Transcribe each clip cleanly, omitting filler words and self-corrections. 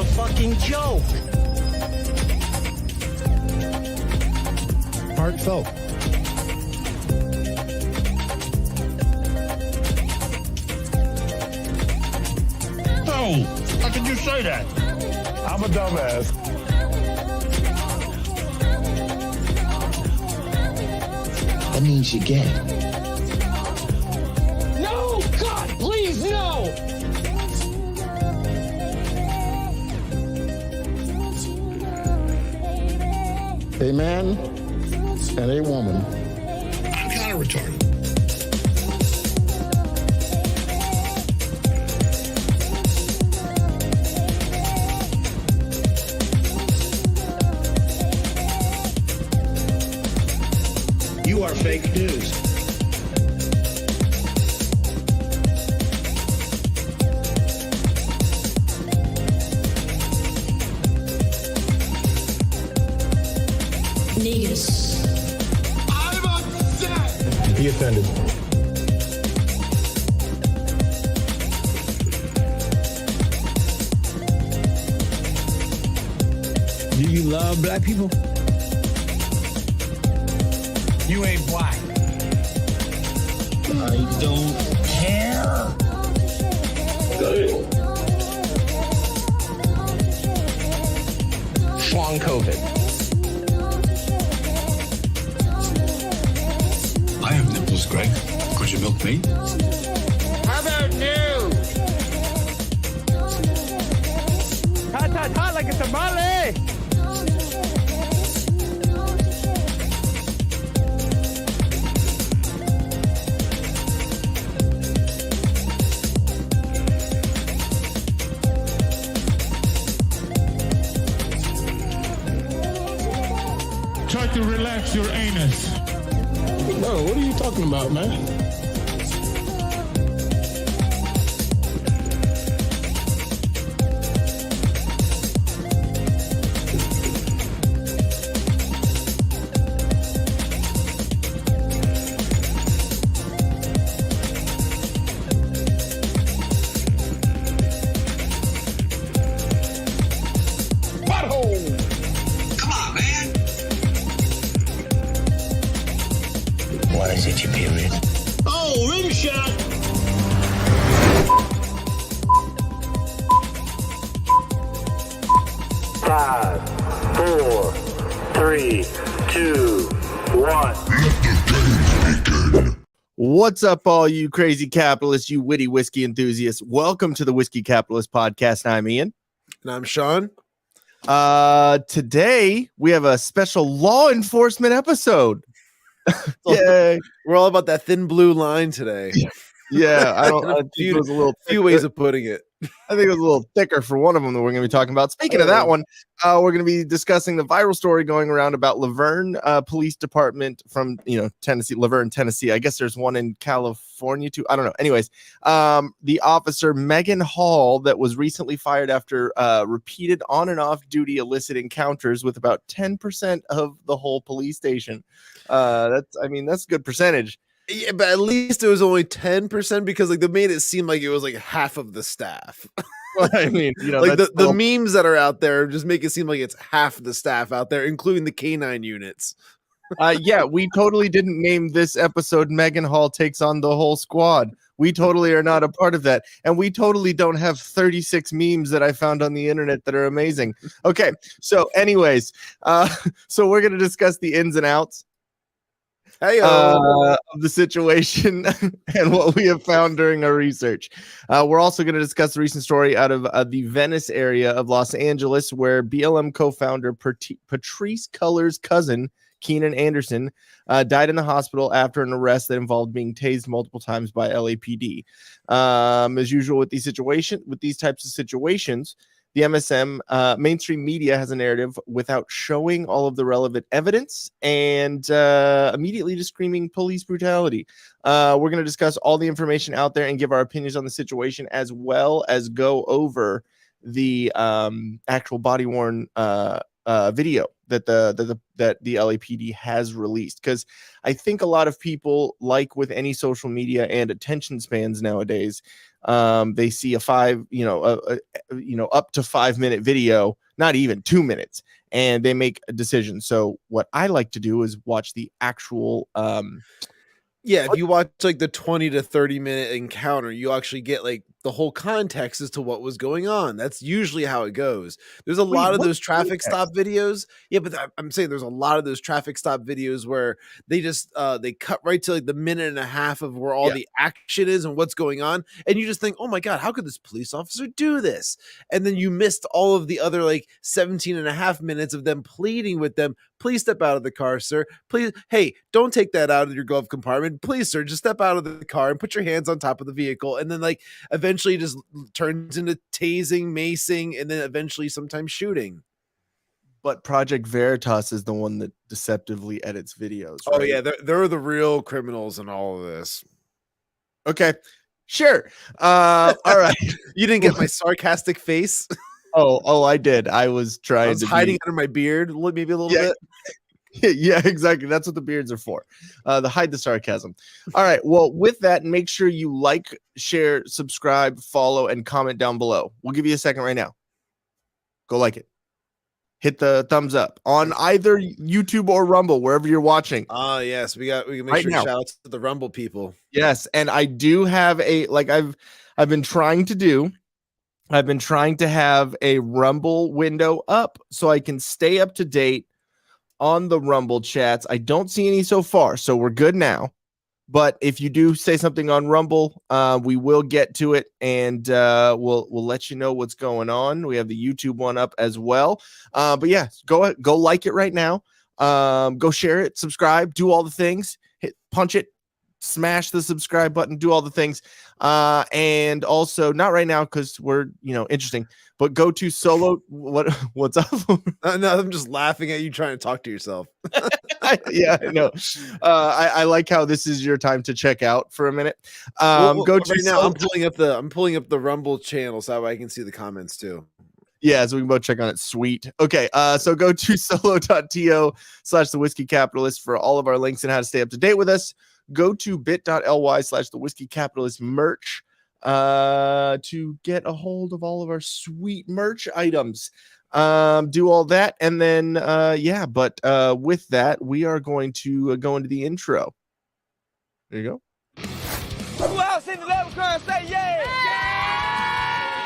a fucking joke. Heartfelt. No! How could you say that? I'm a dumbass. That means you're gay. No! God, please, no! A man and a woman. I'm kind of retarded. You are fake news. Negus. I'm upset. Be offended. Do you love black people? You ain't black. I don't care. Long COVID. I have nipples, Greg. Could you milk me? How about new? Hot, hot, hot like a tamale! Try to relax your anus. Bro, what are you talking about, man? Come on, man. What is it, your period? Oh, rim shot. Five, 4, 3, 2, 1. What's up, all you crazy capitalists, you witty whiskey enthusiasts? Welcome to the Whiskey Capitalist Podcast. I'm Ian. And I'm Sean. Today we have a special law enforcement episode. Yay. We're all about that thin blue line today. Yeah, I think it was a little few ways of putting it. I think it was a little thicker for one of them that we're going to be talking about. Speaking of that one, we're going to be discussing the viral story going around about Vergne Police Department from, Tennessee, Vergne, Tennessee. I guess there's one in California too. I don't know. Anyways, the officer Maegan Hall that was recently fired after repeated on and off duty illicit encounters with about 10% of the whole police station. That's a good percentage. Yeah, but at least it was only 10% because they made it seem like it was half of the staff. Well, I mean, the memes that are out there just make it seem like it's half the staff out there, including the canine units. Yeah, we totally didn't name this episode Maegan Hall Takes on the Whole Squad. We totally are not a part of that. And we totally don't have 36 memes that I found on the internet that are amazing. Okay, so anyways, so we're going to discuss the ins and outs of the situation and what we have found during our research. We're also going to discuss the recent story out of the Venice area of Los Angeles, where BLM co-founder Patrisse Cullors' cousin, Keenan Anderson, died in the hospital after an arrest that involved being tased multiple times by LAPD. As usual with these types of situations, the MSM mainstream media has a narrative without showing all of the relevant evidence and immediately just screaming police brutality. We're going to discuss all the information out there and give our opinions on the situation, as well as go over the actual body-worn video that the LAPD has released, because I think a lot of people, like with any social media and attention spans nowadays, they see a up to 5-minute video, not even 2 minutes, and they make a decision. So what I like to do is watch the actual if you watch like the 20 to 30-minute encounter, you actually get like the whole context as to what was going on. That's usually how it goes. There's a lot of those traffic stop videos. Yeah, but I'm saying there's a lot of those traffic stop videos where they just they cut right to like the minute and a half of where all the action is and what's going on. And you just think, oh my God, how could this police officer do this? And then you missed all of the other like 17 and a half minutes of them pleading with them. Please step out of the car, sir. Please. Hey, don't take that out of your glove compartment. Please, sir, just step out of the car and put your hands on top of the vehicle. And then like eventually just turns into tasing, macing, and then eventually sometimes shooting. But Project Veritas is the one that deceptively edits videos. Right? Oh yeah, they're the real criminals in all of this. Okay, sure. All right. You didn't get my sarcastic face. Oh, I did. I was trying. I was hiding under my beard, maybe a little bit. Yeah, exactly. That's what the beards are for. To hide the sarcasm. All right. Well, with that, make sure you like, share, subscribe, follow, and comment down below. We'll give you a second right now. Go like it. Hit the thumbs up on either YouTube or Rumble, wherever you're watching. Yes, we can make right sure now. to shout out to the Rumble people. Yes, and I do have I've been trying to have a Rumble window up so I can stay up to date on the Rumble chats. I don't see any so far, so we're good now. But if you do say something on Rumble, we will get to it, and we'll let you know what's going on. We have the YouTube one up as well. But yeah, go like it right now. Go share it, subscribe, do all the things. Punch it, smash the subscribe button, do all the things. And also, not right now because we're interesting, but go to Solo. What's up? No, I'm just laughing at you trying to talk to yourself. Yeah, I know. I like how this is your time to check out for a minute. Go to right now. I'm pulling up the Rumble channel so I can see the comments too. Yeah, so we can both check on it. Sweet. Okay, so go to solo.to/the Whiskey Capitalist for all of our links and how to stay up to date with us. Go to bit.ly/the Whiskey Capitalist merch to get a hold of all of our sweet merch items. Do all that, and then but with that, we are going to go into the intro. There you go. Who else in the level crime say yeah?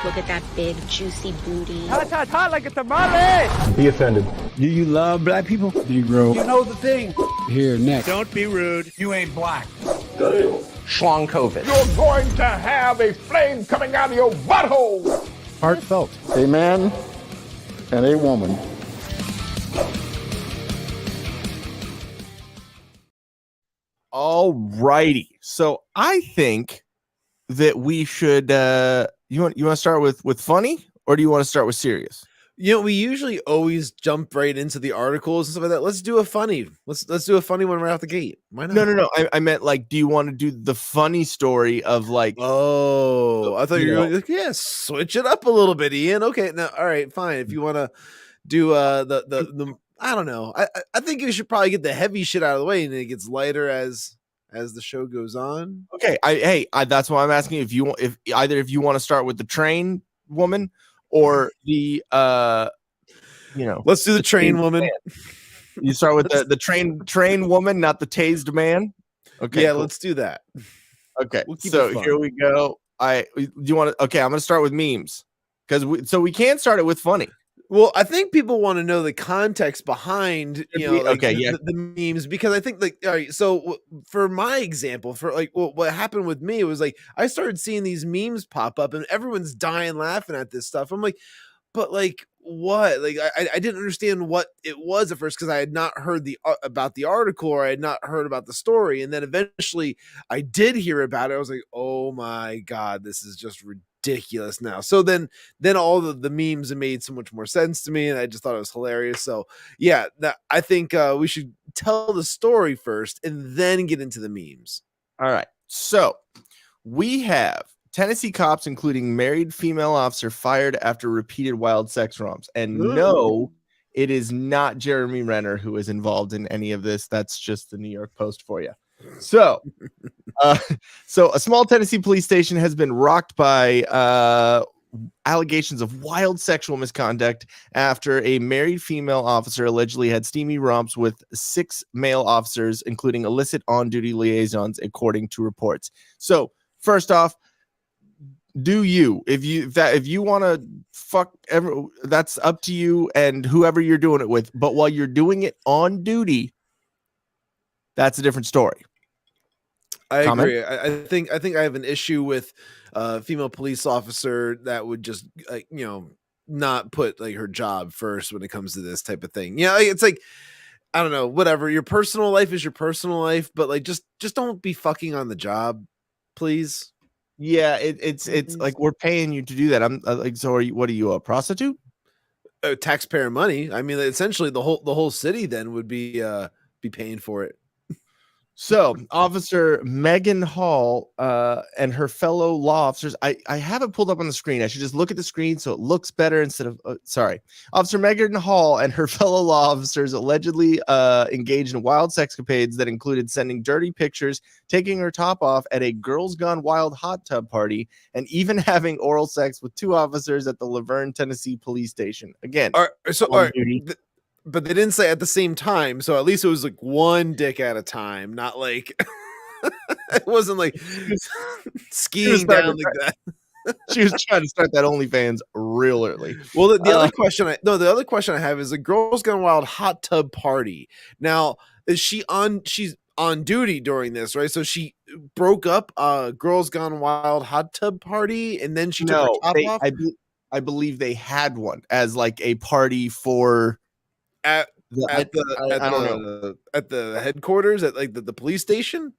Look at that big, juicy booty. Hot like a tamale. Be offended. Do you love black people? Negro. You know the thing. Here, next. Don't be rude. You ain't black. Schlong COVID. You're going to have a flame coming out of your butthole. Heartfelt. A man and a woman. All righty. So I think that we should you want to start with funny, or do you want to start with serious? We usually always jump right into the articles and stuff like that. Let's do a funny. Let's do a funny one right out the gate. Why not? No. I meant like, do you want to do the funny story of like? Oh, I thought you were like, yeah, switch it up a little bit, Ian. Okay, now, all right, fine. If you want to do the I don't know. I think you should probably get the heavy shit out of the way, and it gets lighter as the show goes on. Okay, that's why I'm asking if you want to start with the train woman or the let's do the train woman. You start with the train woman, not the tased man. Okay, yeah, cool. Let's do that. Okay, so here we go. Do you want to? Okay, I'm gonna start with memes because we can start it with funny. Well, I think people want to know the context behind, the memes, because I think all right. So for my example, for what happened with me, it was like, I started seeing these memes pop up and everyone's dying laughing at this stuff. I'm like, but like what? Like, I didn't understand what it was at first because I had not heard about the article, or I had not heard about the story. And then eventually I did hear about it. I was like, oh my God, this is just ridiculous now. So then all the memes made so much more sense to me, and I just thought it was hilarious. So yeah, I think we should tell the story first and then get into the memes. All right. So we have Tennessee cops, including married female officer, fired after repeated wild sex romps. And no, It is not Jeremy Renner who is involved in any of this. That's just the New York Post for you. So, so a small Tennessee police station has been rocked by allegations of wild sexual misconduct after a married female officer allegedly had steamy romps with 6 male officers, including illicit on-duty liaisons, according to reports. So, first off, do you if you want to fuck that's up to you and whoever you're doing it with, but while you're doing it on duty, that's a different story. I agree. I think I have an issue with a female police officer that would just not put like her job first when it comes to this type of thing. Yeah, it's like, I don't know, whatever. Your personal life is your personal life, but like just don't be fucking on the job, please. Yeah, it's like we're paying you to do that. I'm like, so what are you, a prostitute? Taxpayer money. I mean, essentially the whole city then would be paying for it. So, Officer Maegan Hall and her fellow law officers, I have it pulled up on the screen. I should just look at the screen so it looks better instead of, sorry. Officer Maegan Hall and her fellow law officers allegedly engaged in wild sexcapades that included sending dirty pictures, taking her top off at a Girls Gone Wild hot tub party, and even having oral sex with 2 officers at the Laverne, Tennessee police station. Again, but they didn't say at the same time, so at least it was like one dick at a time, not like it wasn't like skiing down like that. She was trying to start that OnlyFans real early. Well, the other question I have is a Girls Gone Wild hot tub party. Now, she's on duty during this, right? So she broke up Girls Gone Wild hot tub party, and then she took her top off. I believe they had one as like a party for. At the headquarters at like the police station?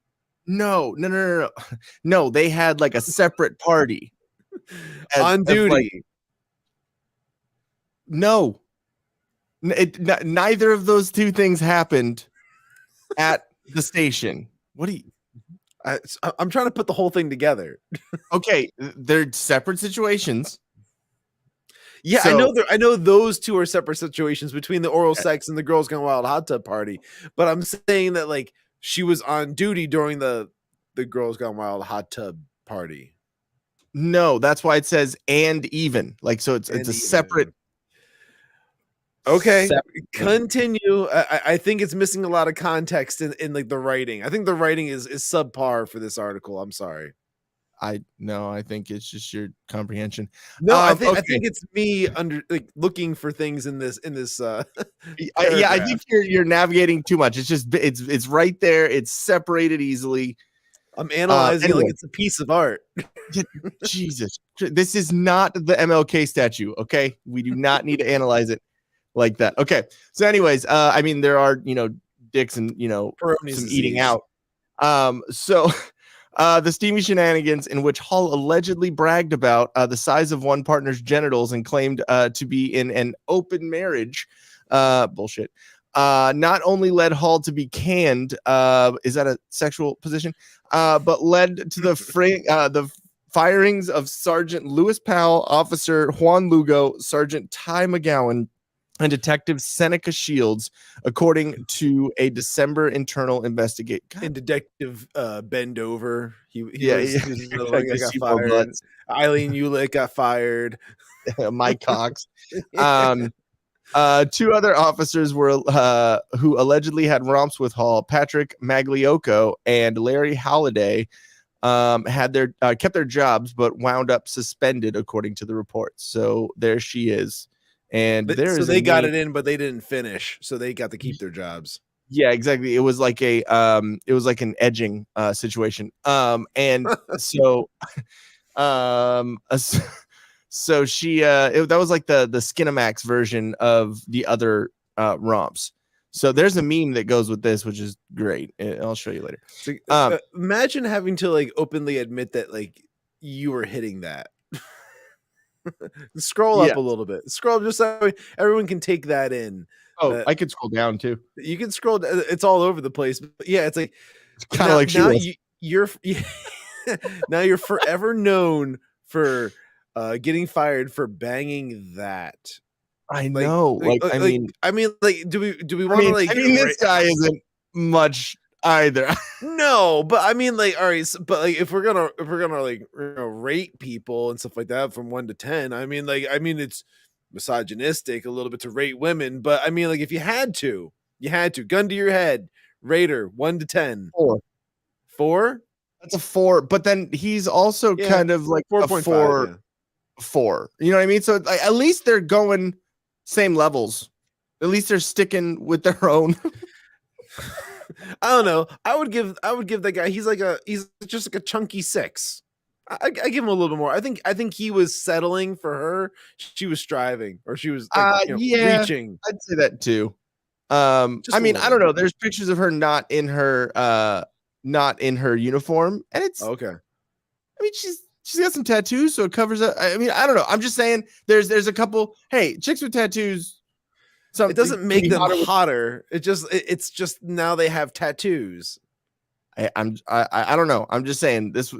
No. They had like a separate party on duty. No, neither of those 2 things happened at the station. What do you? I'm trying to put the whole thing together. Okay, they're separate situations. Yeah, so, I know those 2 are separate situations between the oral sex and the Girls Gone Wild hot tub party. But I'm saying that like she was on duty during the Girls Gone Wild hot tub party. No, that's why it says and even. Like, so it's a separate. Okay, continue. I think it's missing a lot of context in like the writing. I think the writing is subpar for this article. I'm sorry. I think it's just your comprehension. No, I think it's me looking for things in this. I think you're navigating too much. It's just it's right there. It's separated easily. I'm analyzing it like it's a piece of art. Jesus, this is not the MLK statue. Okay, we do not need to analyze it like that. Okay, so anyways, I mean there are dicks and some eating out. So. The steamy shenanigans in which Hall allegedly bragged about the size of one partner's genitals and claimed to be in an open marriage. Bullshit. Not only led Hall to be canned, is that a sexual position? But led to the firings of Sergeant Lewis Powell, Officer Juan Lugo, Sergeant Ty McGowan, and Detective Seneca Shields, according to a December internal investigation. And Detective Bendover, he got fired. Eileen Ulick got fired. Mike Cox. 2 other officers were who allegedly had romps with Hall, Patrick Magliocco and Larry Halliday, had kept their jobs but wound up suspended, according to the reports. So there she is. And they got it in, but they didn't finish, so they got to keep their jobs. Yeah, exactly. It was like an edging situation. And so so she that was like the Skinamax version of the other romps. So there's a meme that goes with this, which is great. I'll show you later. So, imagine having to like openly admit that like you were hitting that. Scroll up a little bit. Scroll just so everyone can take that in. Oh, I could scroll down too. You can scroll. It's all over the place. But yeah, it's like kind of like you're now you're forever known for getting fired for banging that. I know. Like, I mean, do we want to like? this guy isn't much either. No, but I mean, like, all right, but like, if we're gonna like rate people and stuff like that from 1 to 10, I mean, it's misogynistic a little bit to rate women, but I mean, like, if you had to, gun to your head, rater 1 to 10, 4. That's a 4, but then he's also kind of like 4.5. 4. You know what I mean? So like, at least they're going same levels. At least they're sticking with their own. I don't know. I would give that guy. He's just like a chunky 6. I give him a little bit more. I think he was settling for her. She was striving, or she was reaching. I'd say that too. I mean, I don't know. There's pictures of her not in her uniform, and it's okay. I mean, she's got some tattoos, so it covers up. I mean, I don't know. I'm just saying there's a couple. Hey, chicks with tattoos. It doesn't make them hotter. It's just now they have tattoos. I don't know. I'm just saying this.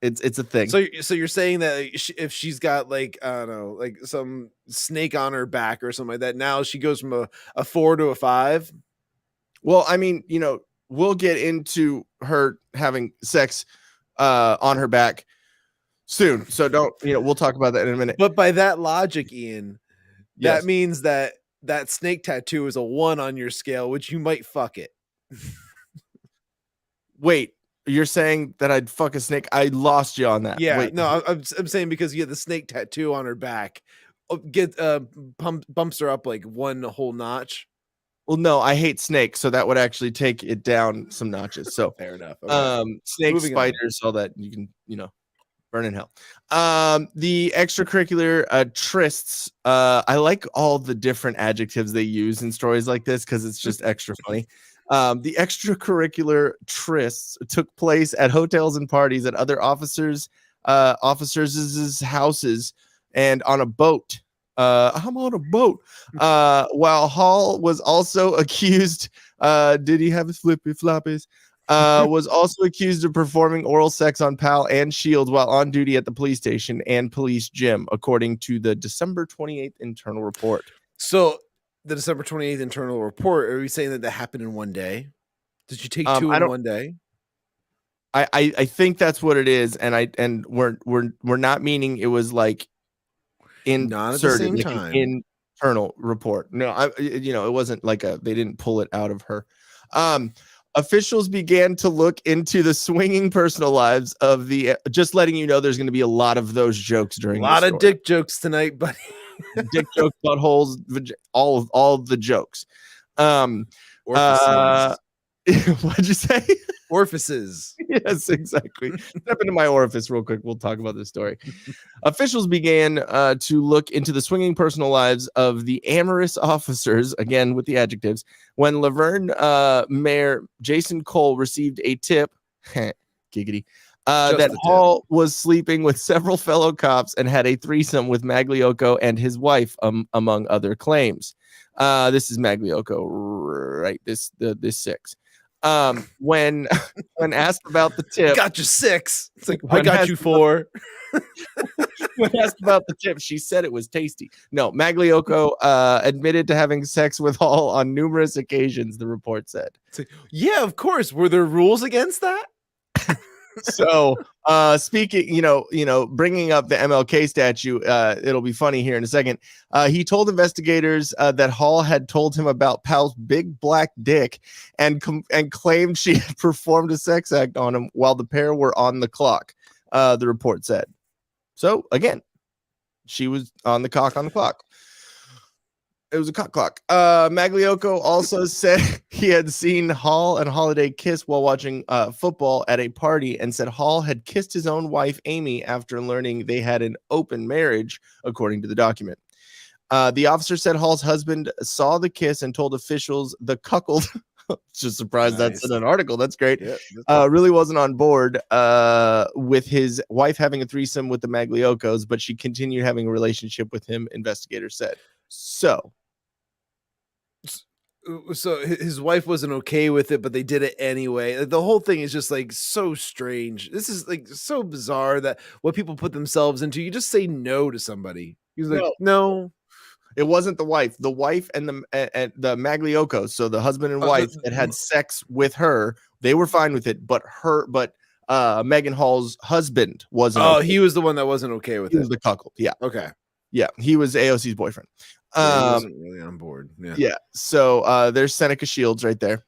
It's a thing. So you're saying that if she's got like, I don't know, like some snake on her back or something like that, now she goes from a 4 to a 5. Well, I mean, we'll get into her having sex on her back soon. So don't, we'll talk about that in a minute. But by that logic, Ian, that means that snake tattoo is a 1 on your scale, which you might fuck it. Wait, you're saying that I'd fuck a snake? I lost you on that. Yeah, wait. No, I'm saying because the snake tattoo on her back bumps her up like 1 whole notch. Well, no, I hate snakes, so that would actually take it down some notches. So fair enough. Okay. Snakes, spiders, all that you can, burn in hell. The extracurricular trysts. I like all the different adjectives they use in stories like this because it's just extra funny. The extracurricular trysts took place at hotels and parties at other officers' houses and on a boat. I'm on a boat. While Hall was also accused, did he have his flippy floppies? Was also accused of performing oral sex on Pal and Shields while on duty at the police station and police gym, according to the December 28th internal report. So the December 28th internal report, are we saying that happened in one day? Did you take 2 in one day? I think that's what it is, and we're not meaning it was like not at the same like time. Internal report. No, it wasn't like they didn't pull it out of her. Officials began to look into the swinging personal lives of the. Just letting you know, there's going to be a lot of those jokes during. A lot of dick jokes tonight, buddy. Dick jokes, buttholes, all the jokes. What'd you say? Orifices. Yes, exactly. Step into my orifice real quick. We'll talk about this story. Officials began to look into the swinging personal lives of the amorous officers, again with the adjectives, when Laverne Mayor Jason Cole received a tip, giggity, that Hall was sleeping with several fellow cops and had a threesome with Magliocco and his wife, among other claims. This is Magliocco, right? This 6. When asked about the tip, got you 6. It's like, I got you 4. When asked about the tip, she said it was tasty. No, Magliocco admitted to having sex with Hall on numerous occasions, the report said. It's like, yeah, of course. Were there rules against that? So speaking, bringing up the MLK statue, it'll be funny here in a second. He told investigators that Hall had told him about Pal's big black dick and claimed she had performed a sex act on him while the pair were on the clock, the report said. So again, she was on the clock. It was a cock clock. Magliocco also said he had seen Hall and Holiday kiss while watching football at a party, and said Hall had kissed his own wife, Amy, after learning they had an open marriage, according to the document. The officer said Hall's husband saw the kiss and told officials the cuckold, just surprised that's in an article. That's great. Yeah, really wasn't on board with his wife having a threesome with the Maglioccos, but she continued having a relationship with him, investigators said. So his wife wasn't okay with it, but they did it anyway. Like, the whole thing is just like so strange. This is like so bizarre that what people put themselves into. You just say no to somebody. He's like, no. it wasn't the wife. The wife and the Magliocos, so the husband and wife that had sex with her, they were fine with it, but Maegan Hall's husband wasn't. Oh, he was the one that wasn't okay with it. He was the cuckold. Yeah. Okay. Yeah, he was AOC's boyfriend. He wasn't really on board. Yeah. So there's Seneca Shields right there.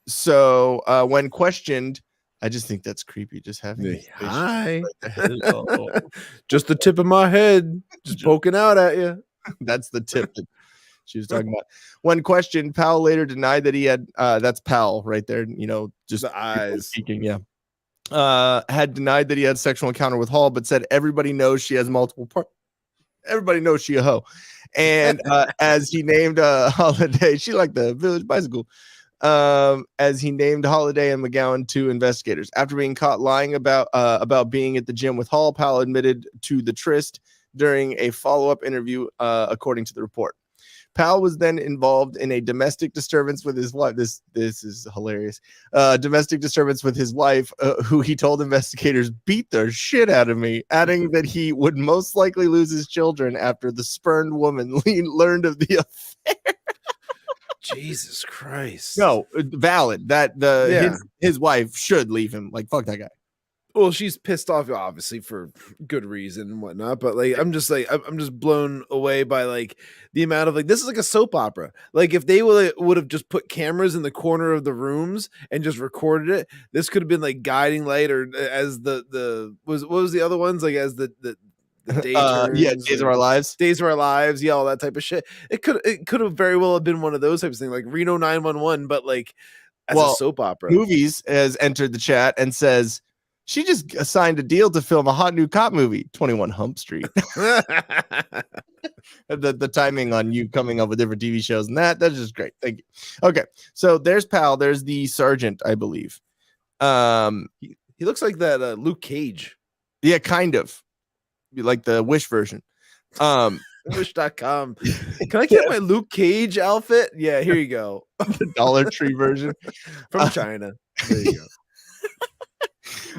So when questioned, I just think that's creepy. Just having hi, just the tip of my head, just poking out at you. That's the tip that she was talking about. When questioned, Powell later denied that he had. That's Powell right there. You know, just the eyes speaking. Yeah. Had denied that he had sexual encounter with Hall, but said everybody knows she has multiple parts. Everybody knows she a hoe. And as he named Holiday, she liked the Village Bicycle. As he named Holiday and McGowan to investigators. After being caught lying about being at the gym with Hall, Powell admitted to the tryst during a follow-up interview, according to the report. Powell was then involved in a domestic disturbance with his wife. This is hilarious. Domestic disturbance with his wife, who he told investigators beat the shit out of me, adding that he would most likely lose his children after the spurned woman learned of the affair. Jesus Christ. No, valid. That his wife should leave him. Like, fuck that guy. Well, she's pissed off, obviously, for good reason and whatnot. But like, I'm just blown away by like the amount of like, this is like a soap opera. Like, if they would have just put cameras in the corner of the rooms and just recorded it, this could have been like Guiding Light, or as what was the other ones, like as the day Days of Our Lives. Days of Our Lives, yeah, all that type of shit. It could have very well have been one of those types of things, like Reno 911, but like as a soap opera. Movies has entered the chat and says she just signed a deal to film a hot new cop movie, 21 Hump Street. the timing on you coming up with different TV shows and that's just great. Thank you. Okay, so there's Powell. There's the sergeant, I believe. He looks like that Luke Cage. Yeah, kind of. Like the Wish version. Wish.com. Can I get my Luke Cage outfit? Yeah, here you go. The Dollar Tree version from China. There you go.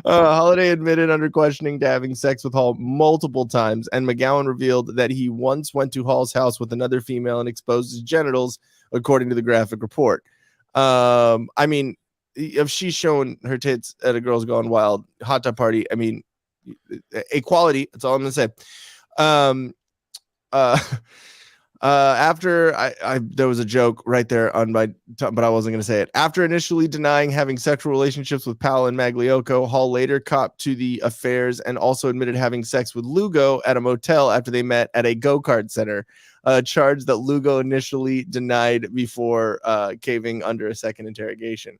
Holiday admitted under questioning to having sex with Hall multiple times, and McGowan revealed that he once went to Hall's house with another female and exposed his genitals, according to the graphic report. I mean, if she's showing her tits at a Girls Gone Wild hot tub party, I mean, equality, that's all I'm gonna say. After I there was a joke right there on my but I wasn't gonna say it. After initially denying having sexual relationships with Powell and Magliocco, Hall later copped to the affairs and also admitted having sex with Lugo at a motel after they met at a go-kart center, a charge that Lugo initially denied before caving under a second interrogation.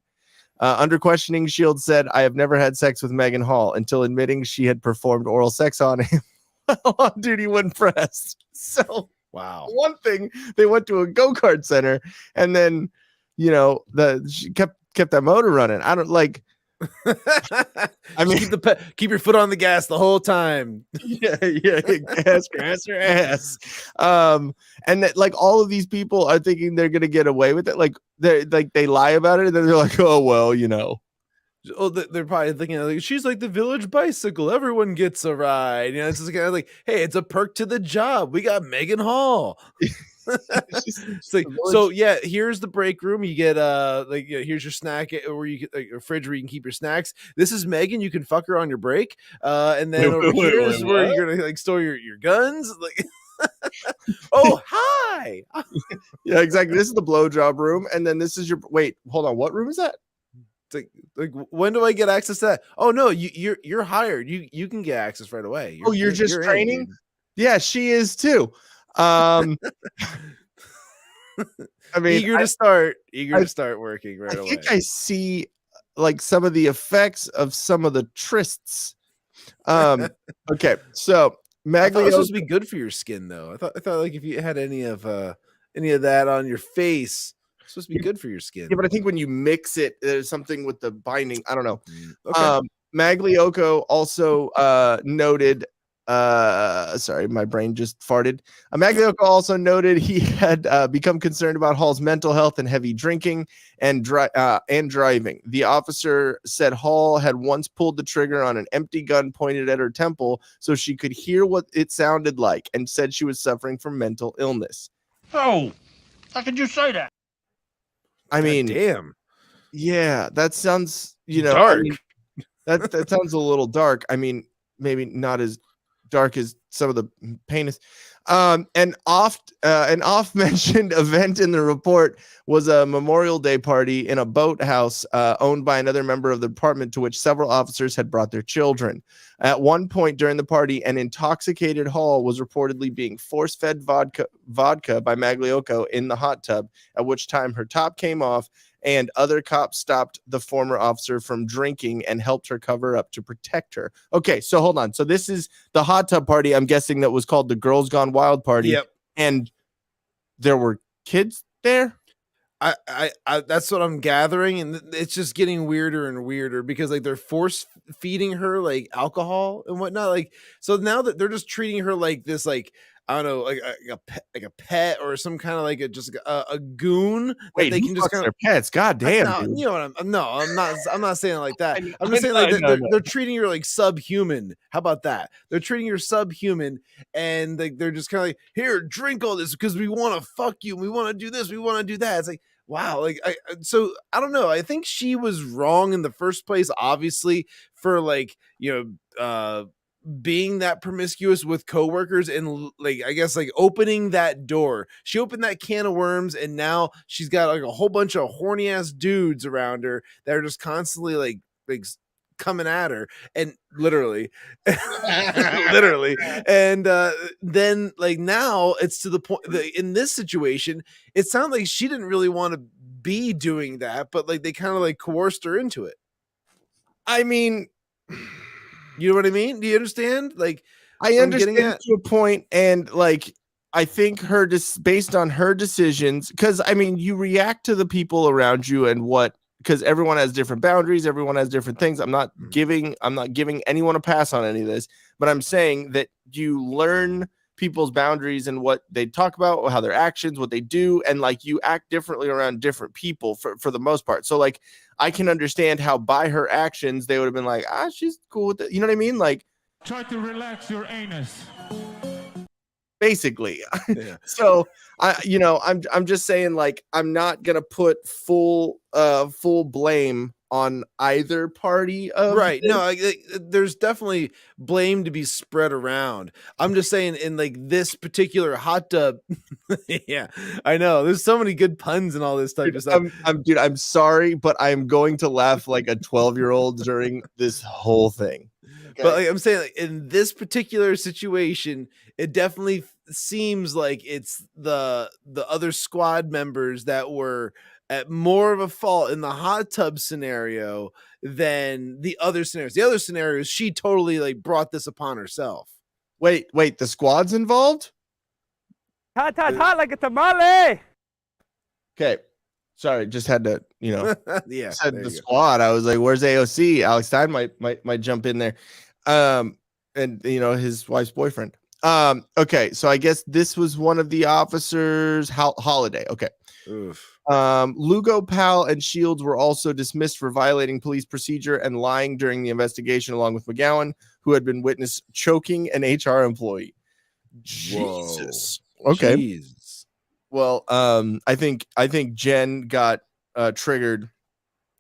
Under questioning, Shields said, "I have never had sex with Maegan Hall," until admitting she had performed oral sex on him on duty when pressed. So, wow. One thing, they went to a go-kart center, and then, you know, she kept that motor running. I don't like. I mean, keep your foot on the gas the whole time. Yeah, grass or ass. And that, like, all of these people are thinking they're gonna get away with it. Like they lie about it, and then they're like, oh well, you know. Oh, they're probably thinking like she's like the Village Bicycle. Everyone gets a ride. You know, it's just kind of like, hey, it's a perk to the job. We got Maegan Hall. It's like, so yeah, here's the break room. You get here's your snack where you get like a fridge where you can keep your snacks. This is Maegan. You can fuck her on your break. And then over here is where you're gonna like store your guns. Like, oh hi. Yeah, exactly. This is the blowjob room, and then this is your hold on. What room is that? It's like when do I get access to that? Oh no, you're hired. You can get access right away. You're just training? Yeah, she is too. I mean, eager to start working right away. I think I see like some of the effects of some of the trysts. Okay, so Magliocco was supposed to be good for your skin, though. I thought like if you had any of that on your face, it's supposed to be good for your skin. Yeah, but I think when you mix it, there's something with the binding. I don't know. Okay. Magliocco also noted Sorry, my brain just farted. Maglioka also noted he had become concerned about Hall's mental health and heavy drinking and driving. The officer said Hall had once pulled the trigger on an empty gun pointed at her temple so she could hear what it sounded like, and said she was suffering from mental illness. Oh, how could you say that? I mean, damn. Yeah, that sounds, dark. I mean, that sounds a little dark. I mean, maybe not as dark as some of the heinous. An oft mentioned event in the report was a Memorial Day party in a boathouse owned by another member of the department, to which several officers had brought their children. At one point during the party, an intoxicated Hall was reportedly being force-fed vodka by Maglioka in the hot tub, at which time her top came off, and other cops stopped the former officer from drinking and helped her cover up to protect her. Okay, so hold on. So this is the hot tub party, I'm guessing, that was called the Girls Gone Wild party. Yep. And there were kids there? I that's what I'm gathering, and it's just getting weirder and weirder because like they're force feeding her like alcohol and whatnot. Like, so now that they're just treating her like this, like, I don't know, like a pet or some kind of like a goon. Wait, they can just kind of their pets. God damn, no, dude. you know what I'm not saying it like that. I I'm just saying like know. they're treating her like subhuman. How about that? They're treating her subhuman, and they're just kind of like, here, drink all this because we want to fuck you. We want to do this. We want to do that. It's like, wow. Like, so I don't know. I think she was wrong in the first place, obviously, for like, being that promiscuous with coworkers and like, I guess like opening that door. She opened that can of worms, and now she's got like a whole bunch of horny ass dudes around her that are just constantly like coming at her, and literally and then like now it's to the point that in this situation it sounds like she didn't really want to be doing that, but like they kind of like coerced her into it. I mean, you know what I mean? Do you understand? Like, I understand to a point, and like I think based on her decisions, because I mean, you react to the people around you and because everyone has different boundaries, everyone has different things. I'm not giving anyone a pass on any of this, but I'm saying that you learn people's boundaries and what they talk about, how their actions, what they do, and like you act differently around different people for the most part. So like I can understand how by her actions they would have been like, she's cool with it. You know what I mean? Like, try to relax your anus. Basically. Yeah. So I'm just saying, like, I'm not gonna put full blame on either party of right this. No, there's definitely blame to be spread around. I'm just saying in like this particular hot tub. Yeah, I know there's so many good puns and all this type of stuff. I'm sorry, but I'm going to laugh like a 12-year-old during this whole thing. Okay? But like I'm saying, like, in this particular situation, it definitely seems like it's the other squad members that were at more of a fault in the hot tub scenario than the other scenarios. The other scenarios, she totally like brought this upon herself. Wait, the squad's involved? Hot like a tamale. Okay. Sorry, just had to, Yeah. said the squad. I was like, where's AOC? Alex Stein might jump in there. And his wife's boyfriend. Okay, so I guess this was one of the officers, Holiday. Okay. Oof. Lugo, Powell, and Shields were also dismissed for violating police procedure and lying during the investigation, along with McGowan, who had been witnessed choking an HR employee. Jesus. Whoa. Okay. Jeez. Well, I think Jen got triggered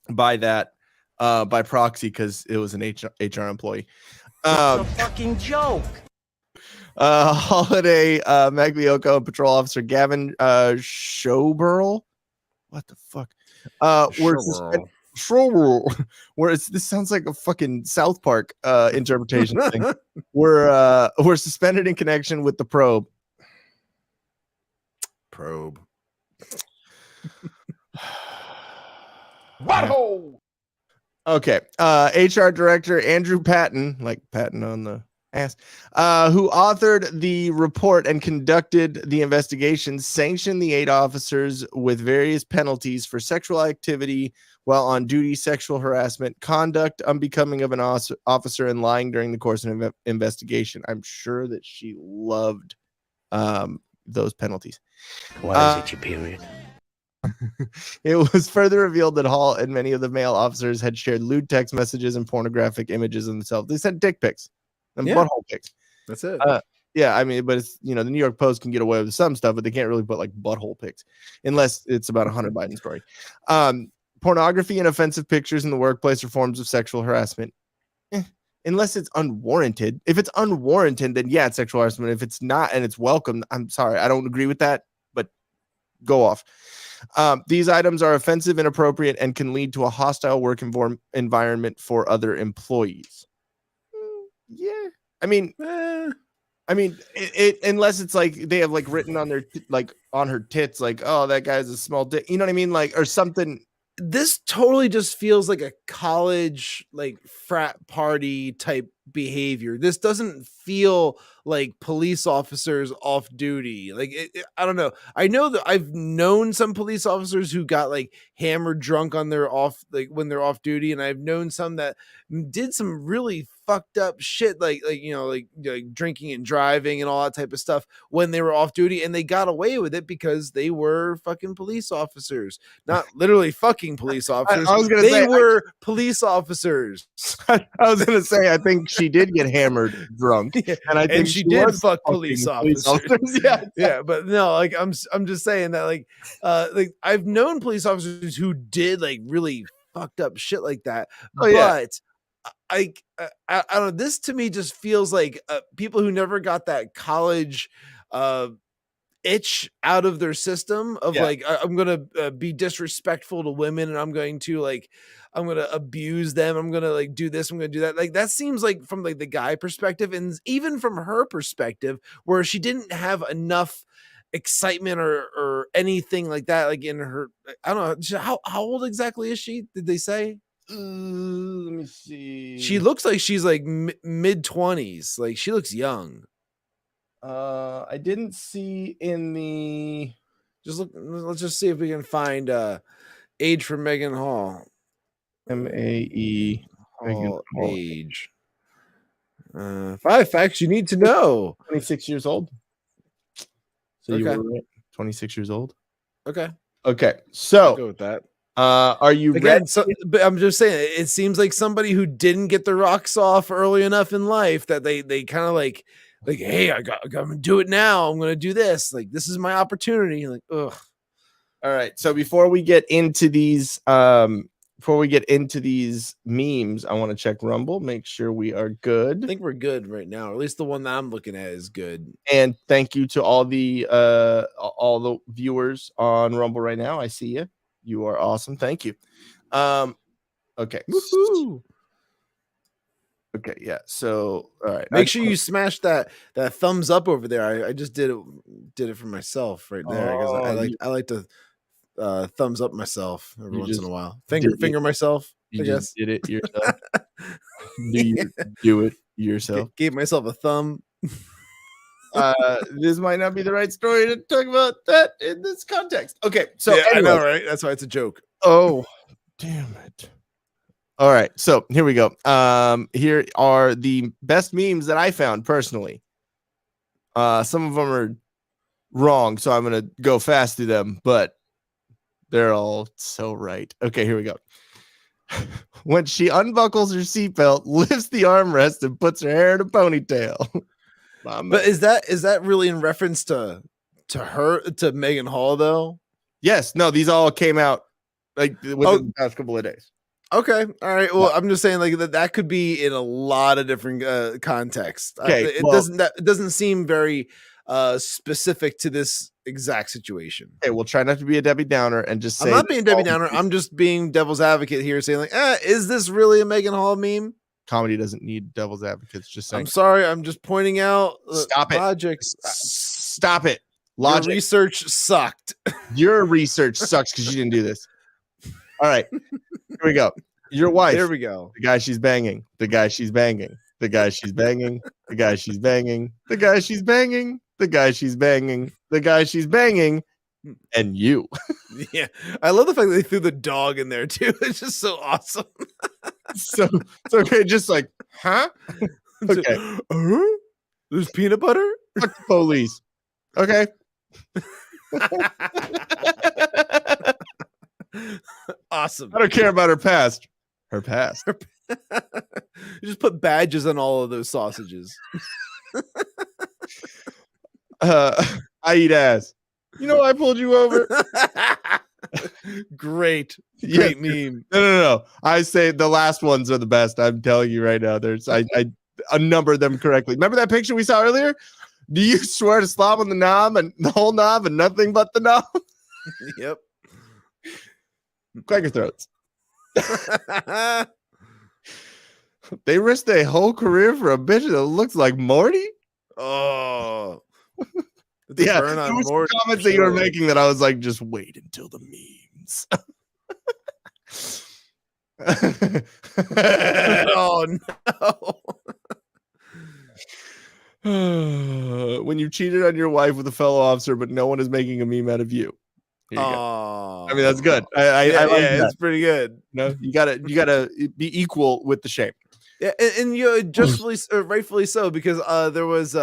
by that by proxy because it was an HR employee. It's a fucking joke. Holiday, Maglioka, and Patrol Officer Gavin Schoberl. What the fuck? This sounds like a fucking South Park interpretation thing. We're suspended in connection with the probe. Butthole. Okay. HR Director Andrew Patton, like Patton on the ass, who authored the report and conducted the investigation, sanctioned the 8 officers with various penalties for sexual activity while on duty, sexual harassment, conduct unbecoming of an officer, and lying during the course of an investigation. I'm sure that she loved those penalties. Why is it your period? It was further revealed that Hall and many of the male officers had shared lewd text messages and pornographic images of themselves. They sent dick pics and butthole pics. That's it. Yeah, I mean, but it's, the New York Post can get away with some stuff, but they can't really put like butthole pics unless it's about a Hunter Biden story. Pornography and offensive pictures in the workplace are forms of sexual harassment. Unless it's unwarranted. If it's unwarranted, then yeah, it's sexual harassment. If it's not and it's welcome, I'm sorry, I don't agree with that, but go off. These items are offensive, inappropriate, and can lead to a hostile work environment for other employees. Yeah, I mean, it unless it's like they have like written on their like on her tits, like, oh, that guy's a small dick. You know what I mean? Like, or something. This totally just feels like a college, like frat party type behavior. This doesn't feel like police officers off duty. Like, I don't know. I know that I've known some police officers who got like hammered drunk on their off, like when they're off duty. And I've known some that did some really fucked up shit, like drinking and driving and all that type of stuff when they were off duty, and they got away with it because they were fucking police officers. Not literally fucking police officers. They were police officers. I was gonna say, I think she did get hammered drunk, and I think she did fuck police officers. Yeah, but no, like I'm just saying that like I've known police officers who did like really fucked up shit like that, but I don't know. This to me just feels like people who never got that college itch out of their system of like, I'm gonna be disrespectful to women, and I'm gonna abuse them. I'm gonna like do this. I'm gonna do that. Like that seems like from like the guy perspective, and even from her perspective, where she didn't have enough excitement or anything like that. Like in her, I don't know. How old exactly is she? Did they say? Let me see. She looks like she's like mid-20s. Like she looks young. I didn't see in the. Just look. Let's just see if we can find age for Maegan Hall. MAE Hall age. 5 facts you need to know. 26 years old. So you were right. 26 years old. Okay. So I'll go with that. Are you ready? But I'm just saying, it seems like somebody who didn't get the rocks off early enough in life that they kind of like, hey, I'm gonna do it now. I'm gonna do this. Like, this is my opportunity. Like, ugh. All right. So before we get into these, memes, I want to check Rumble, make sure we are good. I think we're good right now. Or at least the one that I'm looking at is good. And thank you to all the viewers on Rumble right now. I see you. You are awesome. Thank you. Okay. Woohoo. Okay, yeah. So, all right. Make sure you smash that thumbs up over there. I just did it for myself right there because I like to thumbs up myself every once in a while. Finger myself. You just did it yourself. Do it yourself. Gave myself a thumb. This might not be the right story to talk about that in this context. Okay, so yeah, I know, right? That's why it's a joke. Oh, damn it. All right, so here we go. Here are the best memes that I found personally. Some of them are wrong, so I'm gonna go fast through them, but they're all so right. Okay, here we go. When she unbuckles her seatbelt, lifts the armrest, and puts her hair in a ponytail. But is that really in reference to Maegan Hall though? Yes. No, these all came out like within the past couple of days. Okay. All right. Well, I'm just saying like that could be in a lot of different contexts. Okay. It doesn't seem very specific to this exact situation. Okay, we'll try not to be a Debbie Downer and just say I'm not being Debbie Downer. I'm just being devil's advocate here, saying like, is this really a Maegan Hall meme? Comedy doesn't need devil's advocates. Just saying. I'm sorry. I'm just pointing out. Stop it. Logic. Stop it. Logic. Your research sucked. Your research sucks because you didn't do this. All right. Here we go. Your wife. There we go. The guy she's banging. the guy she's banging, the guy she's banging, the guy she's banging, the guy she's banging, the guy she's banging, and you. Yeah, I love the fact that they threw the dog in there too. It's just so awesome. So it's okay, just like, huh? Okay. There's peanut butter? Fuck the police. Okay. Awesome. I don't care about her past. Her past. You just put badges on all of those sausages. I eat ass. You know why I pulled you over? Great Yeah, meme. No. I say the last ones are the best. I'm telling you right now. There's I numbered them correctly. Remember that picture we saw earlier? Do you swear to slob on the knob and the whole knob and nothing but the knob? Yep. Quaker throats. They risked their whole career for a bitch that looks like Morty? Oh. Yeah, Burn on there was Morty, comments that you were making that I was like, just wait until the memes. Oh no. When you cheated on your wife with a fellow officer, but no one is making a meme out of you. Here you go. I mean, that's good. I like that. It's pretty good. No, you gotta be equal with the shame. Yeah, and you justly, rightfully so, because there was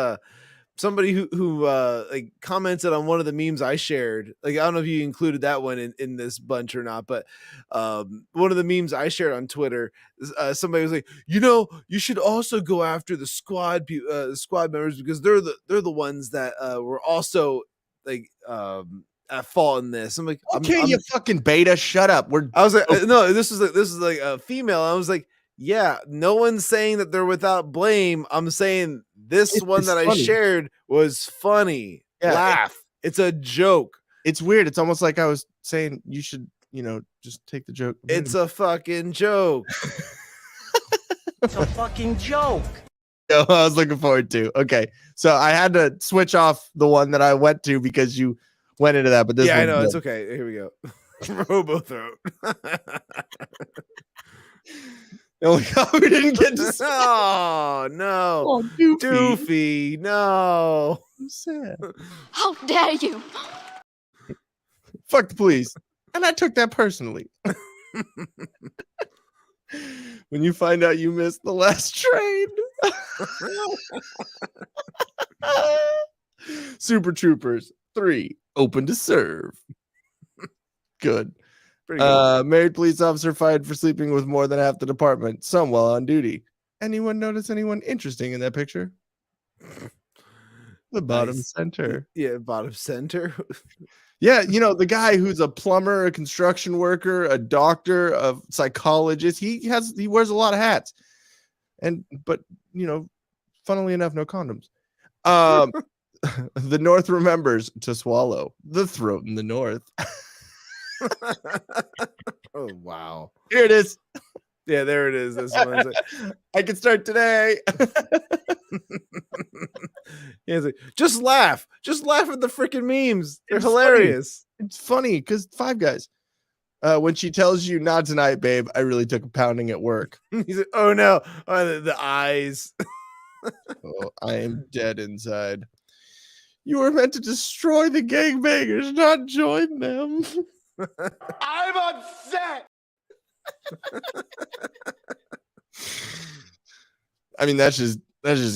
somebody who like commented on one of the memes I shared. Like, I don't know if you included that one in this bunch or not, but one of the memes I shared on Twitter, somebody was like, you should also go after the squad members, because they're the ones that were also like at fault in this. I'm like, okay, you fucking beta, shut up. I was like, no, this is like a female. I was like, yeah, no one's saying that they're without blame. I'm saying this one that I shared was funny. Yeah, laugh. It's a joke. It's weird. It's almost like I was saying you should, just take the joke. It's a fucking joke. It's a fucking joke. I was looking forward to. Okay, so I had to switch off the one that I went to because you went into that. But this, I know it's okay. Here we go. Robo throat. Oh my God, we didn't get to. Oh no, Oh, Doofy, no. I'm sad. How dare you? Fuck the police, and I took that personally. When you find out you missed the last train. Super Troopers 3 open to serve. Good. Married police officer fired for sleeping with more than half the department, some while on duty. Anyone notice anyone interesting in that picture? The bottom center. Yeah, bottom center. Yeah, the guy who's a plumber, a construction worker, a doctor, a psychologist. He wears a lot of hats. But funnily enough, no condoms. The North remembers to swallow the throat in the North. Oh wow! Here it is. Yeah, there it is. This one. I can start today. Yeah, it's like, just laugh at the freaking memes. They're hilarious. Funny. It's funny because Five Guys. When she tells you not tonight, babe, I really took a pounding at work. He's like, oh no, the eyes. Oh, I am dead inside. You were meant to destroy the gangbangers, not join them. I'm upset. I mean, that's just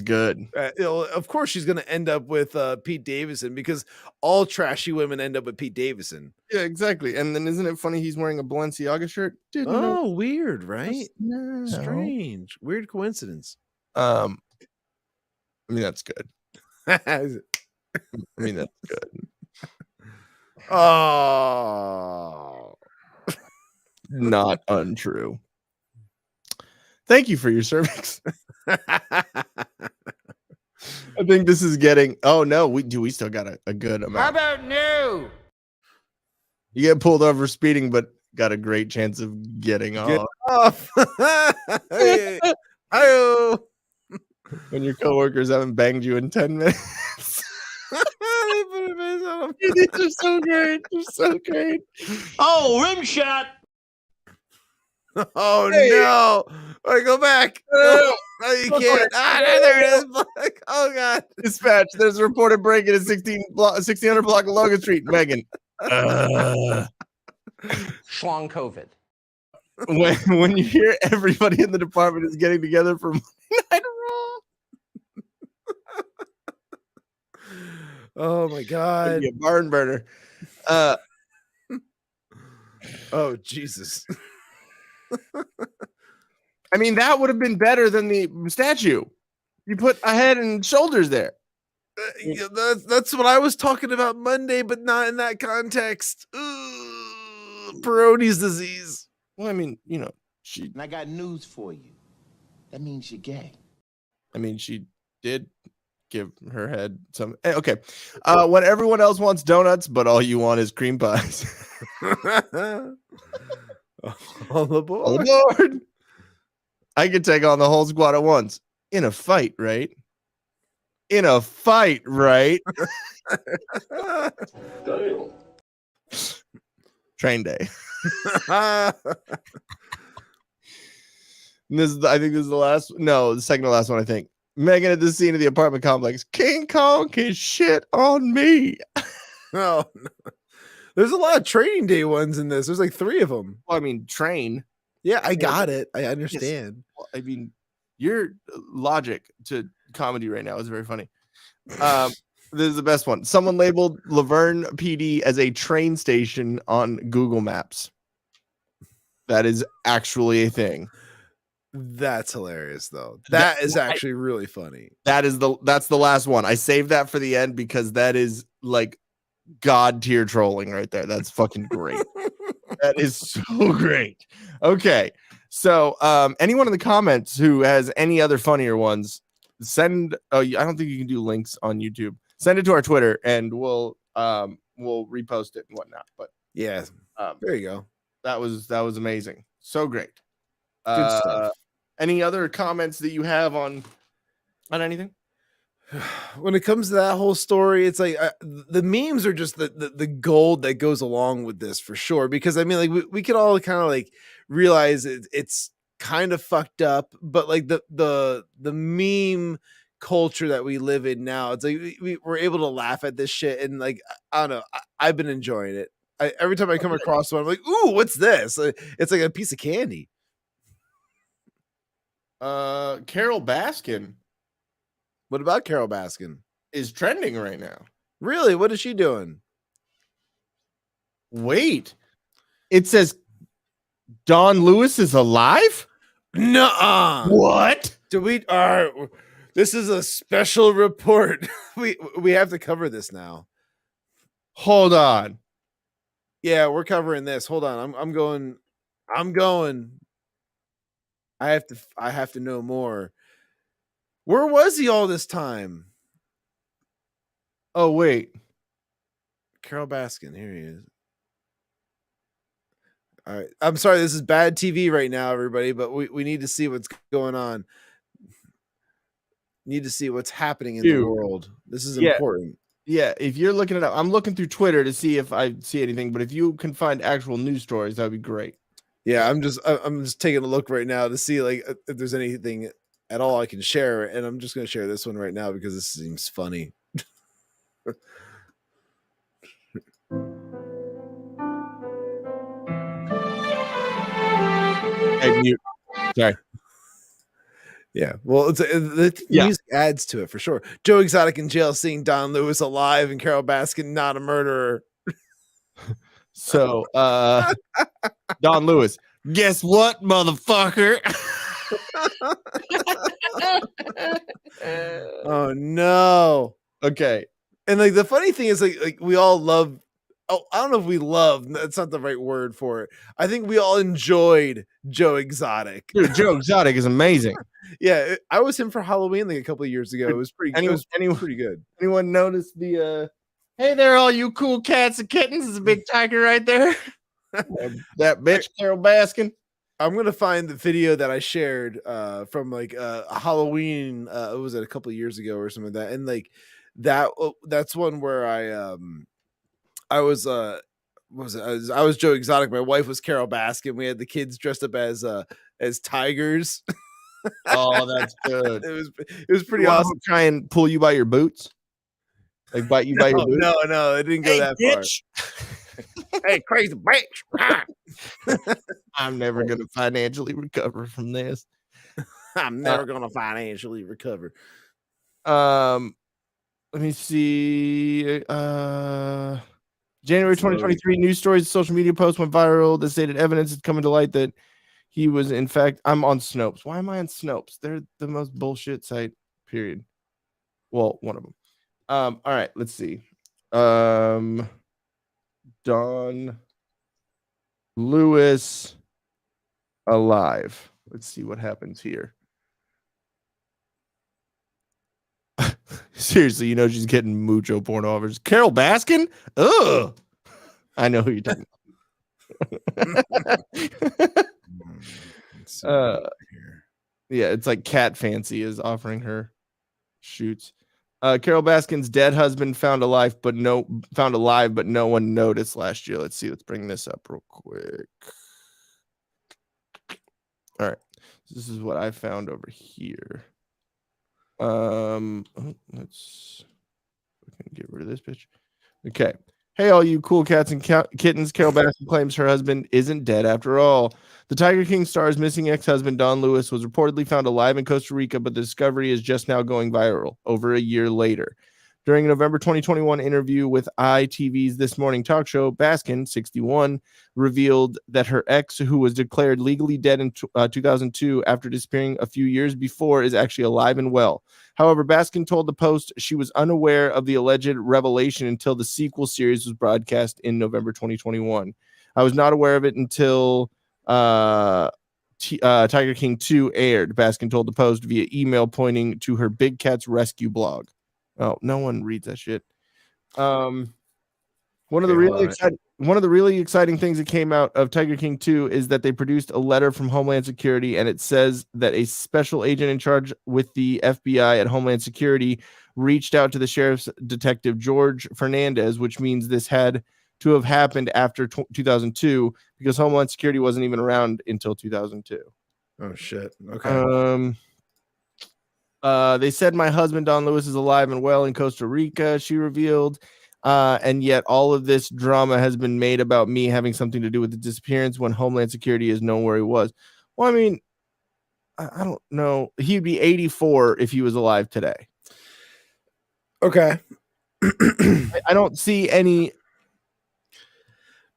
good. Of course, she's gonna end up with Pete Davidson, because all trashy women end up with Pete Davidson. Yeah, exactly. And then isn't it funny he's wearing a Balenciaga shirt? Weird, right? No. Strange, weird coincidence. I mean, that's good. Is it? I mean, that's good. Oh, not untrue. Thank you for your service. I think this is getting. Oh no, we still got a good amount. How about no? You get pulled over speeding, but got a great chance of getting off. Hi-oh. When your coworkers haven't banged you in 10 minutes. They put a face on them. These are so great. They're so great. Oh, rim shot. Oh no! All right, go back. No. you can't. There it is. Oh god. Dispatch. There's a reported break-in at 1600 block of Logan Street. Megan. Schlong COVID. When you hear everybody in the department is getting together for Monday Night Raw. Oh my god. Be a barn burner. Oh Jesus. I mean, that would have been better than the statue. You put a head and shoulders there. Yeah, that's what I was talking about Monday, but not in that context. Peyronie's disease. Well, I mean, you know, And I got news for you. That means you're gay. I mean, she did give her head some. Okay. When everyone else wants donuts, but all you want is cream pies. All aboard. All aboard. I could take on the whole squad at once. In a fight, right? In a fight, right? Train day. I think this is the last. No, the second to last one. I think Megan at the scene of the apartment complex. King Kong can shit on me. Oh, no. There's a lot of training day ones in this. There's like 3 of them. Well, I mean, train. Yeah, I got it. I understand. Yes. Well, I mean, your logic to comedy right now is very funny. This is the best one. Someone labeled Laverne PD as a train station on Google Maps. That is actually a thing. That's hilarious, though. That is actually really funny. That's the last one. I saved that for the end because that is like god tier trolling right there. That's fucking great. That is so great. Okay, so anyone in the comments who has any other funnier ones, send. I don't think you can do links on YouTube. Send it to our Twitter, and we'll repost it and whatnot. But yeah, there you go. That was amazing. So great. Good stuff. Any other comments that you have on anything? When it comes to that whole story, it's like the memes are just the gold that goes along with this for sure. Because I mean, like we could all kind of like realize it's kind of fucked up, but like the meme culture that we live in now, it's like we're able to laugh at this shit, and like I don't know, I've been enjoying it. Every time I come across one, I'm like, ooh, what's this? It's like a piece of candy. Carol Baskin. What about Carol Baskin? Is trending right now. Really? What is she doing? Wait. It says Don Lewis is alive? Nuh-uh. What? This is a special report. We have to cover this now. Hold on. Yeah, we're covering this. Hold on. I'm going. I have to know more. Where was he all this time? Oh, wait. Carol Baskin. Here he is. All right. I'm sorry, this is bad TV right now, everybody, but we need to see what's going on. Need to see what's happening in the world. This is important. Yeah, if you're looking it up, I'm looking through Twitter to see if I see anything, but if you can find actual news stories, that would be great. Yeah, I'm just taking a look right now to see like if there's anything at all I can share, and I'm just going to share this one right now because this seems funny. Hey, mute. Sorry. Yeah, well, the music adds to it for sure. Joe Exotic in jail, seeing Don Lewis alive, and Carol Baskin not a murderer. So, Don Lewis, guess what, motherfucker? Oh no. Okay. And like the funny thing is like we all love. Oh, I don't know if we love. That's not the right word for it. I think we all enjoyed Joe Exotic. Dude, Joe Exotic is amazing. Yeah, I was him for Halloween like a couple of years ago. It was pretty. Pretty good. Anyone notice the? Hey there, all you cool cats and kittens! There's a big tiger right there. That bitch, Carol Baskin. I'm gonna find the video that I shared from like a Halloween. It was a couple of years ago or something like that, and like that's one where I was Joe Exotic. My wife was Carol Baskin. We had the kids dressed up as tigers. Oh, that's good. It was pretty You want awesome. him to try and pull you by your boots, like bite you by your boots. No, it didn't go Hey, that bitch. Hey, crazy bitch! I'm never gonna financially recover from this. I'm never gonna financially recover. Let me see. January 2023 news stories, social media posts went viral that stated evidence is coming to light that he was in fact. I'm on Snopes. Why am I on Snopes? They're the most bullshit site. Period. Well, one of them. All right, let's see. Don Lewis alive. Let's see what happens here. Seriously, you know she's getting mucho porno offers. Carol Baskin? Ugh. I know who you're talking about. Yeah, it's like Cat Fancy is offering her shoots. Carol Baskin's dead husband found alive, but no one noticed last year. Let's see. Let's bring this up real quick. All right. This is what I found over here. Let's get rid of this bitch. Okay. Hey, all you cool cats and kittens. Carol Baskin claims her husband isn't dead after all. The Tiger King star's missing ex-husband, Don Lewis, was reportedly found alive in Costa Rica, but the discovery is just now going viral over a year later. During a November 2021 interview with ITV's This Morning talk show, Baskin, 61, revealed that her ex, who was declared legally dead in 2002 after disappearing a few years before, is actually alive and well. However, Baskin told the Post she was unaware of the alleged revelation until the sequel series was broadcast in November 2021. I was not aware of it until Tiger King 2 aired, Baskin told the Post via email pointing to her Big Cats Rescue blog. Oh, no one reads that shit. One of the really exciting things that came out of Tiger King 2 is that they produced a letter from Homeland Security, and it says that a special agent in charge with the FBI at Homeland Security reached out to the sheriff's detective George Fernandez, which means this had to have happened after 2002 because Homeland Security wasn't even around until 2002. Oh shit. Okay. They said my husband Don Lewis is alive and well in Costa Rica, she revealed. And yet all of this drama has been made about me having something to do with the disappearance when Homeland Security has known where he was. Well, I mean, I don't know. He'd be 84 if he was alive today. Okay. I don't see any.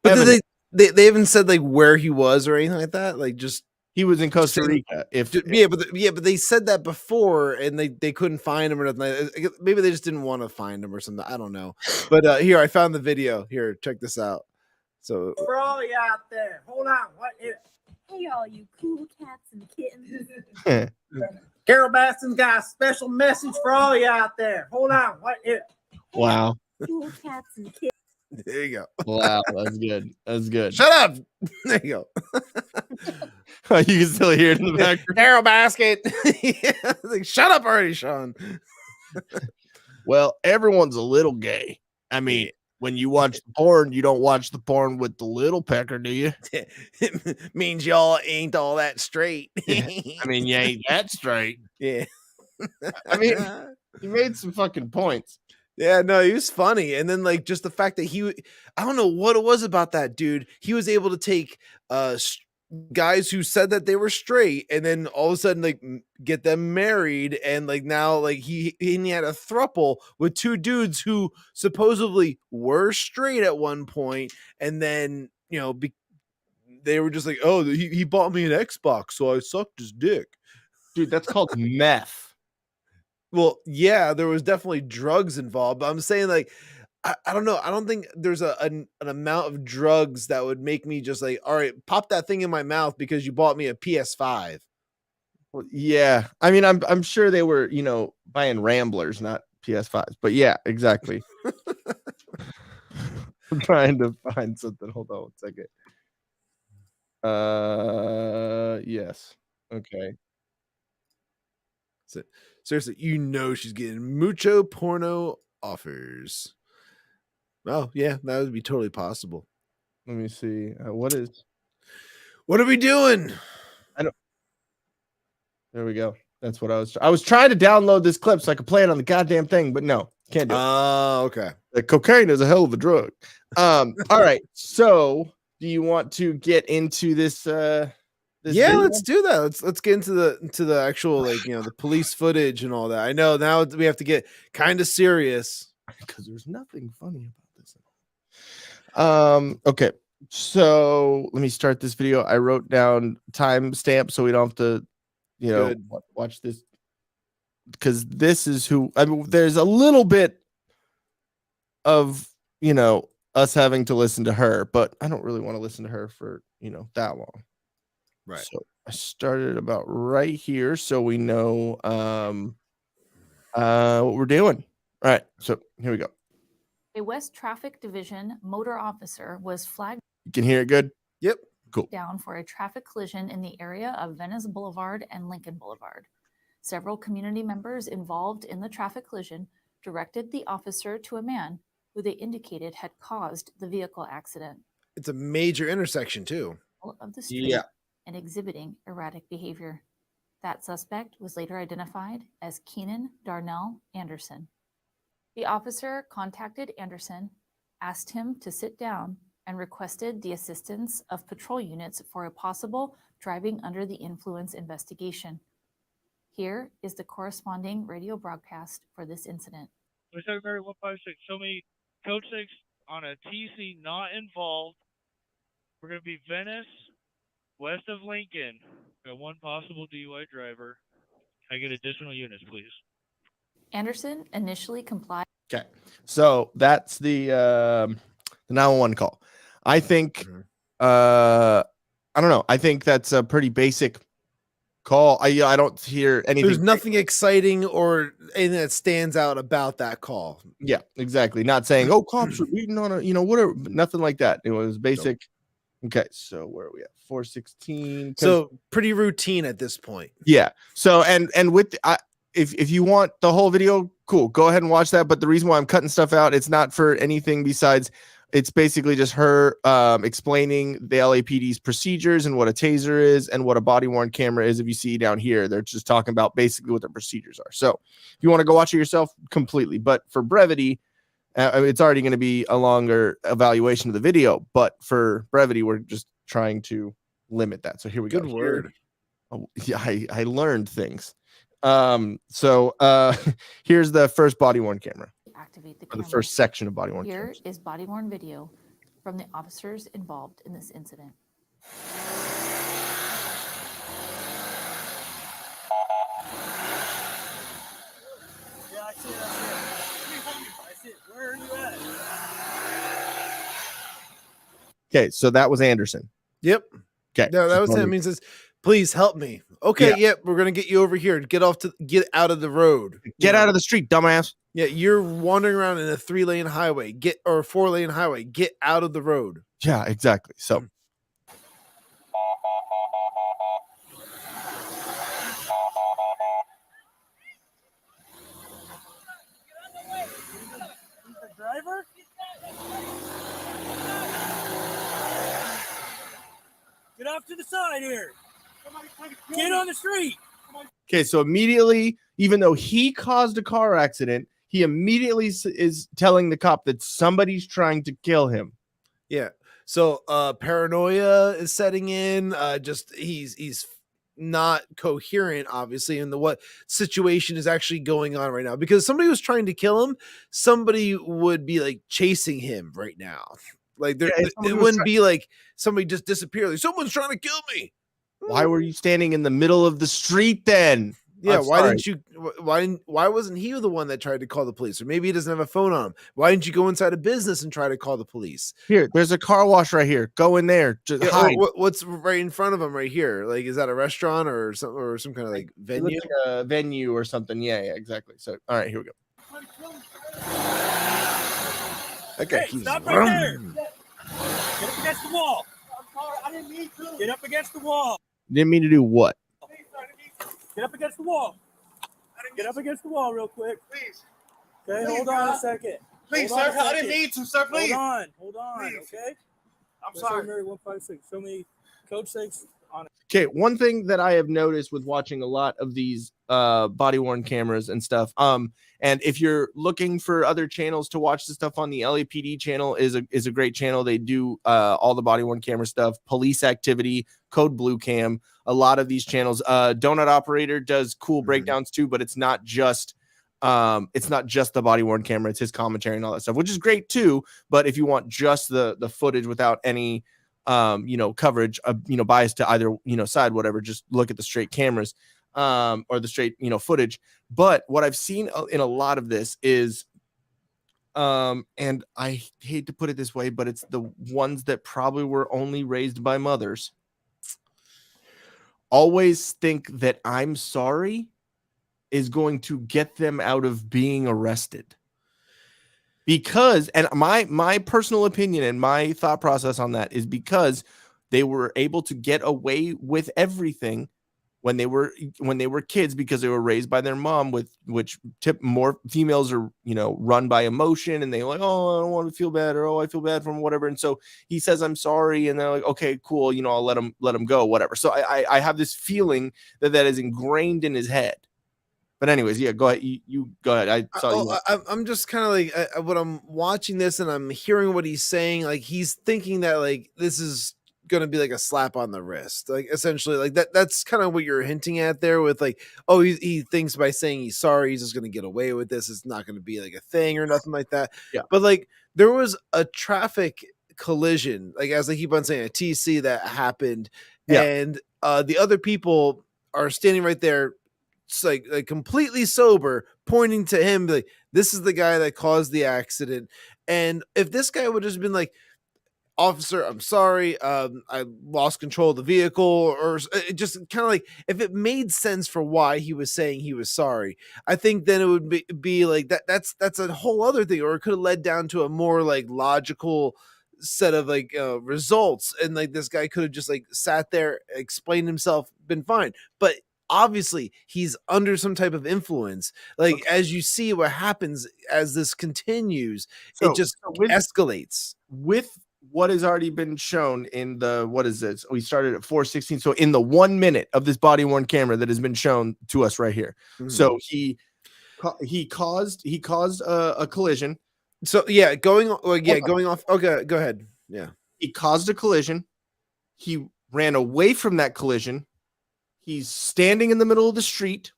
But did they haven't said like where he was or anything like that? Like just he was in Costa Rica. But they said that before, and they couldn't find him or nothing. Maybe they just didn't want to find him or something. I don't know. But here I found the video. Here, check this out. So For all you out there, hold on. What is? Hey, all you cool cats and kittens. Carol Baskin's got a special message for all you out there. Hold on. What is? Wow. Cool cats and kittens. There you go. Wow, that's good. That's good. Shut up. There you go. You can still hear it in the back. Carol Baskin. Yeah, like, shut up already, Sean. Well, everyone's a little gay. I mean, when you watch the porn, you don't watch the porn with the little pecker, do you? It means y'all ain't all that straight. I mean, you ain't that straight. Yeah. I mean, he made some fucking points. Yeah, no, he was funny. And then like just the fact that I don't know what it was about that dude. He was able to take guys who said that they were straight and then all of a sudden like get them married, and like now like he had a throuple with two dudes who supposedly were straight at one point, and then they were just like, oh, he bought me an Xbox, so I sucked his dick. Dude, that's called meth. Well, yeah, there was definitely drugs involved, but I'm saying like, I don't know. I don't think there's an amount of drugs that would make me just like, all right, pop that thing in my mouth because you bought me a PS5. Well, yeah. I mean, I'm sure they were, buying Ramblers, not PS5s, but yeah, exactly. I'm trying to find something. Hold on 1 second. Yes. Okay. So, seriously, she's getting mucho porno offers. Oh, yeah, that would be totally possible. Let me see. What are we doing? There we go. That's what I was trying to download this clip so I could play it on the goddamn thing, but no, can't do it. Oh, okay. The cocaine is a hell of a drug. All right. So, do you want to get into this? This yeah, video? let's do that. Let's get into the actual, like, you know, the police footage and all that. I know now we have to get kind of serious because there's nothing funny about this. Okay. So let me start this video. I wrote down timestamp so we don't have to, you know, watch this, because this is who. I mean, there's a little bit of, you know, us having to listen to her, but I don't really want to listen to her for, you know, that long. Right. So I started about right here so we know what we're doing. All right. So here we go. A West Traffic Division motor officer was flagged. You can hear it good? Yep. Cool. Down for a traffic collision in the area of Venice Boulevard and Lincoln Boulevard. Several community members involved in the traffic collision directed the officer to a man who they indicated had caused the vehicle accident. It's a major intersection too. Of the street and exhibiting erratic behavior. That suspect was later identified as Keenan Anderson. The officer contacted Anderson, asked him to sit down, and requested the assistance of patrol units for a possible driving under the influence investigation. Here is the corresponding radio broadcast for this incident. Mary 156, show me code 6 on a TC not involved. We're going to be Venice, west of Lincoln. Got one possible DUI driver. Can I get additional units, please? Anderson initially complied. Okay, so that's the 911 call. I think, I don't know. I think that's a pretty basic call. I don't hear anything. There's nothing exciting or anything that stands out about that call. Yeah, exactly. Not saying, oh, cops are beating on a, you know, whatever. Nothing like that. It was basic. Nope. Okay, so where are we at? 416. So pretty routine at this point. Yeah. So and with if you want the whole video, cool, go ahead and watch that. But the reason why I'm cutting stuff out, it's not for anything besides. It's basically just her explaining the LAPD's procedures and what a taser is and what a body-worn camera is. If you see down here, they're just talking about basically what their procedures are. So if you want to go watch it yourself, completely. But for brevity, it's already going to be a longer evaluation of the video. But for brevity, we're just trying to limit that. So here we go. Good word. Oh, yeah, I learned things. So here's the first body-worn camera. Activate the camera. The first section of body-worn Here cameras. is body-worn video from the officers involved in this incident. Yeah, I see it. I see it. Where are you at? Okay, so that was Anderson. Yep. Okay. No, that was him. He says, please help me. Okay, yep, we're gonna get you over here. Get out of the road. Get out of the street, dumbass. Yeah, you're wandering around in a 3-lane highway. Or a 4-lane highway. Get out of the road. Yeah, exactly. So Driver? Get off to the side here. Get on the street. okay, so immediately, even though he caused a car accident, he immediately is telling the cop that somebody's trying to kill him. Yeah. So paranoia is setting in. Just he's not coherent, obviously, in the what situation is actually going on right now. Because if somebody was trying to kill him, somebody would be like chasing him right now. Like it wouldn't be like somebody just disappeared. Like, someone's trying to kill me. Why were you standing in the middle of the street then? Yeah, why wasn't he the one that tried to call the police? Or maybe he doesn't have a phone on him. Why didn't you go inside a business and try to call the police? Here, there's a car wash right here. Go in there. Just hide. What's right in front of him right here? Like, is that a restaurant or some kind of like venue? Like a venue or something. Yeah, exactly. So, all right, here we go. Okay, stop right there. Get up against the wall. I'm sorry, I didn't mean to. Get up against the wall. Didn't mean to do what? Get up against the wall. Get up against the wall real quick. Please. Okay, hold on a second. Please, sir. I didn't mean to, sir. Please. Hold on. Okay. I'm sorry. Mary 156. Show me code 6 on it. Okay, one thing that I have noticed with watching a lot of these body worn cameras and stuff, and if you're looking for other channels to watch the stuff on, the LAPD channel is a great channel. They do all the body worn camera stuff, police activity, Code Blue Cam, a lot of these channels. Donut Operator does cool breakdowns too, but it's not just the body worn camera, it's his commentary and all that stuff, which is great too. But if you want just the footage without any coverage, bias to either, side, whatever, just look at the straight cameras, or the straight, footage. But what I've seen in a lot of this is, and I hate to put it this way, but it's the ones that probably were only raised by mothers, always think that I'm sorry is going to get them out of being arrested. Because, and my personal opinion and my thought process on that is because they were able to get away with everything when they were kids, because they were raised by their mom, more females are, run by emotion, and they like, oh, I don't want to feel bad, or oh, I feel bad for him, whatever. And so he says, I'm sorry, and they're like, okay, cool, I'll let him go, whatever. So I have this feeling that is ingrained in his head. But anyways, yeah, go ahead. You go ahead. I'm just kind of like, when I'm watching this and I'm hearing what he's saying, like he's thinking that like this is going to be like a slap on the wrist, like essentially, like that's kind of what you're hinting at there with like, oh, he thinks by saying he's sorry, he's just going to get away with this. It's not going to be like a thing or nothing like that. Yeah. But like there was a traffic collision, like as I keep on saying, a TC that happened, and the other people are standing right there, like completely sober, pointing to him like, this is the guy that caused the accident. And if this guy would have just been like, officer, I'm sorry, I lost control of the vehicle, or it just kind of like, if it made sense for why he was saying he was sorry, I think then it would be like that's a whole other thing, or it could have led down to a more like logical set of like results, and like this guy could have just like sat there, explained himself, been fine. But obviously he's under some type of influence, like as you see what happens as this continues, it just escalates with what has already been shown in the, what is this? We started at 4:16. So in the 1 minute of this body worn camera that has been shown to us right here. So he caused a collision. So yeah, going off. Okay, go ahead. Yeah. He caused a collision. He ran away from that collision. He's standing in the middle of the street.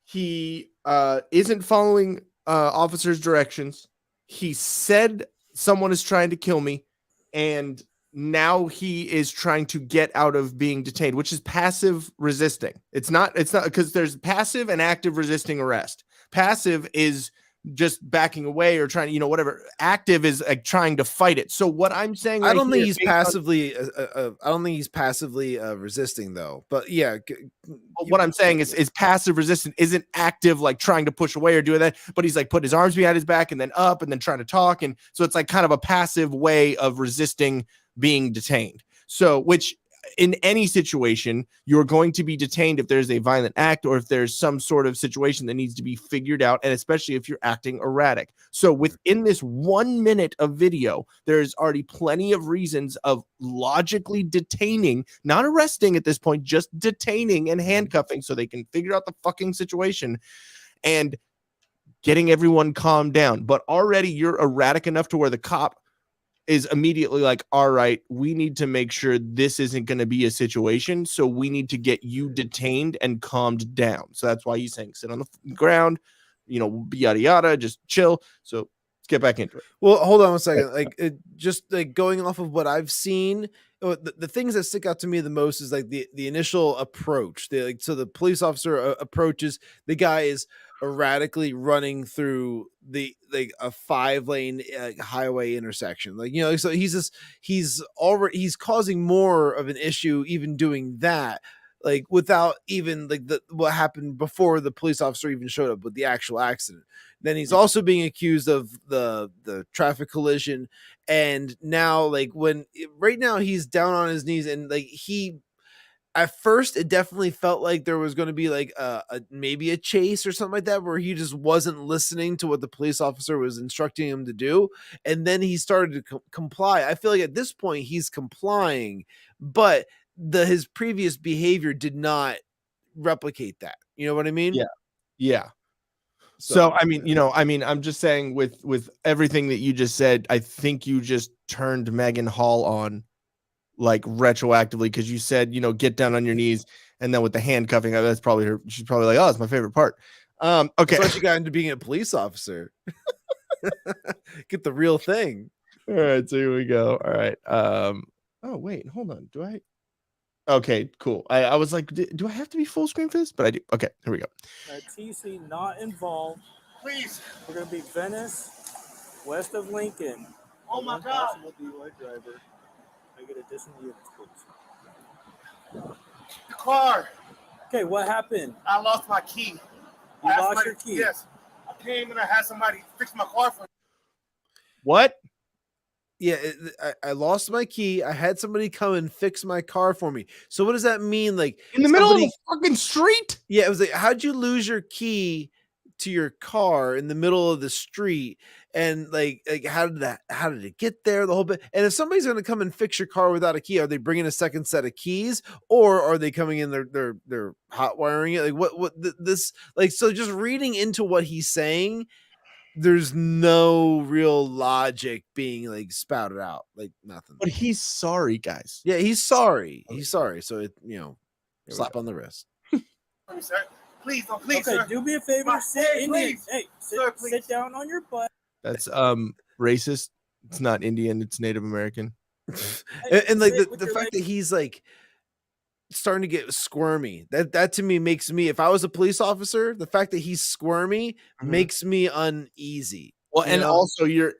He isn't following officers' directions. He said someone is trying to kill me. And now he is trying to get out of being detained, which is passive resisting. It's not because there's passive and active resisting arrest. Passive is just backing away or trying, whatever. Active is like trying to fight it. So what I'm saying, I don't think he's passively. I don't think he's passively resisting though. But yeah, what I'm saying is passive resistance isn't active, like trying to push away or do that. But he's like putting his arms behind his back and then up and then trying to talk, and so it's like kind of a passive way of resisting being detained. So which, in any situation, you're going to be detained if there's a violent act or if there's some sort of situation that needs to be figured out, and especially if you're acting erratic. So within this 1 minute of video, there's already plenty of reasons of logically detaining, not arresting at this point, just detaining and handcuffing so they can figure out the fucking situation and getting everyone calmed down. But already you're erratic enough to where the cop is immediately like, all right, we need to make sure this isn't going to be a situation. So we need to get you detained and calmed down. So that's why he's saying sit on the ground, yada, yada, just chill. So let's get back into it. Well, hold on a second. Just like going off of what I've seen, the things that stick out to me the most is like the initial approach. So the police officer approaches, the guy is erratically running through a 5-lane highway intersection, so he's causing more of an issue even doing that, like without even like what happened before the police officer even showed up with the actual accident. Then he's also being accused of the traffic collision, and now right now he's down on his knees, and like at first, it definitely felt like there was going to be like maybe a chase or something like that, where he just wasn't listening to what the police officer was instructing him to do. And then he started to comply. I feel like at this point he's complying, but his previous behavior did not replicate that. You know what I mean? Yeah. So I mean, I'm just saying with everything that you just said, I think you just turned Maegan Hall on like retroactively, because you said, get down on your knees, and then with the handcuffing, that's probably her. She's probably like, oh, it's my favorite part. Okay. That's why she got into being a police officer. Get the real thing. All right, so here we go. All right. Oh wait, hold on. Do I? Okay, cool. I was like, do I have to be full screen for this? But I do. Okay, here we go. TC not involved. Please. We're gonna be Venice, west of Lincoln. Oh my God. Possible DUI driver. I get additional units, please. The car. Okay, what happened? I lost my key. You lost your key? Yes. I came and I had somebody fix my car for me. What? Yeah, I lost my key. I had somebody come and fix my car for me. So what does that mean? Like in the middle of the fucking street? Yeah, it was like, how'd you lose your key to your car in the middle of the street? And like how did it get there? The whole bit. And if somebody's going to come and fix your car without a key, are they bringing a second set of keys, or are they coming in? They're hot wiring it? Like this? Like, so just reading into what he's saying, there's no real logic being like spouted out, like nothing. But he's sorry, guys. Yeah, he's sorry. He's sorry. So it, slap on the wrist. Sir, please, don't, please, okay, sir. do me a favor. Sit in here. Hey, Sir, please. Sit down on your butt. That's racist. It's not Indian. It's Native American. and like the fact that he's like starting to get squirmy, that to me makes me, if I was a police officer, the fact that he's squirmy makes me uneasy. Well, and also you're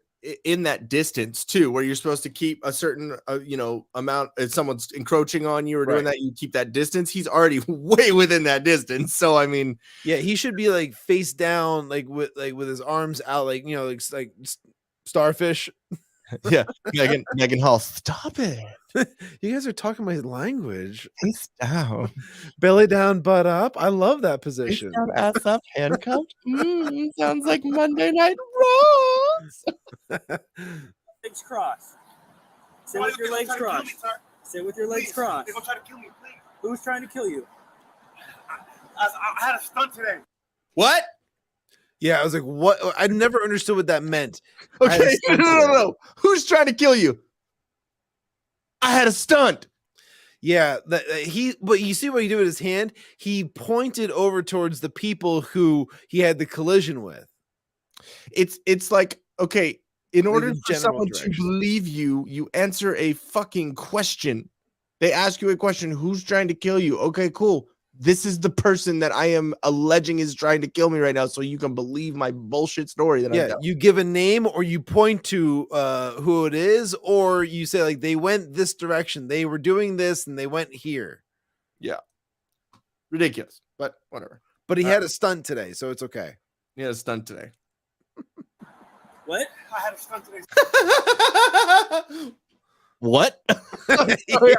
in that distance too, where you're supposed to keep a certain amount. If someone's encroaching on you or doing that, you keep that distance. He's already way within that distance. So I mean, yeah, he should be like face down, like with his arms out, like like starfish. Yeah, Maegan Hall, stop it. You guys are talking my language. Face down, belly down, butt up. I love that position. Face down, ass up, handcuffed. Sounds like Monday Night Raw. Legs crossed. Sit with your legs crossed. Sit with your legs crossed. They're gonna try to kill me, please. Who's trying to kill you? I had a stunt today. What? Yeah, I was like, what? I never understood what that meant. Okay, no. Who's trying to kill you? I had a stunt. Yeah, but you see what he did with his hand? He pointed over towards the people who he had the collision with. It's like, okay, in order for someone to believe you, you answer a fucking question. They ask you a question, who's trying to kill you? Okay, cool. This is the person that I am alleging is trying to kill me right now, so you can believe my bullshit story. You give a name, or you point to who it is, or you say like they went this direction, they were doing this, and they went here. Yeah, ridiculous, but whatever. But he had a stunt today, so it's okay. He had a stunt today. What? I had a stunt today. What? Sorry,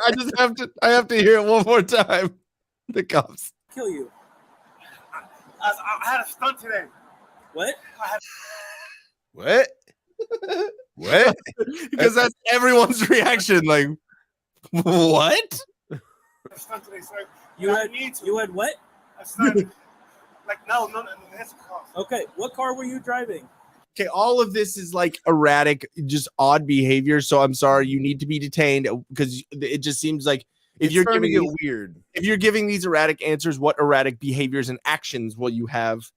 I have to hear it one more time. The cops kill you. I had a stunt today. What? What? What? Because that's everyone's reaction. Like, what? I had a stunt today, sir. You had what? A stunt. Like no, that's a car. Okay, what car were you driving? Okay, all of this is like erratic, just odd behavior. So I'm sorry, you need to be detained because it just seems like. If you're giving it weird, if you're giving these erratic answers, what erratic behaviors and actions will you have?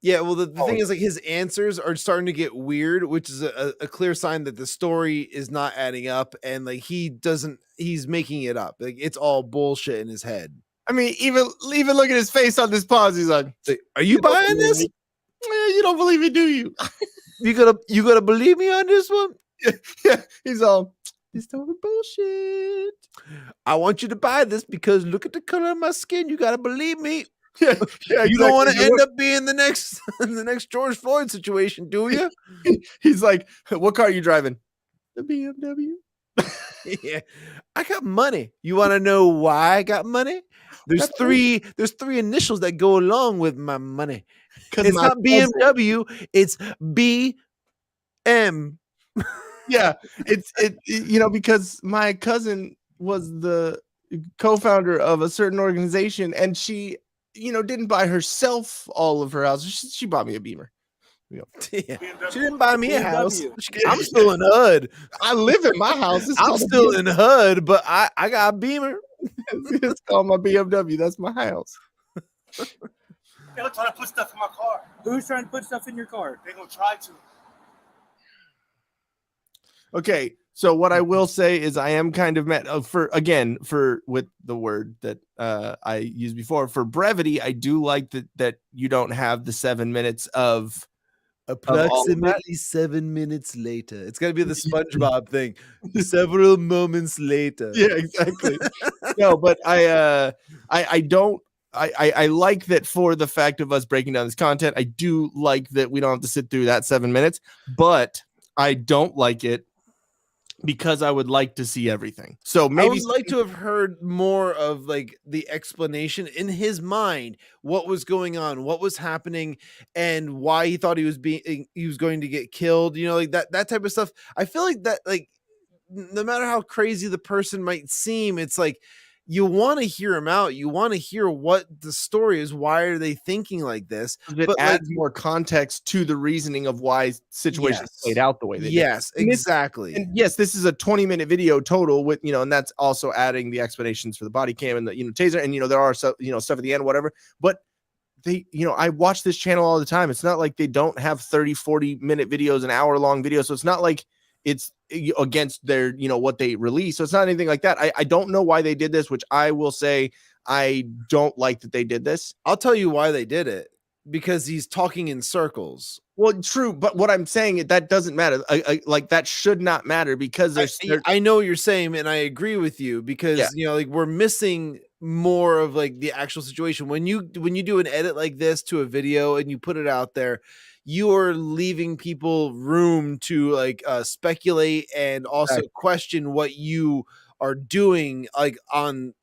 Yeah, well, the thing is, like, his answers are starting to get weird, which is a clear sign that the story is not adding up, and like he's making it up. Like it's all bullshit in his head. I mean, even look at his face on this pause. He's like, "Are you buying this? You don't believe me, do you? you gotta believe me on this one." Yeah, he's all. It's totally bullshit. I want you to buy this because look at the color of my skin. You gotta believe me. Yeah, exactly. You don't want to end up being the next George Floyd situation, do you? He's like, what car are you driving? The BMW. Yeah, I got money. You want to know why I got money? There's three initials that go along with my money. It's not BMW. It's BM. Yeah, it's because my cousin was co-founder of a certain organization, and she, didn't buy herself all of her houses. She bought me a Beamer. Yeah. She didn't buy me a house. BMW. I'm still in HUD. I live in my house. It's I'm called a still in HUD, but I got a Beamer. It's called my BMW. That's my house. They're trying to put stuff in my car. Who's trying to put stuff in your car? They're going to try to. Okay, so what I will say is I am kind of met with the word that I used before, for brevity. I do like that you don't have the 7 minutes of approximately 7 minutes later. It's got to be the SpongeBob thing. Several moments later. Yeah, exactly. No, but I don't. I like that for the fact of us breaking down this content. I do like that we don't have to sit through that 7 minutes, but I don't like it because I would like to see everything. So maybe I would like to have heard more of like the explanation in his mind, what was going on, what was happening, and why he thought he was going to get killed. Like that type of stuff. I feel like that, like, no matter how crazy the person might seem, it's like you want to hear him out. You want to hear what the story is. Why are they thinking like this? It adds more context to the reasoning of why situations played out the way they did. Yes, exactly. And yes, this is a 20-minute video total with, and that's also adding the explanations for the body cam and the, taser. And, there are, stuff at the end, whatever. But they, I watch this channel all the time. It's not like they don't have 30, 40-minute videos, an hour-long video. So it's not like it's against their, what they release. So it's not anything like that. I don't know why they did this, which I will say I don't like that they did this. I'll tell you why they did it. Because he's talking in circles. Well, true, but what I'm saying, that doesn't matter. Like that should not matter because I know what you're saying, and I agree with you because like we're missing more of like the actual situation. When you do an edit like this to a video and you put it out there, you are leaving people room to like speculate and also question what you are doing, like on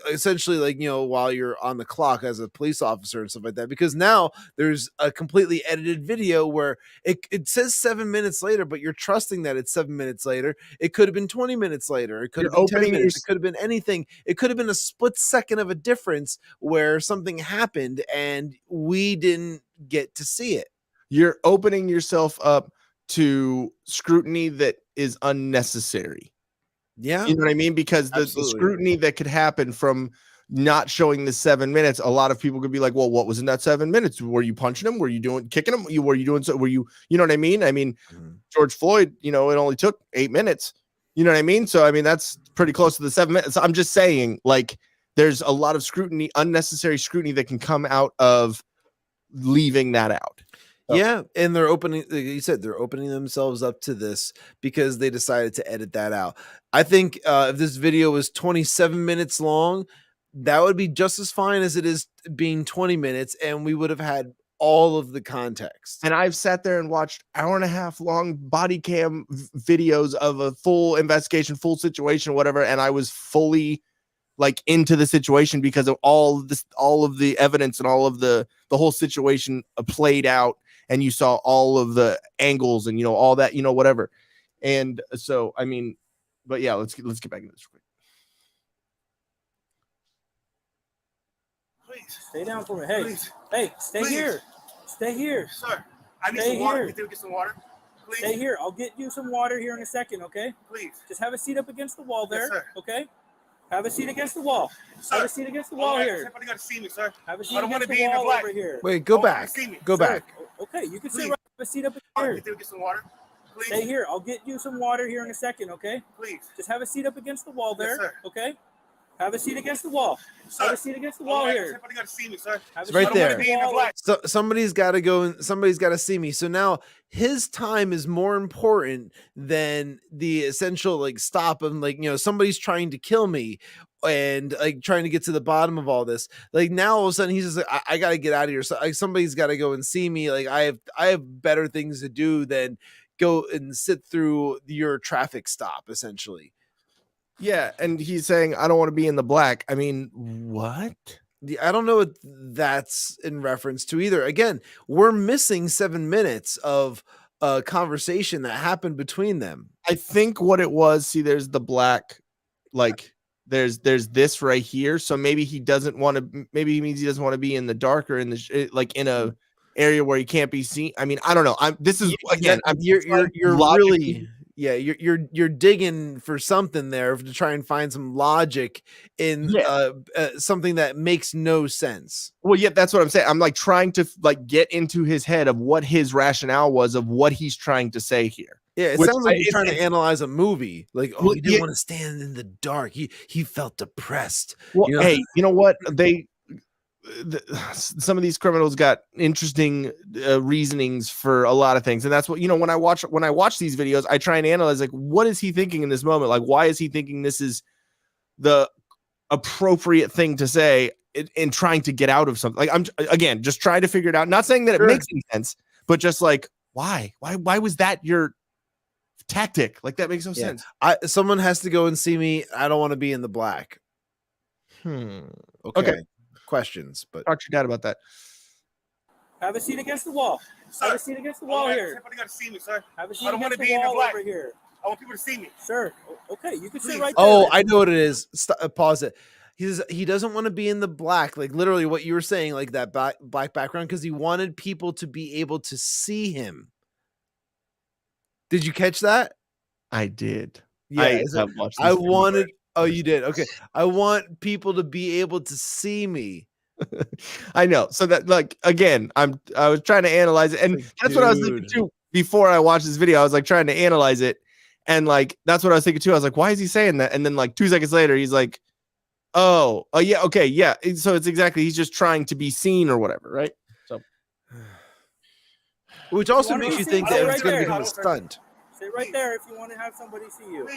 essentially like while you're on the clock as a police officer and stuff like that. Because now there's a completely edited video where it says 7 minutes later, but you're trusting that it's 7 minutes later. It could have been 20 minutes later. It could have been 10 minutes. It could have been anything. It could have been a split second of a difference where something happened and we didn't get to see it. You're opening yourself up to scrutiny that is unnecessary. Yeah. You know what I mean? Because the scrutiny that could happen from not showing the 7 minutes, a lot of people could be like, well, what was in that 7 minutes? Were you punching him? Were you kicking him? Were you doing so? Were you know what I mean? I mean, George Floyd, it only took 8 minutes. You know what I mean? So, I mean, that's pretty close to the 7 minutes. I'm just saying, like, there's a lot of scrutiny, unnecessary scrutiny that can come out of leaving that out. Yeah, and they're opening, like you said, they're opening themselves up to this because they decided to edit that out. I think if this video was 27 minutes long, that would be just as fine as it is being 20 minutes, and we would have had all of the context. And I've sat there and watched hour-and-a-half long body cam videos of a full investigation, full situation, whatever, and I was fully like into the situation because of all of the evidence and all of the whole situation played out. And you saw all of the angles and, all that, whatever. And so, I mean, but yeah, let's get back into this real quick. Please. Stay down for me. Hey, Please. Hey, stay Please. here. Stay here. Sir, I need Stay some water. here. Can you get some water? Please. Stay here. I'll get you some water here in a second, okay? Please. Just have a seat up against the wall there, Yes, sir. okay? Have a seat against the wall. Sir. Have a seat against the wall here. Somebody got to see me, sir. Have a seat I don't want against to the be in the wall black. over here. Wait, go Oh, back. see me. Go Sir, back. Okay, you can Please. sit right. Have a seat up Can here. you get some water? Please. Stay here. I'll get you some water here in a second, okay? Please. Just have a seat up against the wall Yes, there, sir. okay? Have a seat against the wall. Sir. Have a seat against the wall here. Somebody got to see me, sir. Have a It's right seat there. against the wall. black. So somebody's got to go and somebody's got to see me. So now his time is more important than the essential like stop and like, somebody's trying to kill me and like trying to get to the bottom of all this. Like now all of a sudden he's just like, I got to get out of here. So like, somebody's got to go and see me. Like I have better things to do than go and sit through your traffic stop essentially. Yeah. And he's saying, I don't want to be in the black. I mean, what? I don't know what that's in reference to either. Again, we're missing 7 minutes of a conversation that happened between them. I think what it was, see, there's the black, like there's this right here. So maybe he doesn't want to. Maybe he means he doesn't want to be in the dark or in the like in a area where he can't be seen. I mean, I don't know. This is again. You're really you're digging for something there to try and find some logic in something that makes no sense. Well, yeah, that's what I'm saying. I'm like trying to like get into his head of what his rationale was of what he's trying to say here. Yeah, it sounds like you're trying to analyze a movie. Like, oh, he didn't want to stand in the dark. He felt depressed. Well, hey, you know what? Some of these criminals got interesting reasonings for a lot of things, and that's what when I watch these videos, I try and analyze like what is he thinking in this moment? Like, why is he thinking this is the appropriate thing to say in trying to get out of something? Like, I'm again just trying to figure it out. Not saying that it makes any sense, but just like why was that your tactic? Like that makes no sense. Someone has to go and see me. I don't want to be in the black. Okay. Questions, but talk to your dad about that. Have a seat against the wall. Sir, have a seat against the wall here. Everybody got to see me, sir. Have a seat I don't want to against be the in the wall black over here. I want people to see me. Sir, okay, you can sit Please. right there. Oh, I know what it is. Pause it. He doesn't want to be in the black, like literally what you were saying, like that black background, because he wanted people to be able to see him. Did you catch that? I did. Yeah, I wanted. Oh, you did. Okay, I want people to be able to see me. I know. So that like again, I was trying to analyze it, and that's what I was thinking too. Before I watched this video, I was like trying to analyze it, and like that's what I was thinking too. I was like, why is he saying that? And then like 2 seconds later, he's like, oh yeah, okay, yeah. So it's exactly he's just trying to be seen or whatever, right? So, which also makes you think that it's going to become a stunt. Stay right there if you want to have somebody see you.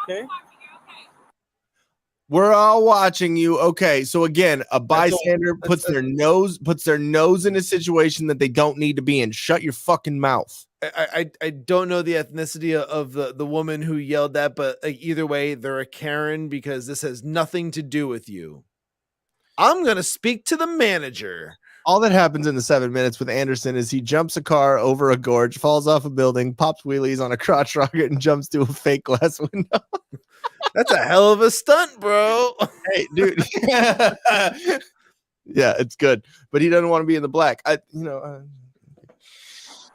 Okay. We're all watching you. Okay, so again, a bystander puts their nose in a situation that they don't need to be in. Shut your fucking mouth. I don't know the ethnicity of the woman who yelled that, but either way, they're a Karen because this has nothing to do with you. I'm gonna speak to the manager. All that happens in the 7 minutes with Anderson is he jumps a car over a gorge, falls off a building, pops wheelies on a crotch rocket, and jumps to a fake glass window. That's a hell of a stunt, bro. Hey, dude. Yeah, it's good, but he doesn't want to be in the black.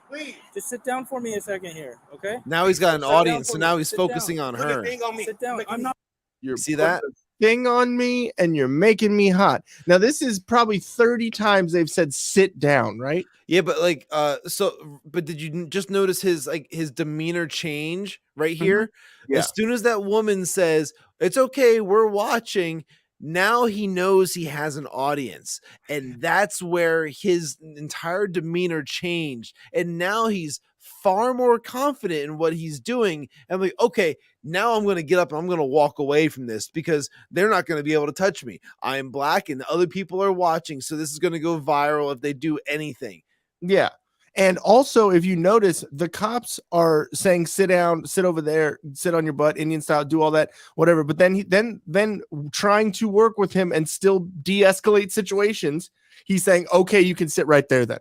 Please, just sit down for me a second here, okay? Now he's got an audience, so now he's focusing on her. Sit down. I'm not. You see that thing on me, and you're making me hot. Now this is probably 30 times they've said sit down, right? Yeah, but like, but did you just notice his demeanor change right here? Yeah. As soon as that woman says, "It's okay, we're watching," now he knows he has an audience, and that's where his entire demeanor changed, and now he's far more confident in what he's doing. And like, okay, now I'm going to get up and I'm going to walk away from this because they're not going to be able to touch me. I'm black and other people are watching, so this is going to go viral if they do anything. Yeah. And also, if you notice, the cops are saying, sit down, sit over there, sit on your butt, Indian style, do all that, whatever. But then trying to work with him and still de-escalate situations, he's saying, okay, you can sit right there then.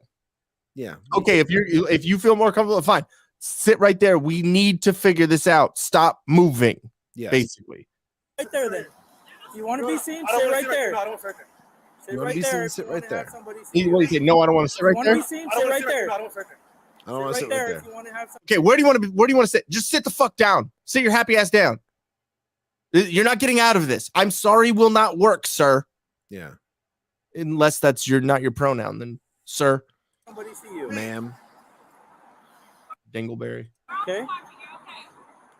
Yeah. Okay, if you feel more comfortable, fine. Sit right there. We need to figure this out. Stop moving. Yeah. Basically. Right there then. If you want to be seen, sit right there. No, I don't want to Sit right there. Sit right there. What do you say? No, I don't want to sit right there. Sit right there. I don't want to I don't want to sit right there. If you want to have Okay, where do you want to be? Where do you want to sit? Just sit the fuck down. Sit your happy ass down. You're not getting out of this. I'm sorry, will not work, sir. Yeah. Unless that's not your pronoun, then sir. Somebody see you, ma'am. Dingleberry. Okay.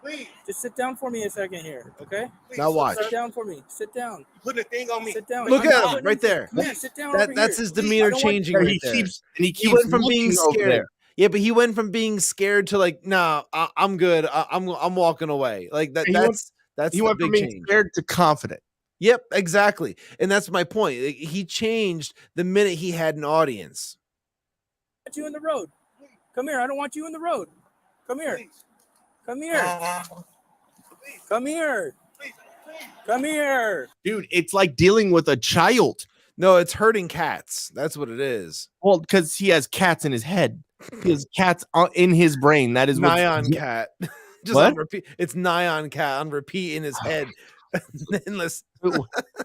Please, just sit down for me a second here, okay? Please, now watch. Sit down for me. Sit down. Put the thing on me. Sit down. Look at him right there. Yeah, sit down. That's his demeanor changing right there. He went from being scared. Yeah, but he went from being scared to like, nah, I'm good. I'm walking away. Like that. That's he went from being scared to confident. Yep, exactly. And that's my point. He changed the minute he had an audience. I want you in the road. Come here. I don't want you in the road. Come here. Come here. Come here. Come here. Dude, it's like dealing with a child. No, it's hurting cats. That's what it is. Well, because he has cats in his head. He has cats in his brain. That is Nyan cat. Just What? on repeat. It's Nyan Cat on repeat in his head. Endless.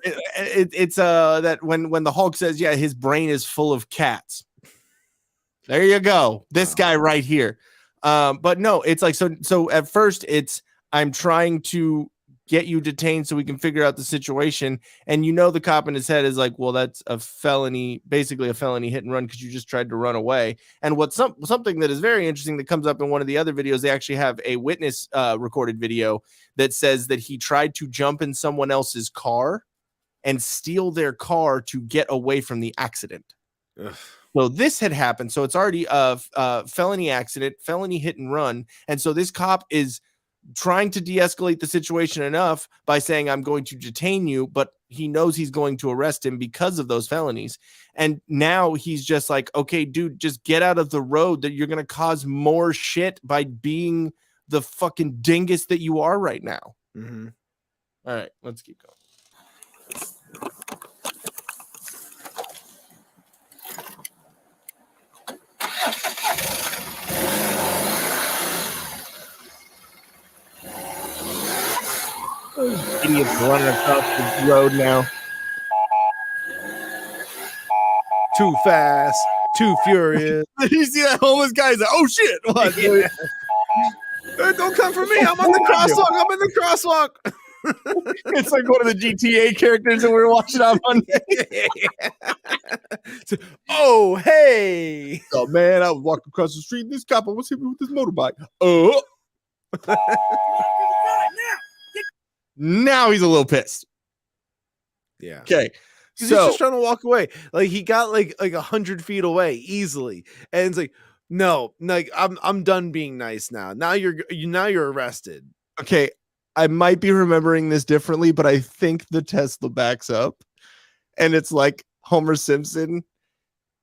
It's that when the Hulk says, yeah, his brain is full of cats. There you go. This guy right here. But no, it's like so at first it's I'm trying to get you detained so we can figure out the situation. And the cop in his head is like, well, that's a felony, basically a felony hit and run because you just tried to run away. And what's something that is very interesting that comes up in one of the other videos, they actually have a witness recorded video that says that he tried to jump in someone else's car and steal their car to get away from the accident. Ugh. So this had happened. So it's already a felony accident, felony hit and run. And so this cop is trying to de-escalate the situation enough by saying, I'm going to detain you, but he knows he's going to arrest him because of those felonies. And now he's just like, okay, dude, just get out of the road, that you're going to cause more shit by being the fucking dingus that you are right now. Mm-hmm. All right, let's keep going. Idiots running across the road now. Too fast, too furious. Did you see that homeless guy? He's like, oh shit! What? Yeah. Don't come for me! I'm on the crosswalk. I'm in the crosswalk. It's like one of the GTA characters that we were watching on Monday. Oh hey! Oh man, I was walking across the street. And this cop was hitting me with this motorbike. Oh. Now he's a little pissed. Yeah. Okay. He's just trying to walk away. Like he got like 100 feet away easily, and it's like, no, like I'm done being nice now. Now you're arrested. Okay, I might be remembering this differently, but I think the Tesla backs up, and it's like Homer Simpson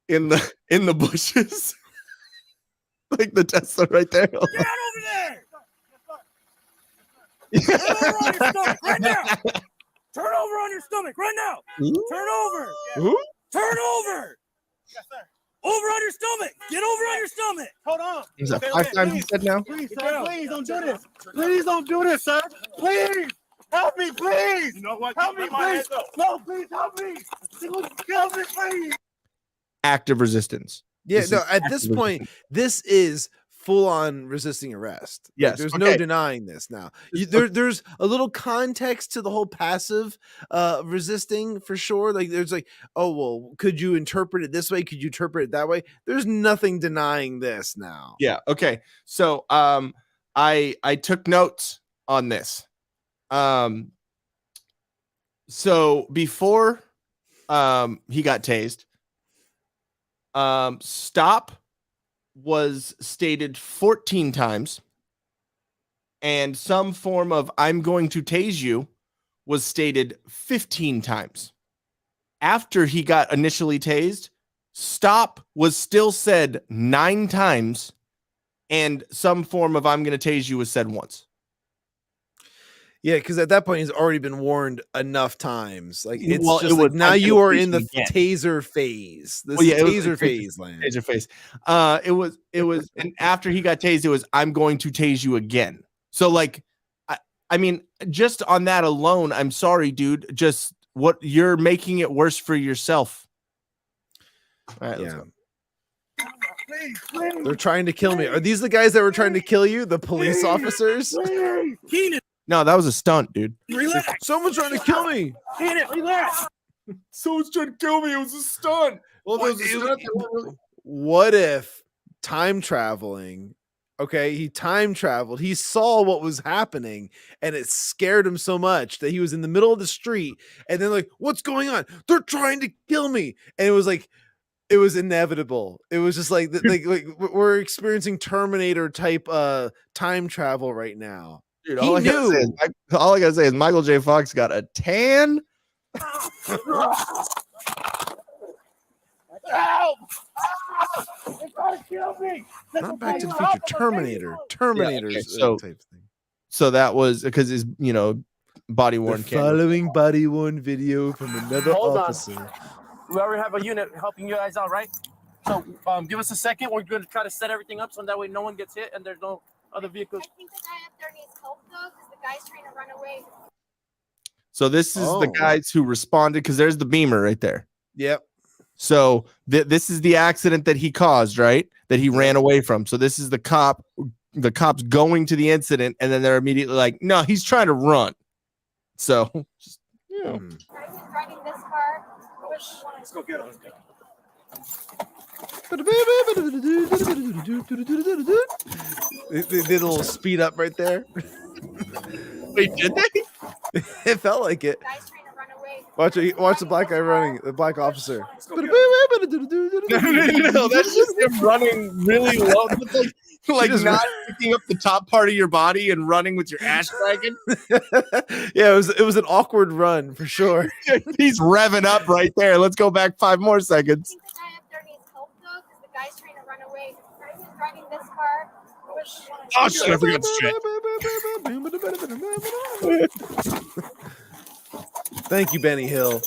in the bushes, like the Tesla right there. Get out over there! Turn over on your stomach right now! Turn over on your stomach right now! Ooh. Turn over! Ooh. Turn over! Yes, sir. Over on your stomach! Get over on your stomach! Hold on. Is that 5 times he said now? Please, sir, please don't do this. Please don't do this, sir. Please. Help me, please. You know what? Help me, please. No, please help me. Help me, please. Active resistance. Yeah, no, at this point, this is full-on resisting arrest. Like, Yes, there's okay. no denying this now. There's a little context to the whole passive resisting for sure. Like there's like, oh well, could you interpret it this way? Could you interpret it that way? There's nothing denying this now. Yeah. Okay. So I took notes on this. So before he got tased, stop was stated 14 times, and some form of I'm going to tase you was stated 15 times. After he got initially tased, stop was still said 9 times, and some form of I'm going to tase you was said once. Yeah, because at that point he's already been warned enough times. Like it's Well, just it like was- now I you feel are in the again. taser phase. This Well, yeah, is it was taser a phase land. Taser face. It was, and after he got tased, it was I'm going to tase you again. So like, I mean, just on that alone, I'm sorry, dude. Just what you're making it worse for yourself. All right, let's Yeah. go. Please, please. They're trying to kill me. Are these the guys that were trying to kill you? The police officers? Please. Keenan, No, that was a stunt, dude. relax! Someone's trying to kill me. Keenan, relax! Someone's trying to kill me. It was a stunt. Well, What if time traveling? Okay, he time traveled. He saw what was happening, and it scared him so much that he was in the middle of the street, and then like, what's going on? They're trying to kill me, and it was like, it was inevitable. It was just like we're experiencing Terminator type time travel right now. Dude, He all I gotta say is Michael J. Fox got a tan. Help! They're trying to kill me. Not Back to the Future, Terminator. Terminator's okay, so- type thing. So that was because his, body The worn camera. following body worn video from another Hold on. officer. We already have a unit helping you guys out, right? So give us a second. We're going to try to set everything up so that way no one gets hit and there's no other vehicles. I think the guy up there needs help though, because the guy's trying to run away. So this is the guys who responded, because there's the Beamer right there. Yep. So this is the accident that he caused, right? That he ran away from. So this is the cops going to the incident, and then they're immediately like, no, he's trying to run. So just, you know. Driving this car. Let's go get him. They did a little speed up right there. Wait, did they? It felt like it. Watch the black guy running, the black officer. No, that's just him running really low. Like not picking up the top part of your body and running with your ass dragging. Yeah, it was an awkward run for sure. He's revving up right there. Let's go back 5 more seconds. The guy up there needs help though, because the guy's trying to run away. Driving this car. Oh shit! I forgot shit. Thank you, Benny Hill.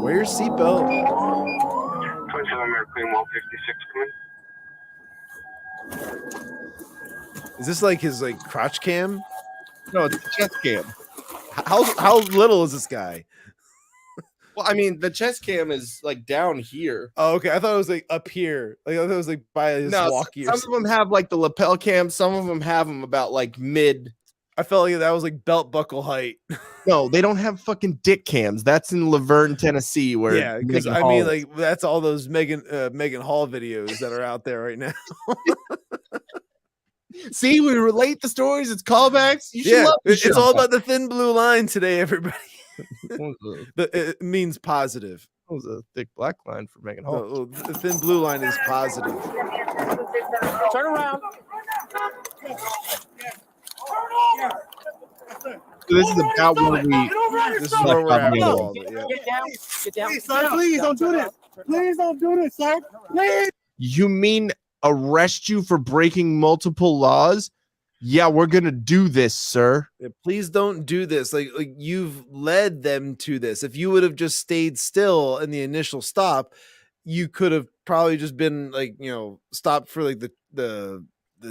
Wear your seatbelt. 27 American Wall 56 coming. Is this like his crotch cam? No, it's the chest cam. How little is this guy? Well, I mean, the chest cam is like down here. Oh, okay. I thought it was like up here. Like I thought it was like by his walkie. Some of them have like the lapel cam. Some of them have them about like mid. I felt like that was like belt buckle height. No, they don't have fucking dick cams. That's in Laverne, Tennessee, where yeah, because I mean, like that's all those Maegan Hall videos that are out there right now. See, we relate the stories. It's callbacks. You should love it's all about the thin blue line today, everybody. It means positive. That was a thick black line for Maegan Hall. The thin blue line is positive. Turn around. So this is about where we. This is where we're at. Get down. Get down. Please, sir, please don't do this. Please don't do this, sir. Please. You mean arrest you for breaking multiple laws? Yeah, we're gonna do this, sir. Yeah, please don't do this. Like you've led them to this. If you would have just stayed still in the initial stop, you could have probably just been stopped for like the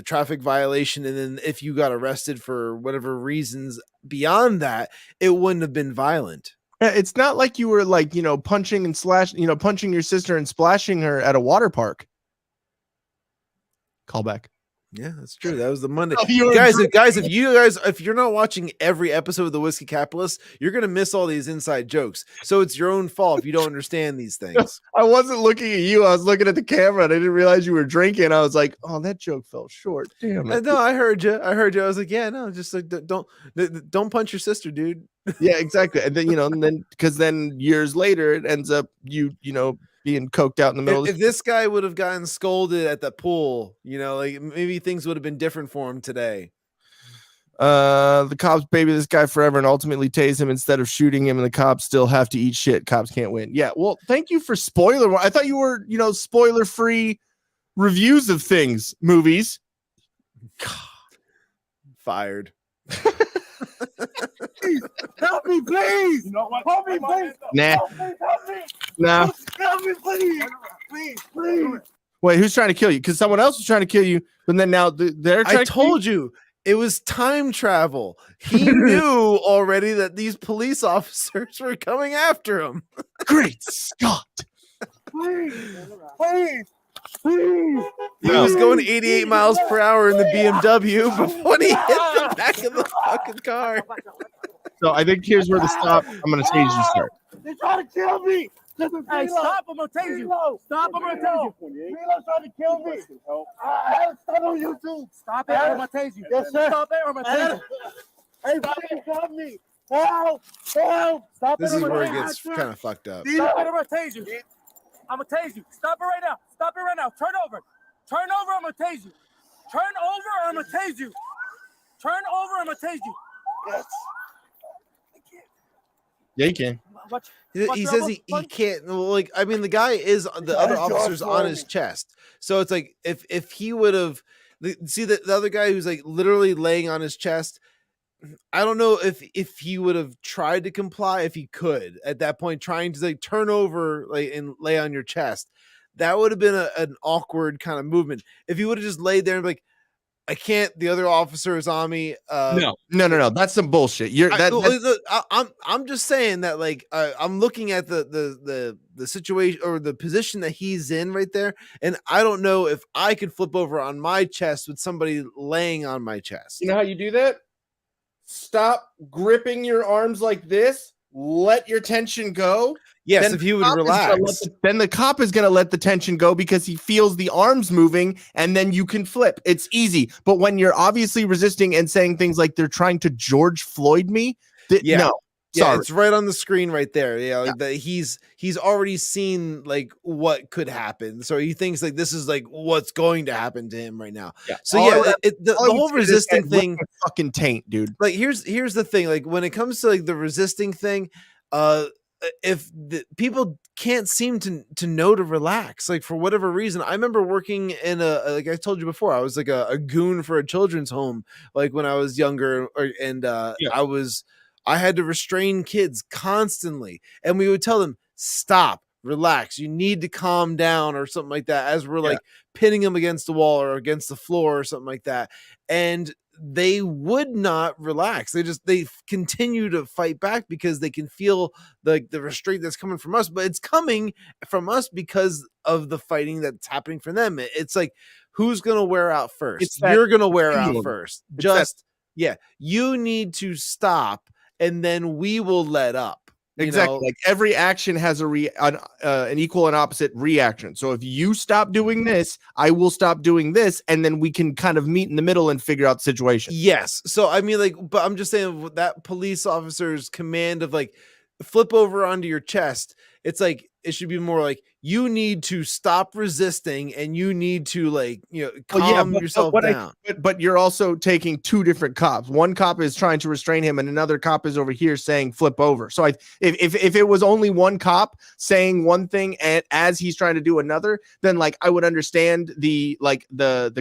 traffic violation, and then if you got arrested for whatever reasons beyond that, it wouldn't have been violent. It's not like you were like punching and punching your sister and splashing her at a water park. Call back. Yeah, that's true. That was the Monday. Oh, if you're not watching every episode of The Whiskey Capitalist, you're gonna miss all these inside jokes. So it's your own fault if you don't understand these things. I wasn't looking at you. I was looking at the camera, and I didn't realize you were drinking. I was like, "Oh, that joke fell short." Damn it. No, I heard you. I was like, "Yeah, no, just like don't punch your sister, dude." Yeah, exactly. And then because then years later, it ends up you being coked out in the middle. If this guy would have gotten scolded at the pool, like maybe things would have been different for him today. The cops baby this guy forever and ultimately tase him instead of shooting him, and the cops still have to eat shit. Cops can't win. Yeah, well, thank you for spoiler. I thought you were, spoiler-free reviews of things, movies. Fired. Help me, please. Help me, please. Nah. Help me. Nah. Help me, please. Please. Wait, who's trying to kill you? Because someone else was trying to kill you, but then now they're trying I told you it was time travel. He knew already that these police officers were coming after him. Great Scott. Please. Please. He was going 88 miles per hour in the BMW before he hit the back of the fucking car. So I think here's where the stop. I'm going to tase you start. They're trying to kill me. Hey, stop! I'm gonna tase you. Stop! I'm gonna tase you. Relo's trying to kill me. I have stuff on YouTube. Stop it! I'm gonna tase you. Yes, sir. Stop it! I'm gonna tase you. Hey, please help me. Help! Stop this it! Is where it gets kind of fucked up. Stop it! I'm gonna tase you. I'm gonna tase you. Stop it right now. Stop it right now. Turn over. Turn over. I'm gonna tase you. Turn over. Or I'm gonna tase you. Turn over. I'm gonna tase you. Yes. Yeah, you can. He says he can't. Like, I mean, the guy is the other officer's on his chest, so it's like if he would have see the other guy who's like literally laying on his chest. I don't know if he would have tried to comply if he could at that point, trying to like turn over like and lay on your chest. that would have been an awkward kind of movement. If he would have just laid there and be like, I can't, the other officer is on me. No. That's some bullshit. I'm just saying that, like, I'm looking at the situation or the position that he's in right there, and I don't know if I could flip over on my chest with somebody laying on my chest. You know how you do that? Stop gripping your arms like this. Let your tension go. Yes, then if he would relax. Then the cop is going to let the tension go because he feels the arms moving, and then you can flip. It's easy. But when you're obviously resisting and saying things like they're trying to George Floyd me, no. Yeah, Sorry. it's right on the screen right there. That he's already seen like what could happen, so he thinks like this is like what's going to happen to him right now. Yeah. So the whole resisting thing, fucking taint, dude. Like here's the thing. Like when it comes to like the resisting thing, if the people can't seem to know to relax, like for whatever reason. I remember working in like I told you before, I was like a goon for a children's home, like when I was younger, I had to restrain kids constantly, and we would tell them, stop, relax, you need to calm down or something like that, as we're like pinning them against the wall or against the floor or something like that. And they would not relax. They continue to fight back because they can feel the restraint that's coming from us, but it's coming from us because of the fighting that's happening for them. It's like, who's going to wear out first? You're going to wear out first. You need to stop, and then we will let up. Exactly. Like every action has an equal and opposite reaction. So if you stop doing this, I will stop doing this, and then we can kind of meet in the middle and figure out the situation. Yes. So I mean, like, but I'm just saying that police officer's command of like flip over onto your chest. It's like it should be more like you need to stop resisting and you need to like calm yourself down. But you're also taking two different cops. One cop is trying to restrain him, and another cop is over here saying flip over. So if it was only one cop saying one thing and as he's trying to do another, then like I would understand the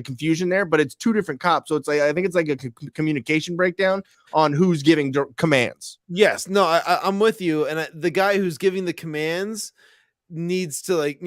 confusion there. But it's two different cops, so it's like I think it's like a communication breakdown on who's giving commands. Yes, no, I'm with you, and the guy who's giving the commands needs to like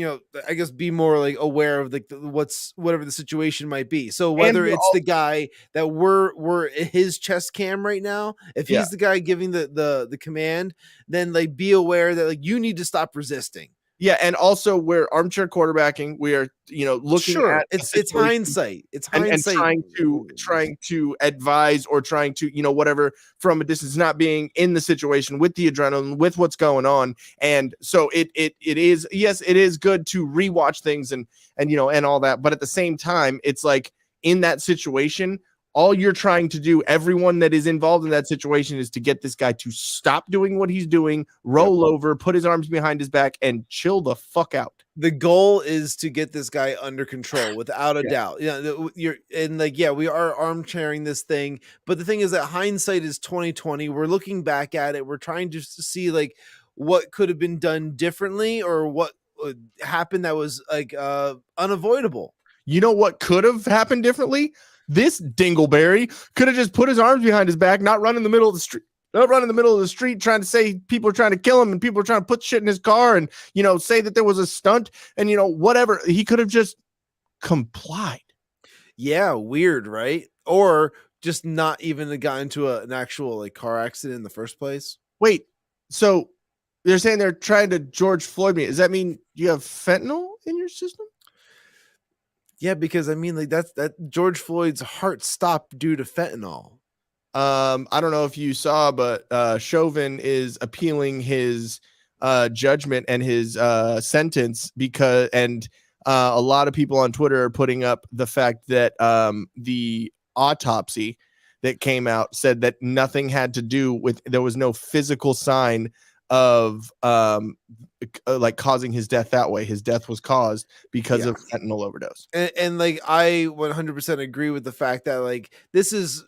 I guess be more like aware of like whatever the situation might be. So whether it's the guy that we're his chest cam right now, if he's the guy giving the command, then like be aware that like you need to stop resisting. Yeah, and also we're armchair quarterbacking. We are, looking at it's hindsight. It's hindsight and trying to advise or trying to, whatever from a distance, not being in the situation with the adrenaline, with what's going on. And so it is, yes, it is good to rewatch things and all that. But at the same time, it's like in that situation, all you're trying to do, everyone that is involved in that situation, is to get this guy to stop doing what he's doing, roll over, put his arms behind his back, and chill the fuck out. The goal is to get this guy under control, without a doubt. We are armchairing this thing, but the thing is that hindsight is 2020. We're looking back at it. We're trying to see like what could have been done differently or what happened that was like unavoidable. You know what could have happened differently? This dingleberry could have just put his arms behind his back, not run in the middle of the street. Not run in the middle of the street trying to say people are trying to kill him and people are trying to put shit in his car and, say that there was a stunt and, whatever. He could have just complied. Yeah, weird, right? Or just not even got into an actual like car accident in the first place. Wait, so they're saying they're trying to George Floyd me. Does that mean you have fentanyl in your system? Yeah, because I mean, like that George Floyd's heart stopped due to fentanyl. I don't know if you saw, but Chauvin is appealing his judgment and his sentence because, and a lot of people on Twitter are putting up the fact that the autopsy that came out said that nothing had to do with, there was no physical sign of like causing his death that way. His death was caused because of fentanyl overdose. And like I 100% agree with the fact that like this is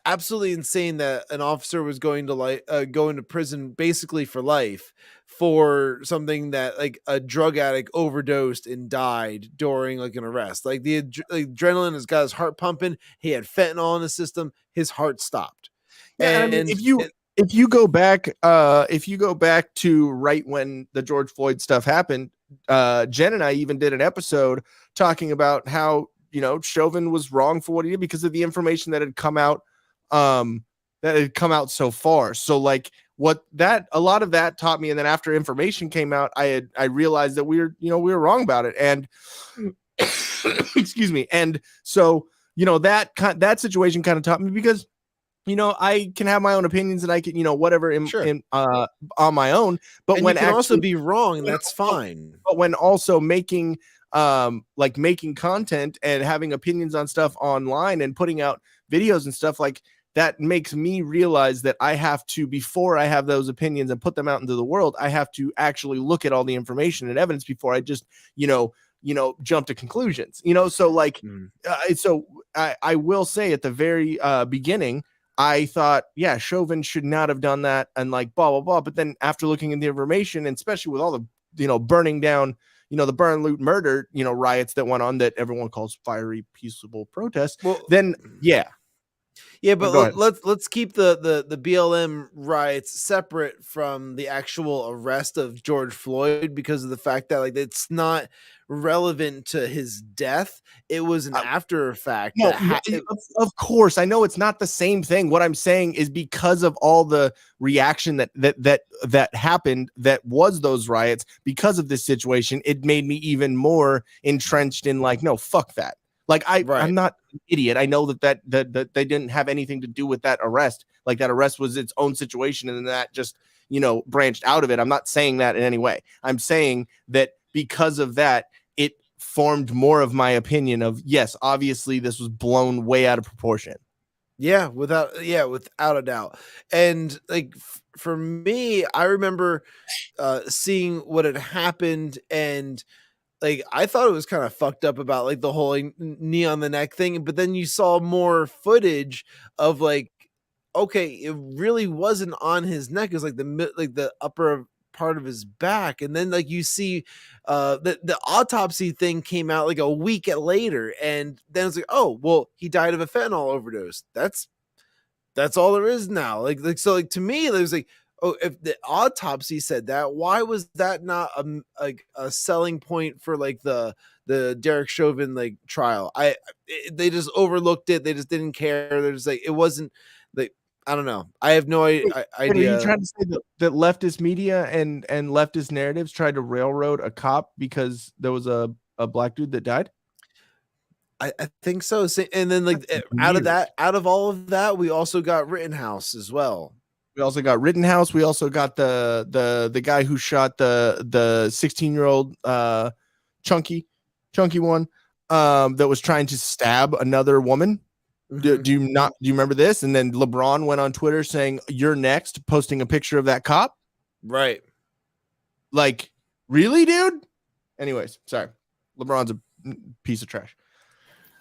absolutely insane that an officer was going to go into prison basically for life for something that like a drug addict overdosed and died during like an arrest. Like the adrenaline has got his heart pumping. He had fentanyl in his system. His heart stopped. Yeah, and I mean, if you go back to right when the George Floyd stuff happened, Jen and I even did an episode talking about how, you know, Chauvin was wrong for what he did because of the information that had come out so far. So like a lot of that taught me. And then after information came out, I realized that we were wrong about it. And excuse me. And so, you know, that situation kind of taught me because, you know, I can have my own opinions and I can, you know, whatever on my own, but and when you can also actually be wrong, that's fine. But when also making content and having opinions on stuff online and putting out videos and stuff, like that makes me realize that I have to, before I have those opinions and put them out into the world, I have to actually look at all the information and evidence before I just, jump to conclusions, so like, so I will say at the very beginning, I thought, yeah, Chauvin should not have done that and like blah, blah, blah. But then after looking at the information, and especially with all the, burning down, the burn, loot, murder, riots that went on that everyone calls fiery, peaceable protests, then yeah. Yeah, but let's keep the BLM riots separate from the actual arrest of George Floyd because of the fact that like it's not relevant to his death. It was an after effect. No, of course, I know it's not the same thing. What I'm saying is because of all the reaction that happened, that was those riots, because of this situation, it made me even more entrenched in like, no, fuck that. Like I'm not an idiot. I know that they didn't have anything to do with that arrest. Like that arrest was its own situation, and that just branched out of it. I'm not saying that in any way. I'm saying that because of that, it formed more of my opinion of yes, obviously this was blown way out of proportion. Yeah, without a doubt. And like for me, I remember seeing what had happened and. Like I thought it was kind of fucked up about like the whole knee on the neck thing, but then you saw more footage of like, okay, it really wasn't on his neck. It was like the upper part of his back, and then like you see, the autopsy thing came out like a week later, and then it's like, oh well, he died of a fentanyl overdose. That's all there is now. Like so, like to me, it was like. Oh, if the autopsy said that, why was that not a selling point for like the Derek Chauvin like trial? They just overlooked it. They just didn't care. They're just like it wasn't like I don't know. I have no idea. Are you trying to say that leftist media and leftist narratives tried to railroad a cop because there was a black dude that died? I think so. And then like out of all of that, we also got Rittenhouse as well. We also got Rittenhouse. We also got the guy who shot the 16-year-old chunky one that was trying to stab another woman. Mm-hmm. Do you remember this? And then LeBron went on Twitter saying, "You're next," posting a picture of that cop. Right. Like, really, dude? Anyways, sorry. LeBron's a piece of trash.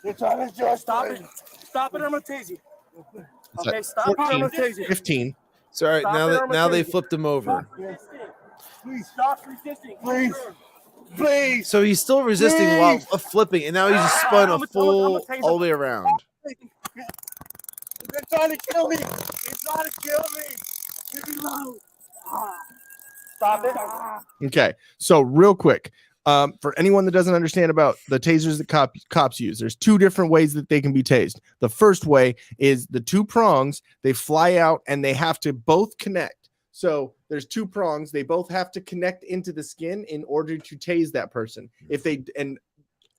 You're trying to just stop it. Stop it, I'm gonna tase you. Okay, stop it, I'm gonna tase you. 15. Sorry, now they flipped him over. Please stop resisting. Please. So he's still resisting while flipping, and now he's just spun a full all the way around. They're trying to kill me. They're trying to kill me. Give me low. Stop it. Okay, so real quick. For anyone that doesn't understand about the tasers that cops use, there's two different ways that they can be tased. The first way is the two prongs. They fly out and they have to both connect. So there's two prongs. They both have to connect into the skin in order to tase that person. And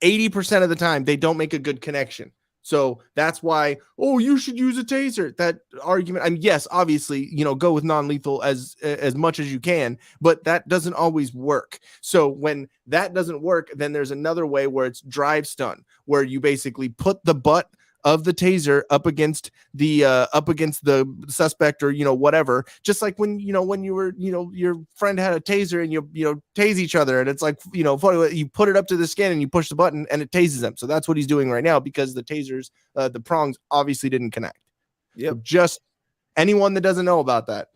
80% of the time, they don't make a good connection. So that's why, you should use a taser. That argument, I mean, yes, obviously, go with non-lethal as much as you can, but that doesn't always work. So when that doesn't work, then there's another way where it's drive stun, where you basically put the butt of the taser up against the suspect or whatever, just like when you were your friend had a taser and you tase each other, and it's like funny, you put it up to the skin and you push the button and it tases them. So that's what he's doing right now, because the tasers, the prongs obviously didn't connect. Yep. So just anyone that doesn't know about that.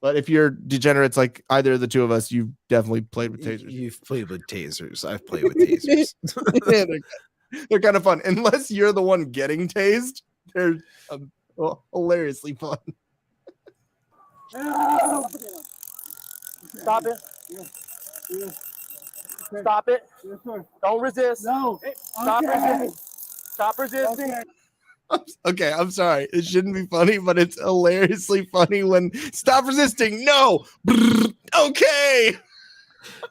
But if you're degenerates like either of the two of us, you've definitely played with tasers. You've played with tasers. I've played with tasers. Yeah, they're kind of fun. Unless you're the one getting tased, they're hilariously fun. Stop it. Stop it. Don't resist. No. Stop resisting. Stop resisting. Okay, I'm sorry. It shouldn't be funny, but it's hilariously funny when stop resisting. No. Okay.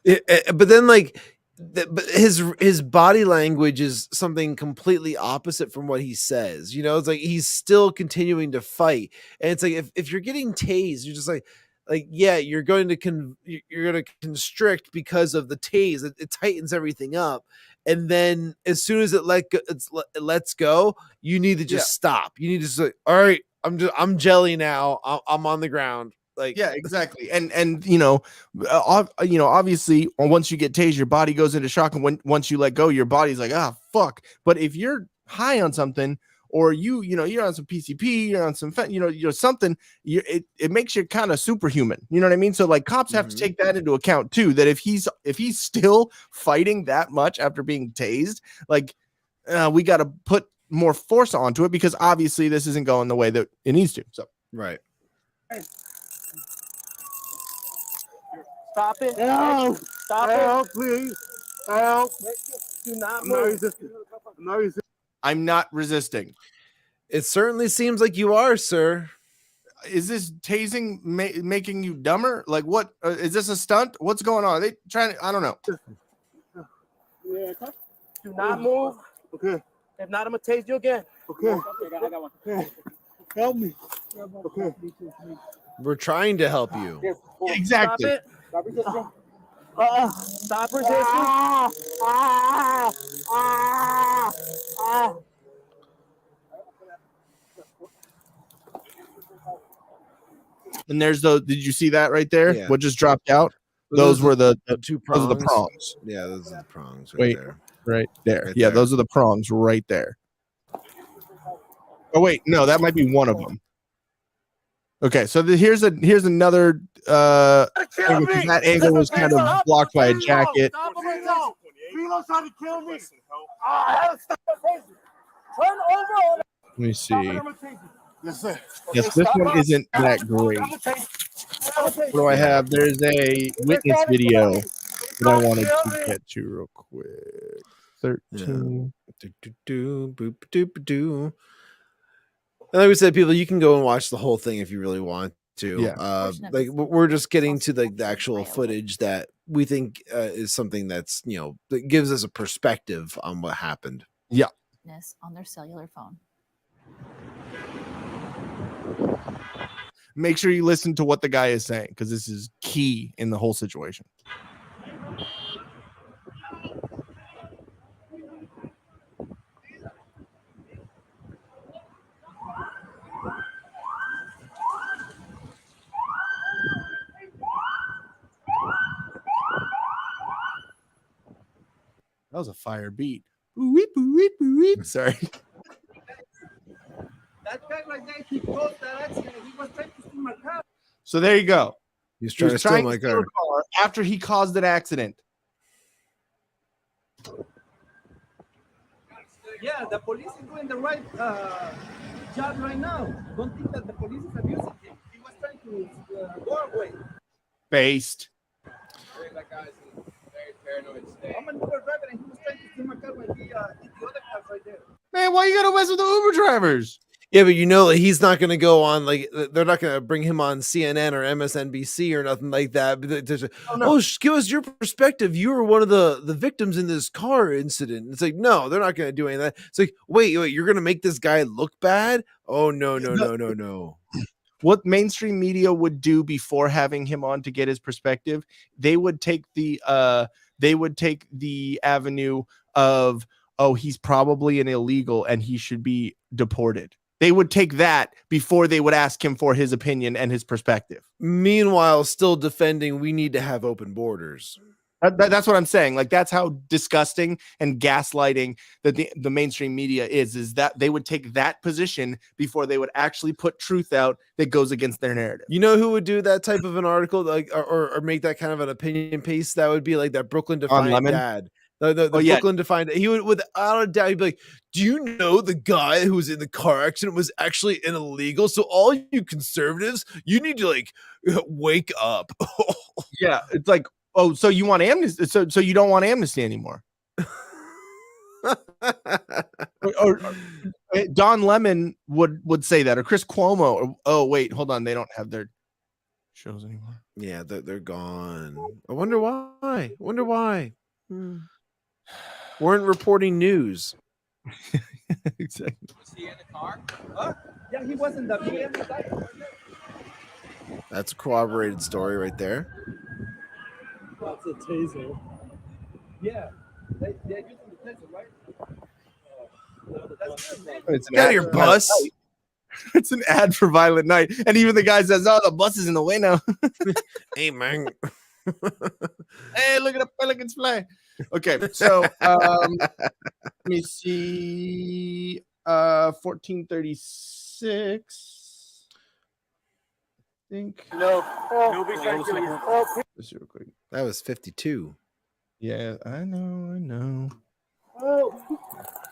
But then like but his body language is something completely opposite from what he says. You know, it's like he's still continuing to fight. And it's like if you're getting tased, you're just like yeah, you're going to constrict because of the tase. It tightens everything up. And then as soon as it lets go, you need to just stop. You need to say, all right, I'm jelly now. I'm on the ground. Like, yeah, exactly. And you know, obviously once you get tased, your body goes into shock. And once you let go, your body's like, ah, fuck. But if you're high on something, or you're on some PCP, you're on some, you're something, it makes you kind of superhuman. You know what I mean? So like cops have to take that into account too, that if he's still fighting that much after being tased, like we got to put more force onto it, because obviously this isn't going the way that it needs to. So, right. Stop it. No. Stop Help, it. please. Help. Do not I'm not move. resisting. I'm not resisting. I'm not resisting. It certainly seems like you are, sir. Is this tasing making you dumber? Like, what is this a stunt? What's going on? Are they trying to? I don't know. Yeah. Do not move. Okay. If not, I'm gonna tase you again. Okay. I got one. Okay. Help me. Okay. We're trying to help you. Exactly. Stop it. Stop resisting. And there's did you see that right there? Yeah. What just dropped out? Those were the two prongs. Those are the prongs. prongs. Yeah, those are the prongs right Wait, there. right there. Right Yeah, there. those are the prongs right there. Oh wait, no, that might be one of them. Okay, so here's another angle, 'cause that angle was kind of blocked by a jacket. Filo's trying to kill me. I had to stop it. Turn over. Let me see. Yes, sir. Yes, this one isn't that great. What do I have? There's a witness video that I wanted to get to real quick. 13. And like we said, people, you can go and watch the whole thing if you really want to. Yeah. Like we're just getting to the actual footage that we think is something that's, that gives us a perspective on what happened. Yeah. On their cellular phone. Make sure you listen to what the guy is saying, because this is key in the whole situation. That was a fire beat. Boo-weep, boo-weep, boo-weep. Sorry. That guy right there, he caused that accident. He was trying to steal my car. So there you go. He's trying to steal my car after he caused an accident. Yeah, the police is doing the right job right now. Don't think that the police is abusing him. He was trying to go away. Based. That guy's in a very paranoid state. I'm an Uber driver and he was trying to steal my car when he hit the other car right there. Man, why you gotta mess with the Uber drivers? Yeah, but he's not going to go on, like, they're not going to bring him on CNN or MSNBC or nothing like that. But give us your perspective. You were one of the victims in this car incident. It's like, no, they're not going to do any of that. It's like, wait, you're going to make this guy look bad? Oh, no. What mainstream media would do before having him on to get his perspective, they would take the avenue of, oh, he's probably an illegal and he should be deported. They would take that before they would ask him for his opinion and his perspective. Meanwhile, still defending, we need to have open borders. That's what I'm saying. Like, that's how disgusting and gaslighting that the mainstream media is that they would take that position before they would actually put truth out that goes against their narrative. You know who would do that type of an article, like, or make that kind of an opinion piece? That would be like that Brooklyn Defiant dad. The Brooklyn Defiant. He would, without a doubt, he'd be like, do you know the guy who was in the car accident was actually an illegal? So all you conservatives, you need to, like, wake up. Yeah, it's like, Oh, so you want amnesty? So you don't want amnesty anymore? or Don Lemon would say that, or Chris Cuomo. Or, oh wait, hold on, they don't have their shows anymore. Yeah, they're gone. I wonder why. Weren't reporting news. Exactly. Was he in the car? Huh? Yeah, he was in the BLM. That's a corroborated story right there. That's a taser. Yeah. They're using the taser, right? It's an Get out ad of your for Violent bus. Night. It's an ad for Violent Night, and even the guy says, "Oh, the bus is in the way now." Hey man. Hey, look at the pelicans fly. Okay, so let me see. 1436. I think. No, nobody's trying to kill you. Just real quick. That was 52. Yeah, I know. Oh,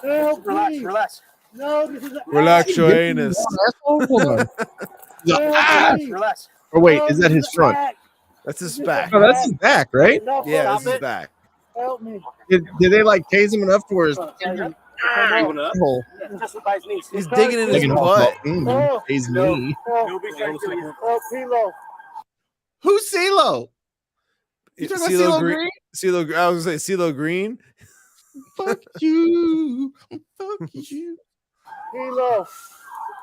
help me. Relax. No, this is a Relax your anus. Hold on. Relax. Or wait, is that his front? That's his back. No, that's his back, right? Yeah, that's his back. Help me. Did they like tase him enough to where his hole? He's digging in his butt. Tase me. Nobody's trying to kill you. Oh, Pilo. Who's CeeLo? You talking about CeeLo Green? CeeLo, I was gonna say CeeLo Green. Fuck you. Fuck you. Pilo.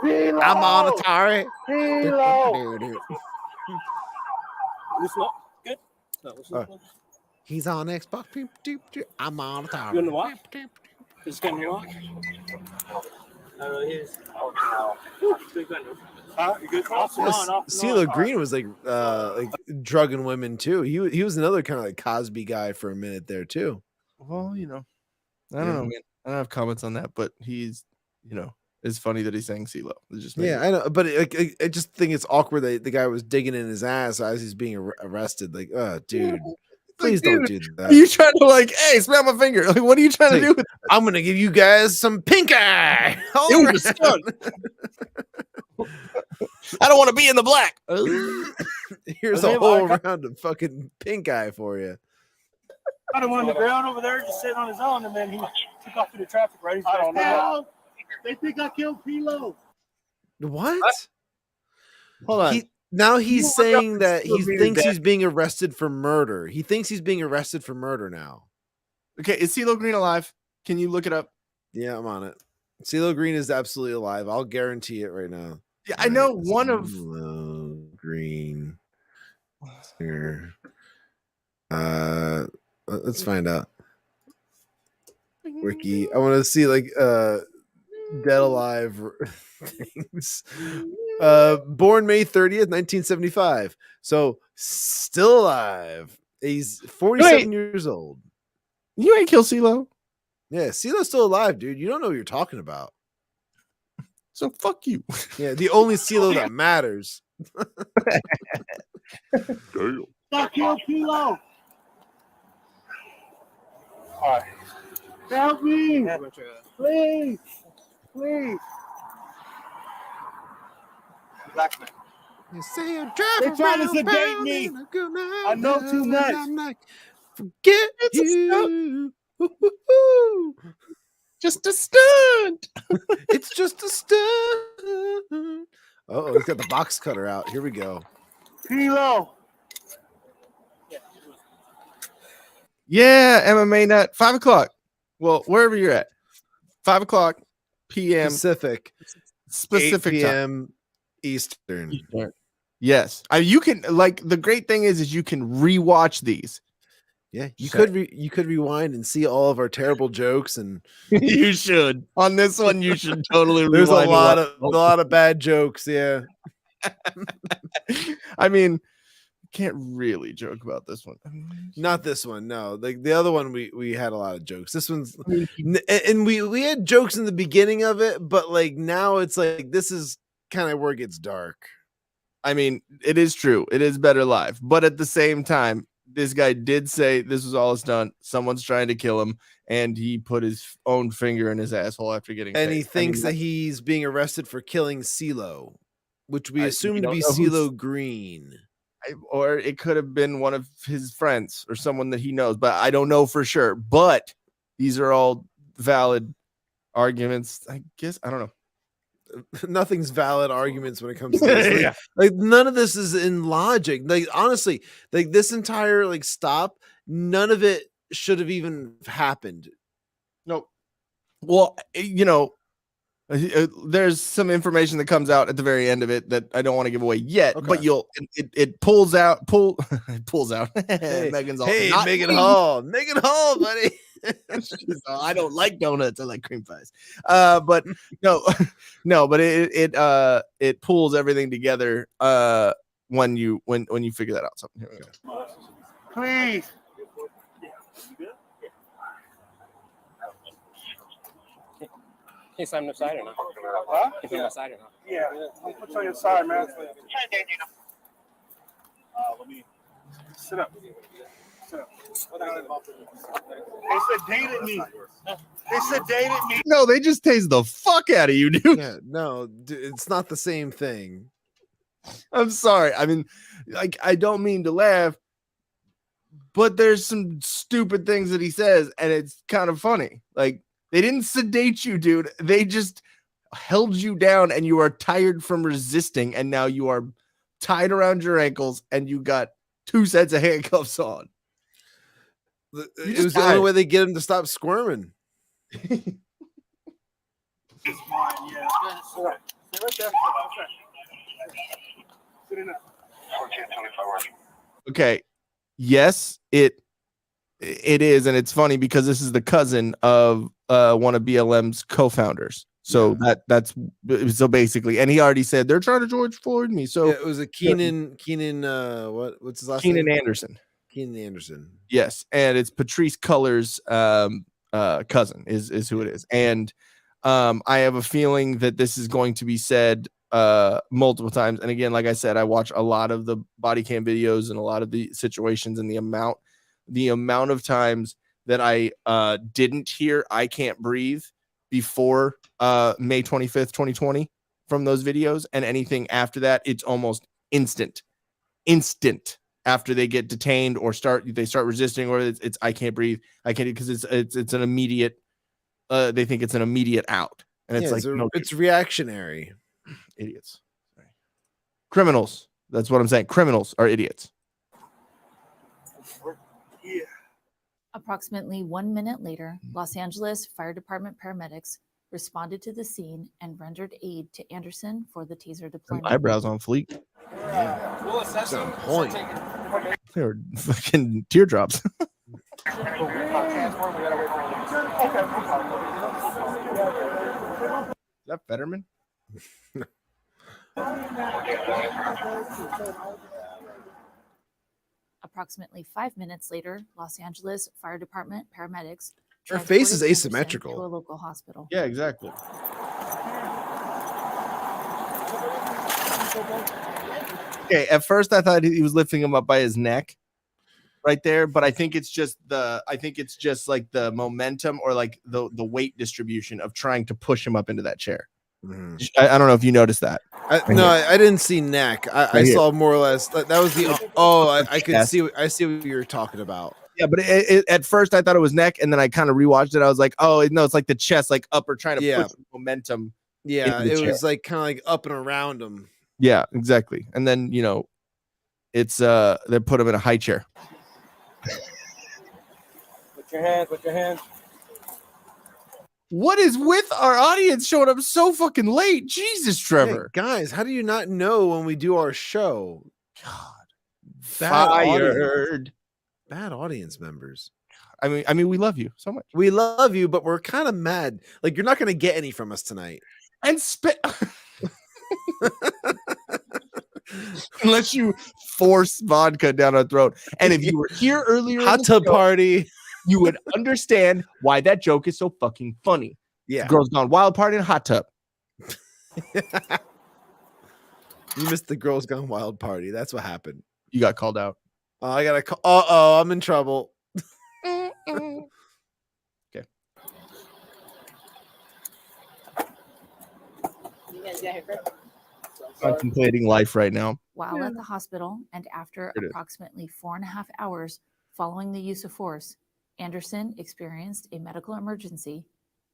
Pilo. I'm on Atari. Pilo. Listen up. Good. No, listen up. He's on Xbox. I'm on Atari. You want to walk? Just getting me walk. Here's. Huh? You good? CeeLo Green was like drugging women too. He was another kind of like Cosby guy for a minute there too. Well, you know, I don't know, man. I don't have comments on that, but he's, you know, it's funny that he's saying CeeLo. I know, but I just think it's awkward that the guy was digging in his ass as he's being arrested. Like, oh, dude, please don't do that. Are you trying to like, hey, smack my finger? Like, what are you trying to do with this? I'm gonna give you guys some pink eye. It was fun. I don't want to be in the black. Here's a whole round of fucking pink eye for you. Got him on the ground over there, just sitting on his own, and then he took off through the traffic, right? I don't know. They think I killed Pilo. What? Hold on. Now he's saying that he thinks he's being arrested for murder. He thinks he's being arrested for murder now. Okay, is CeeLo Green alive? Can you look it up? Yeah, I'm on it. CeeLo Green is absolutely alive. I'll guarantee it right now. Yeah, I know one of CeeLo Green. Here. Let's find out. Wiki. I want to see like dead alive things. Born May 30th, 1975. So still alive. He's 47 years old. You ain't kill CeeLo. Yeah, CeeLo's still alive, dude. You don't know what you're talking about. So fuck you. Yeah, the only CeeLo that matters. Damn. Stop killing Pilo. All right. Help me. Please. Please. Black man. You say I'm They're trying to sedate me. I know too much. Forget you. Just a stunt. It's just a stunt. Oh, he's got the box cutter out. Here we go. Pilo. Yeah, MMA Nut. 5 o'clock. Well, wherever you're at. 5 o'clock p.m. Pacific. 8 p.m. Eastern. Yes. You can, like, the great thing is you can rewatch these. Yeah, you could rewind and see all of our terrible jokes, and you should. On this one, you should totally. There's a lot of bad jokes. Yeah, I mean, can't really joke about this one. Not this one. No, like the other one, we had a lot of jokes. This one's, and we had jokes in the beginning of it, but like now it's like this is kind of where it gets dark. I mean, it is true. It is better live, but at the same time, this guy did say this was all a stunt. Someone's trying to kill him, and he put his own finger in his asshole after getting. And he thinks that he's being arrested for killing CeeLo, which we assume to be CeeLo Green. or it could have been one of his friends or someone that he knows, but I don't know for sure. But these are all valid arguments, I guess. I don't know. Nothing's valid arguments when it comes to this. Like none of this is in logic. Like honestly, like this entire like stop, none of it should have even happened. Nope. Well, there's some information that comes out at the very end of it that I don't want to give away yet, but it pulls out. It pulls out. Hey, Megan's all, hey, Maegan Hall, buddy. I don't like donuts. I like cream pies. But no, but it pulls everything together when you figure that out. So here we go. Please. Can you slam the side or not? Huh? Can you slam the side or not? Yeah, I'll put you on your side, man. Let me sit up. Sit up. They said dated me. They said dated me. No, they just tased the fuck out of you, dude. Yeah, no, it's not the same thing. I'm sorry. I mean, like, I don't mean to laugh, but there's some stupid things that he says, and it's kind of funny. Like, they didn't sedate you, dude. They just held you down, and you are tired from resisting, and now you are tied around your ankles, and you got 2 sets of handcuffs on. It was the only way they get him to stop squirming. It's mine, yeah. Sit right there. Sit in there. Okay. Yes, it is, and it's funny because this is the cousin of one of BLM's co-founders. So that's so basically, and he already said they're trying to George Floyd me. So it was a Keenan what's his last name? Keenan Anderson. Keenan Anderson. Yes, and it's Patrisse Cullors' cousin is who it is, and I have a feeling that this is going to be said multiple times. And again, like I said, I watch a lot of the body cam videos and a lot of the situations, and the amount of times that I didn't hear "I Can't Breathe" before May 25th, 2020 from those videos, and anything after that, it's almost instant after they get detained or start resisting, or it's "I can't breathe, I can't," because it's an immediate they think it's an immediate out, and it's it's reactionary. Idiots. Sorry. Criminals. That's what I'm saying. Criminals are idiots. Yeah. Approximately 1 minute later, Los Angeles Fire Department paramedics responded to the scene and rendered aid to Anderson for the taser deployment. Eyebrows on fleek. We'll assess That's on them. point. They were fucking teardrops. Is that Fetterman? Approximately 5 minutes later, Los Angeles Fire Department paramedics Her face is transported Anderson asymmetrical. to a local hospital. Yeah, exactly. Okay, at first I thought he was lifting him up by his neck right there, but I think it's just like the momentum or like the weight distribution of trying to push him up into that chair. Mm-hmm. I don't know if you noticed that. I didn't see neck. I saw more or less that was the I could see what you were talking about. Yeah, but at first I thought it was neck, and then I kind of rewatched it. I was like, oh no, it's like the chest, like up or trying to push momentum. Yeah, it was like kind of like up and around him. Yeah, exactly. And then it's they put him in a high chair. Put your hands. What is with our audience showing up so fucking late? Jesus, Trevor. Hey, guys, how do you not know when we do our show? God, fired. Bad audience members. I mean, we love you so much. We love you, but we're kind of mad. Like you're not going to get any from us tonight. And unless you force vodka down our throat. And if you were here earlier, hot tub party, you would understand why that joke is so fucking funny. Yeah, Girls Gone Wild party in a hot tub. You missed the Girls Gone Wild party. That's what happened. You got called out. I got to call. Uh-oh, I'm in trouble. Okay. You guys got here first? Contemplating life right now. While at the hospital and after It is. approximately 4.5 hours following the use of force, Anderson experienced a medical emergency,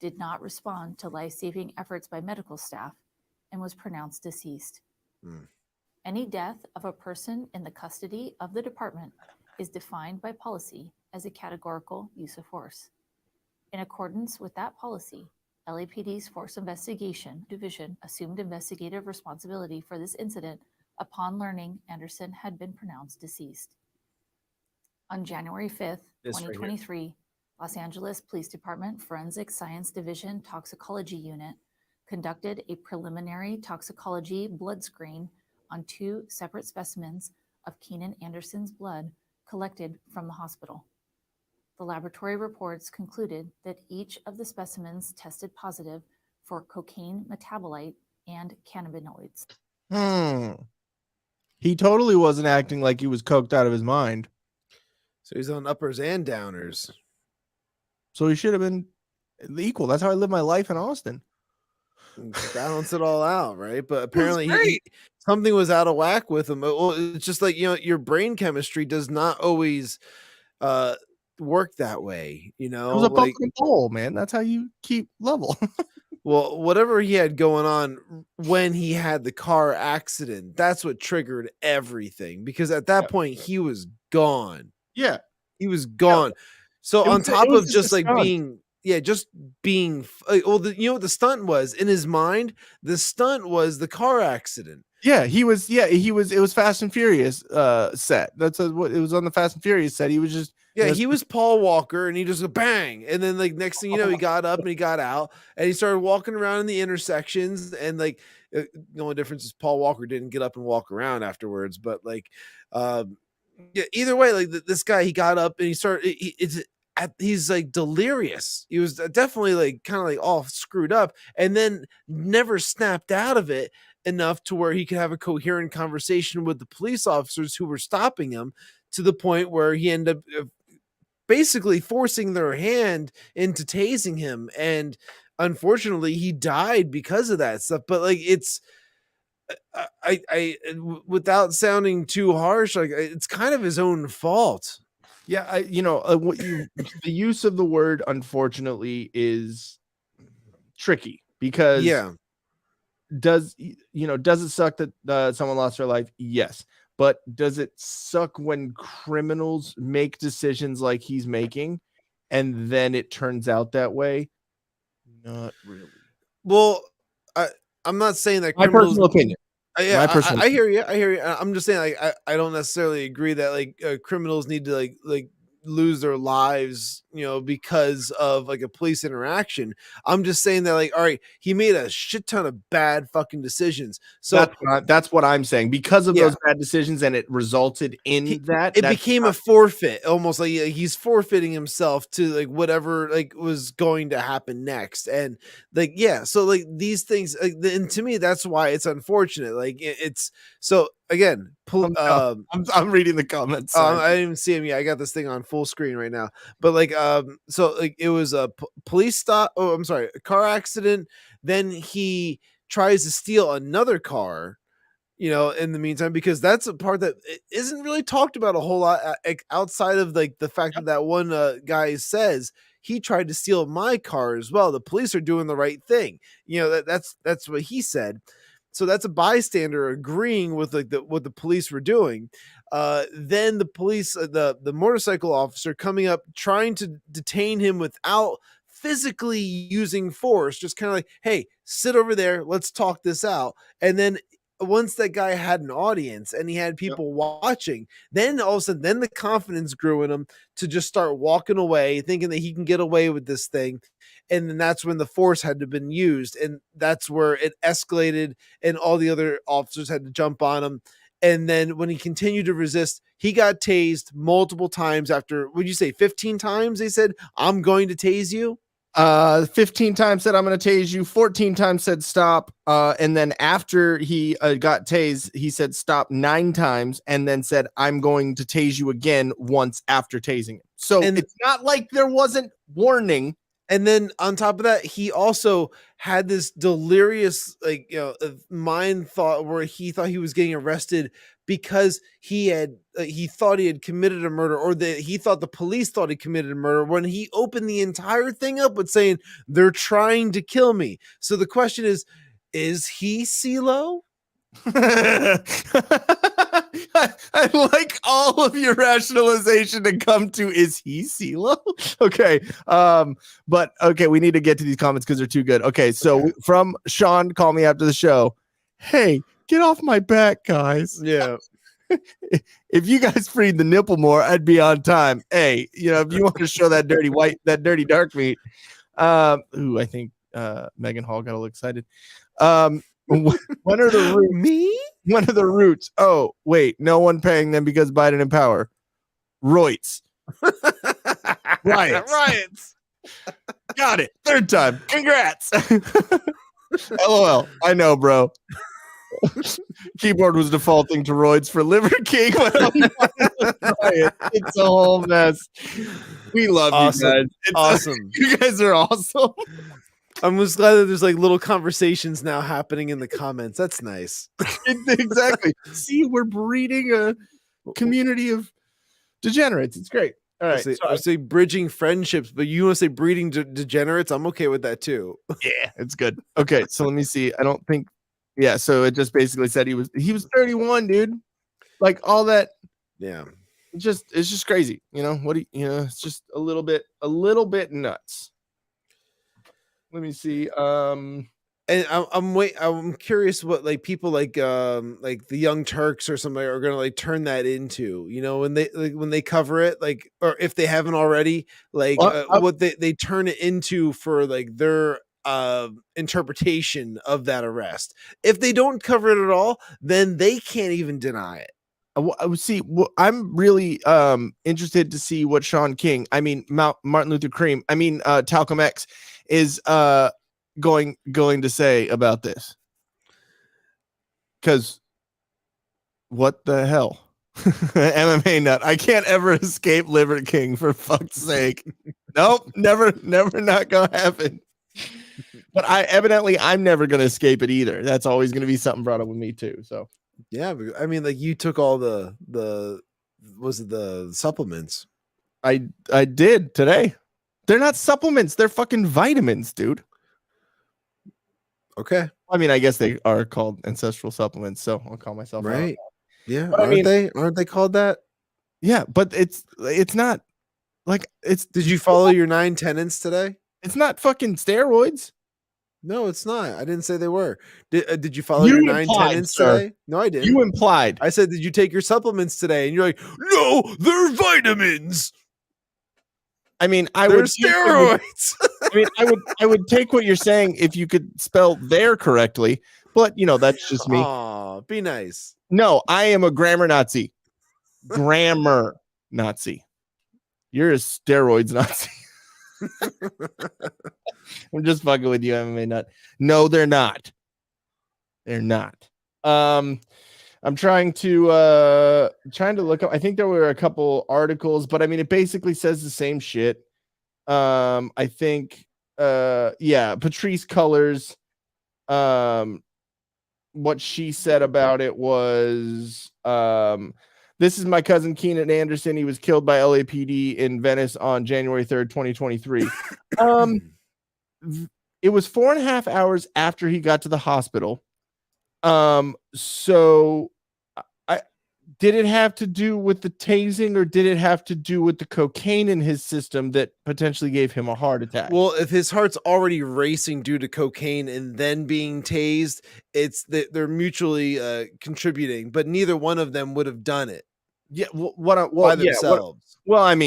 did not respond to life-saving efforts by medical staff, and was pronounced deceased. Any death of a person in the custody of the department is defined by policy as a categorical use of force. In accordance with that policy, LAPD's Force Investigation Division assumed investigative responsibility for this incident upon learning Anderson had been pronounced deceased. On January 5th, 2023, Los Angeles Police Department Forensic Science Division Toxicology Unit conducted a preliminary toxicology blood screen on 2 separate specimens of Keenan Anderson's blood collected from the hospital. The laboratory reports concluded that each of the specimens tested positive for cocaine metabolite and cannabinoids. He totally wasn't acting like he was coked out of his mind. So he's on uppers and downers. So he should have been equal. That's how I live my life in Austin. Balance it all out, right? But apparently something was out of whack with him. Well, it's just like, your brain chemistry does not always work that way, It was a fucking bowl, man. That's how you keep level. Well, whatever he had going on when he had the car accident, that's what triggered everything, because at that point he was gone. Yeah. He was gone. So on top of just like being well, you know what the stunt was in his mind? The stunt was the car accident. Yeah, it was Fast and Furious set. That's what it was on the Fast and Furious set. He was just he was Paul Walker, and he just go bang, and then like next thing you know, he got up and he got out and he started walking around in the intersections, and like the only difference is Paul Walker didn't get up and walk around afterwards, but like either way, like this guy, he got up and he started he's like delirious. He was definitely like kind of like all screwed up, and then never snapped out of it enough to where he could have a coherent conversation with the police officers who were stopping him, to the point where he ended up basically forcing their hand into tasing him. And unfortunately he died because of that stuff. But like, it's, I without sounding too harsh, like it's kind of his own fault. Yeah. The use of the word unfortunately is tricky, because does it suck that someone lost their life? Yes. But does it suck when criminals make decisions like he's making and then it turns out that way? Not really. Well, I'm not saying that my personal opinion. Yeah, I hear you. I'm just saying, like, I don't necessarily agree that like criminals need to like lose their lives, because of like a police interaction. I'm just saying that, like, all right, he made a shit ton of bad fucking decisions. So that's what I'm saying. Because of those bad decisions, and it resulted in that. It became a forfeit, almost like he's forfeiting himself to like whatever like was going to happen next. And like, so like these things, and to me, that's why it's unfortunate. Like it's so. Again, I'm reading the comments. I didn't even see him yet. I got this thing on full screen right now. But like, so like it was a police stop. Oh, I'm sorry, a car accident. Then he tries to steal another car, in the meantime, because that's a part that isn't really talked about a whole lot outside of like the fact that one guy says he tried to steal my car as well. The police are doing the right thing. That's what he said. So that's a bystander agreeing with like what the police were doing. Then the police, the motorcycle officer coming up, trying to detain him without physically using force, just kind of like, hey, sit over there, let's talk this out. And then once that guy had an audience and he had people watching, then all of a sudden, then the confidence grew in him to just start walking away, thinking that he can get away with this thing. And then that's when the force had to have been used. And that's where it escalated and all the other officers had to jump on him. And then when he continued to resist, he got tased multiple times after, would you say 15 times? They said, I'm going to tase you. 15 times said I'm going to tase you, 14 times said stop, and then after he got tased, he said stop 9 times, and then said I'm going to tase you again once after tasing him. So it's not like there wasn't warning. And then on top of that, he also had this delirious, mind thought where he thought he was getting arrested because he thought he had committed a murder, or that he thought the police thought he committed a murder, when he opened the entire thing up with saying they're trying to kill me. So the question is he CeeLo? I like all of your rationalization to come to, is he CeeLo? Okay. But okay, we need to get to these comments because they're too good. Okay, so from Sean, call me after the show. Hey, get off my back, guys. Yeah. If you guys freed the nipple more, I'd be on time. Hey, if you want to show that dirty dark meat. I think Maegan Hall got a little excited. When are the roots? Me? When are the roots? Oh, wait, no one paying them because Biden in power. Riots. Riots. Got it. Third time. Congrats. LOL. I know, bro. Keyboard was defaulting to roids for Liver King. It's a whole mess. We love you guys. It's awesome. You guys are awesome. I'm just glad that there's little conversations now happening in the comments. That's nice. Exactly. See, we're breeding a community of degenerates. It's great. All right. I say bridging friendships, but you want to say breeding degenerates? I'm okay with that too. Yeah, it's good. Okay, so let me see. I don't think. Yeah, so it just basically said he was 31, dude. Like all that. Yeah. It's just crazy. It's just a little bit nuts. Let me see. And I'm curious what people like the Young Turks or somebody are gonna turn that into, when they cover it, or if they haven't already, what they turn it into for their interpretation of that arrest. If they don't cover it at all, then they can't even deny it. See, I'm really interested to see what Martin Luther King, Talcum X is going to say about this. Because what the hell? MMA nut. I can't ever escape Liver King, for fuck's sake. Nope, never not gonna happen. But I'm never gonna escape it either. That's always gonna be something brought up with me too. So yeah, you took all the supplements. I did today. They're not supplements. They're fucking vitamins, dude. Okay. I guess they are called ancestral supplements, so I'll call myself right. out. Yeah. But aren't they called that? Yeah, but it's not it's. Did you follow your 9 tenets today? It's not fucking steroids. No, it's not. I didn't say they were. Did you follow your 9 tenets today? No, I didn't. You implied. I said, did you take your supplements today? And you're like, no, they're vitamins. I would steroids. I would take what you're saying if you could spell "there" correctly, but that's just me. Oh, be nice. No, I am a grammar Nazi. Grammar Nazi. You're a steroids Nazi. I'm just fucking with you, MMA nut. No, they're not. They're not. I'm trying to look up. I think there were a couple articles, but it basically says the same shit. I think Patrisse Cullors, what she said about it was, this is my cousin Keenan Anderson. He was killed by LAPD in Venice on January 3rd, 2023. It was 4.5 hours after he got to the hospital. So did it have to do with the tasing, or did it have to do with the cocaine in his system that potentially gave him a heart attack? Well, if his heart's already racing due to cocaine and then being tased, it's that they're mutually contributing, but neither one of them would have done it. Yeah, by themselves.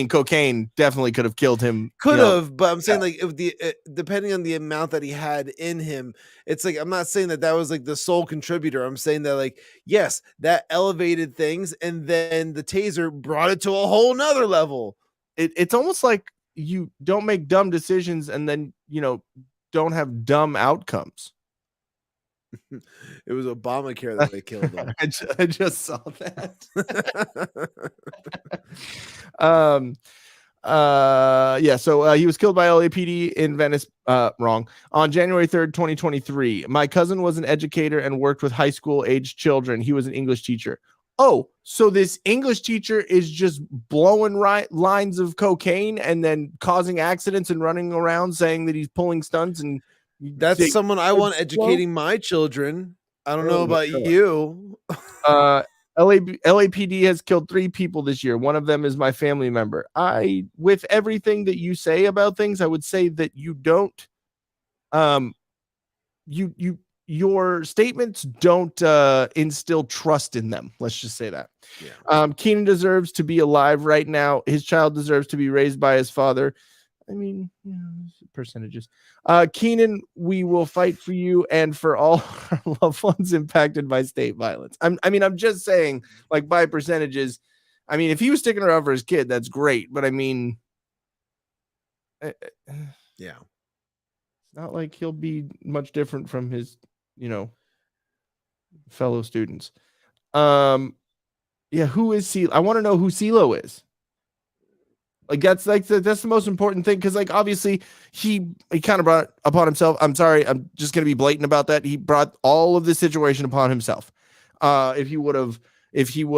Cocaine definitely could have killed him. Could have, but I'm saying if depending on the amount that he had in him, it's I'm not saying that was the sole contributor. I'm saying that yes, that elevated things, and then the taser brought it to a whole nother level. It's almost like you don't make dumb decisions and then don't have dumb outcomes. It was Obamacare that they killed him. I just saw that. He was killed by LAPD in Venice, wrong, on January 3rd, 2023. My cousin was an educator and worked with high school aged children. He was an English teacher. Oh, so this English teacher is just blowing lines of cocaine and then causing accidents and running around saying that he's pulling stunts, and that's someone I want educating my children. I don't know about you. LAPD has killed 3 people this year. One of them is my family member. With everything that you say about things, I would say that you don't, your statements don't instill trust in them. Let's just say that. Yeah. Keenan deserves to be alive right now. His child deserves to be raised by his father. I mean, percentages. Keenan, we will fight for you and for all our loved ones impacted by state violence. I'm just saying, like, by percentages. I mean, if he was sticking around for his kid, that's great. But I mean, yeah, it's not like he'll be much different from his, fellow students. Who is CeeLo? I want to know who CeeLo is. Like, that's the most important thing, because, like, obviously he kind of brought it upon himself. I'm sorry, I'm just gonna be blatant about that. He brought all of this situation upon himself. If he would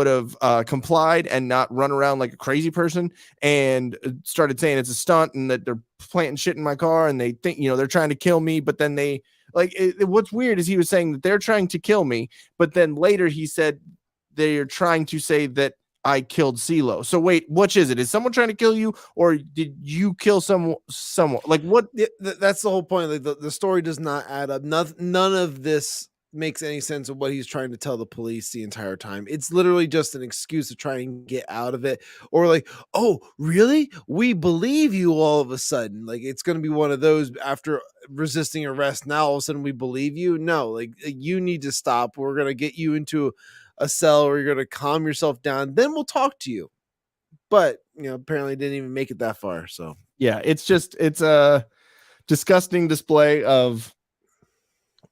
have complied and not run around like a crazy person and started saying it's a stunt and that they're planting shit in my car and they think they're trying to kill me, but then they what's weird is he was saying that they're trying to kill me, but then later he said they're trying to say that I killed CeeLo. So wait, which is it? Is someone trying to kill you, or did you kill someone? Like, what? That's the whole point. Like, the story does not add up. None of this makes any sense of what he's trying to tell the police the entire time. It's literally just an excuse to try and get out of it. Or like, oh, really? We believe you all of a sudden. Like, it's going to be one of those after resisting arrest. Now all of a sudden we believe you. No, like, you need to stop. We're going to get you into a cell where you're going to calm yourself down. Then we'll talk to you. But, apparently didn't even make it that far. So yeah, it's a disgusting display of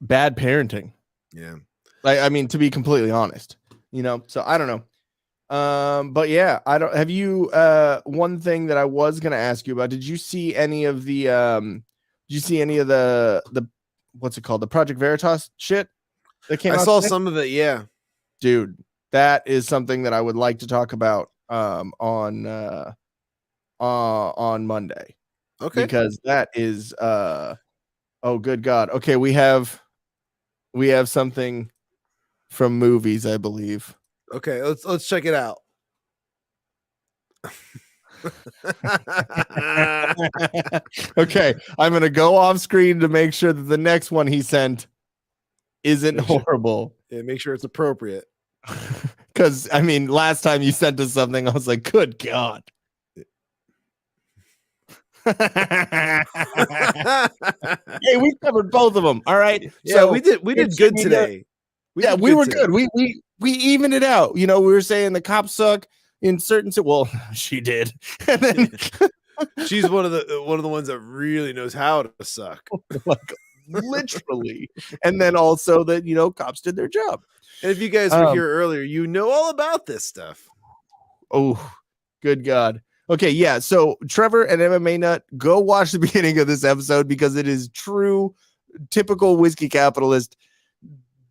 bad parenting. Yeah. I mean, to be completely honest, so I don't know. But yeah, have you, one thing that I was going to ask you about, did you see any of the, what's it called? The Project Veritas shit that came out? I saw today? some of it. Yeah. Dude, that is something that I would like to talk about, on Monday. Okay. Because that is, oh, good God. Okay. We have something from movies, I believe. Okay, let's check it out. Okay, I'm gonna go off screen to make sure that the next one he sent isn't horrible. Yeah, make sure it's appropriate. Because I mean, last time you sent us something, I was like, "Good God." Hey, we covered both of them. All right. Yeah, so we did good today. We were good. We evened it out. We were saying the cops suck in certain. Well, she did. And then she's one of the ones that really knows how to suck. Like, literally. And then also that cops did their job. And if you guys were here earlier, you know all about this stuff. Oh, good God. Okay, yeah. So Trevor and MMA Nut, go watch the beginning of this episode because it is true, typical whiskey capitalist,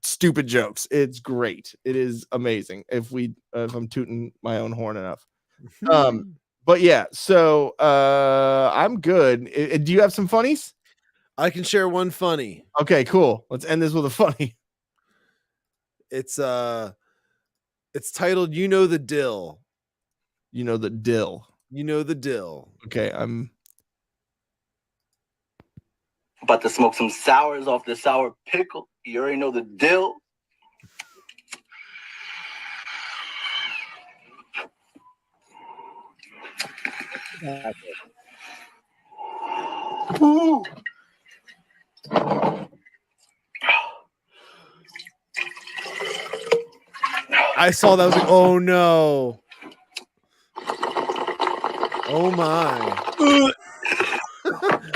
stupid jokes. It's great. It is amazing. If I'm tooting my own horn enough. But yeah. So I'm good. Do you have some funnies? I can share one funny. Okay, cool. Let's end this with a funny. It's titled "You Know the Dill." You know the dill. You know the dill. Okay, I'm about to smoke some sours off the sour pickle. You already know the dill. Ooh. I saw that. I was like, oh no. Oh my.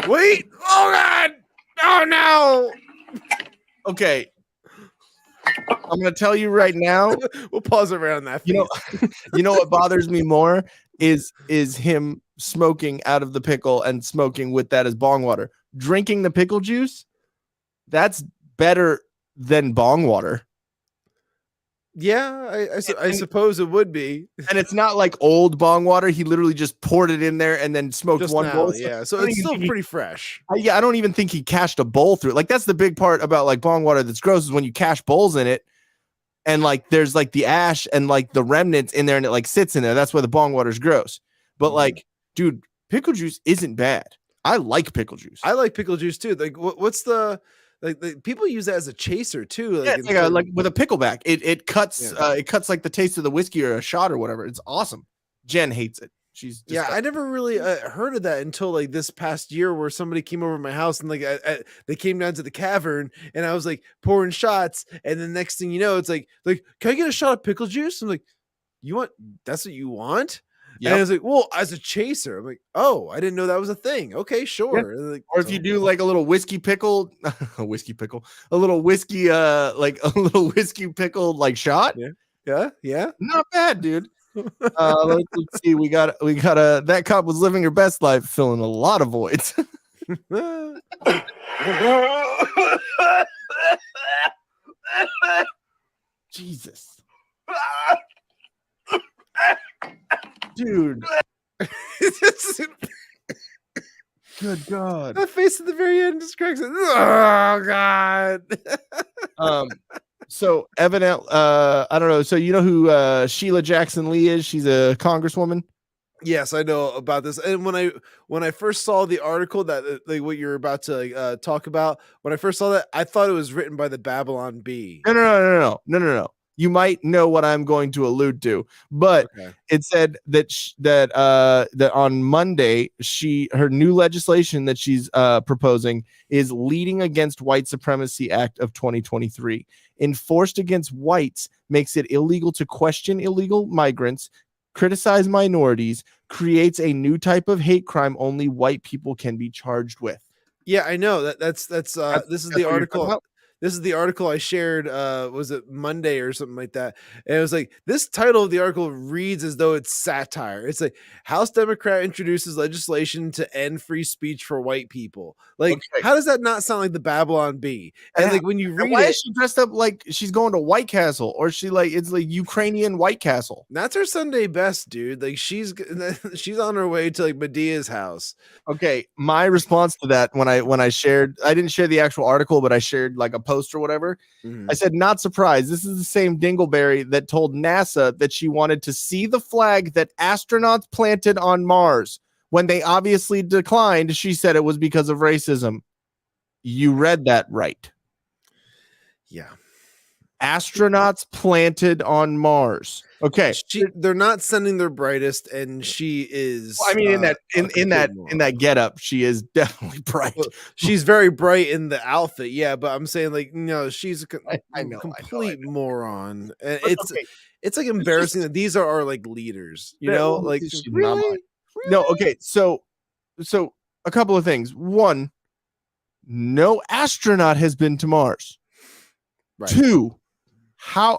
Wait. Oh God. Oh no. Okay. I'm gonna tell you right now. We'll pause around that. You know what bothers me more is him smoking out of the pickle and smoking with that as bong water. Drinking the pickle juice, that's better than bong water. Yeah, I suppose it would be. And it's not like old bong water. He literally just poured it in there and then smoked Just one now, bowl. yeah. So it's still pretty fresh. I don't even think he cashed a bowl through it. Like, that's the big part about like bong water that's gross, is when you cash bowls in it and like there's like the ash and like the remnants in there and it like sits in there. That's why the bong water is gross. But like, dude, pickle juice isn't bad. I like pickle juice. I like pickle juice too. Like, what's the people use that as a chaser too? Like, yeah, it's like with a pickleback, it cuts like the taste of the whiskey or a shot or whatever. It's awesome. Jen hates it. She's just I never really heard of that until like this past year, where somebody came over to my house and like they came down to the cavern and I was like pouring shots, and the next thing you know, it's like can I get a shot of pickle juice? I'm like, that's what you want? Yep. And I was like, well, as a chaser, I'm like, oh, I didn't know that was a thing. Okay, sure. Yeah. Like, or if you do like a little whiskey pickle, a little whiskey, like a little whiskey pickle like shot. Yeah. Not bad, dude. Let's see. We got that cop was living her best life, filling a lot of voids. Jesus. Dude. Good God. That face at the very end just cracks it. Oh God. So evident, I don't know. So you know who Sheila Jackson Lee is? She's a congresswoman. Yes, I know about this. And when I first saw the article that like what you're about to talk about, when I first saw that, I thought it was written by the Babylon Bee. No. You might know what I'm going to allude to, but it said that that on Monday her new legislation that she's proposing is Leading Against White Supremacy Act of 2023. Enforced against whites makes it illegal to question illegal migrants, criticize minorities, creates a new type of hate crime only white people can be charged with. Yeah, I know that's this is the article. This is the article I shared. Was it Monday or something like that? And it was like, this title of the article reads as though it's satire. It's like, House Democrat introduces legislation to end free speech for white people. Like, how does that not sound like the Babylon Bee? And like when you read why it, is she dressed up like she's going to White Castle, or she like it's like Ukrainian White Castle? That's her Sunday best, dude. Like she's on her way to like Medea's house. Okay, my response to that when I shared, I didn't share the actual article, but I shared like a post or whatever. I said, not surprised. This is the same dingleberry that told NASA that she wanted to see the flag that astronauts planted on Mars. When they obviously declined, she said it was because of racism. You read that right. Yeah. Astronauts planted on Mars. Okay, they're not sending their brightest, and she is. Well, I mean, in that getup, she is definitely bright. Well, she's very bright in the outfit, yeah. But I'm saying, like, no, she's a complete moron. And it's like embarrassing that these are our like leaders, you know? Like, really? No, okay. So a couple of things. One, no astronaut has been to Mars. Right. Two,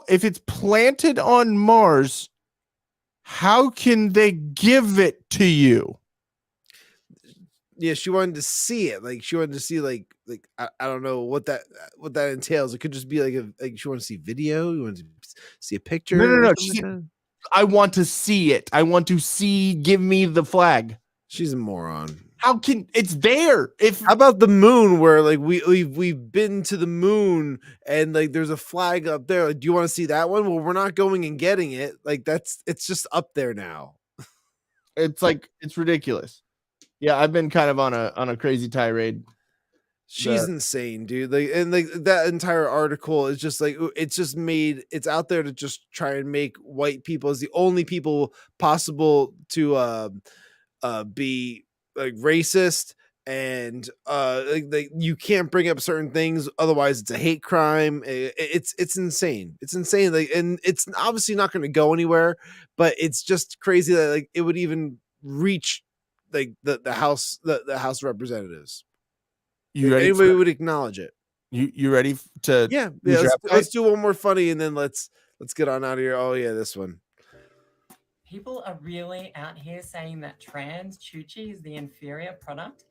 if it's planted on Mars, how can they give it to you? Yeah, she wanted to see it. Like she wanted to see like I don't know what that entails. It could just be like she wanted to see video. You want to see a picture? No. I want to see it. I want to see. Give me the flag. She's a moron. How can it's there? How about the moon, where like we've been to the moon and like there's a flag up there? Like, do you want to see that one? Well, we're not going and getting it. Like it's just up there now. It's like it's ridiculous. Yeah, I've been kind of on a crazy tirade. She's insane, dude. Like, and like that entire article is just like it's out there to just try and make white people as the only people possible to be like racist, and like you can't bring up certain things, otherwise it's a hate crime. It's insane. It's insane. Like, and it's obviously not going to go anywhere, but it's just crazy that like it would even reach like the House of Representatives. You ready? Anybody would acknowledge it. You ready to? Yeah. Let's do one more funny, and then let's get on out of here. Oh yeah, this one. People are really out here saying that trans Chuchi is the inferior product.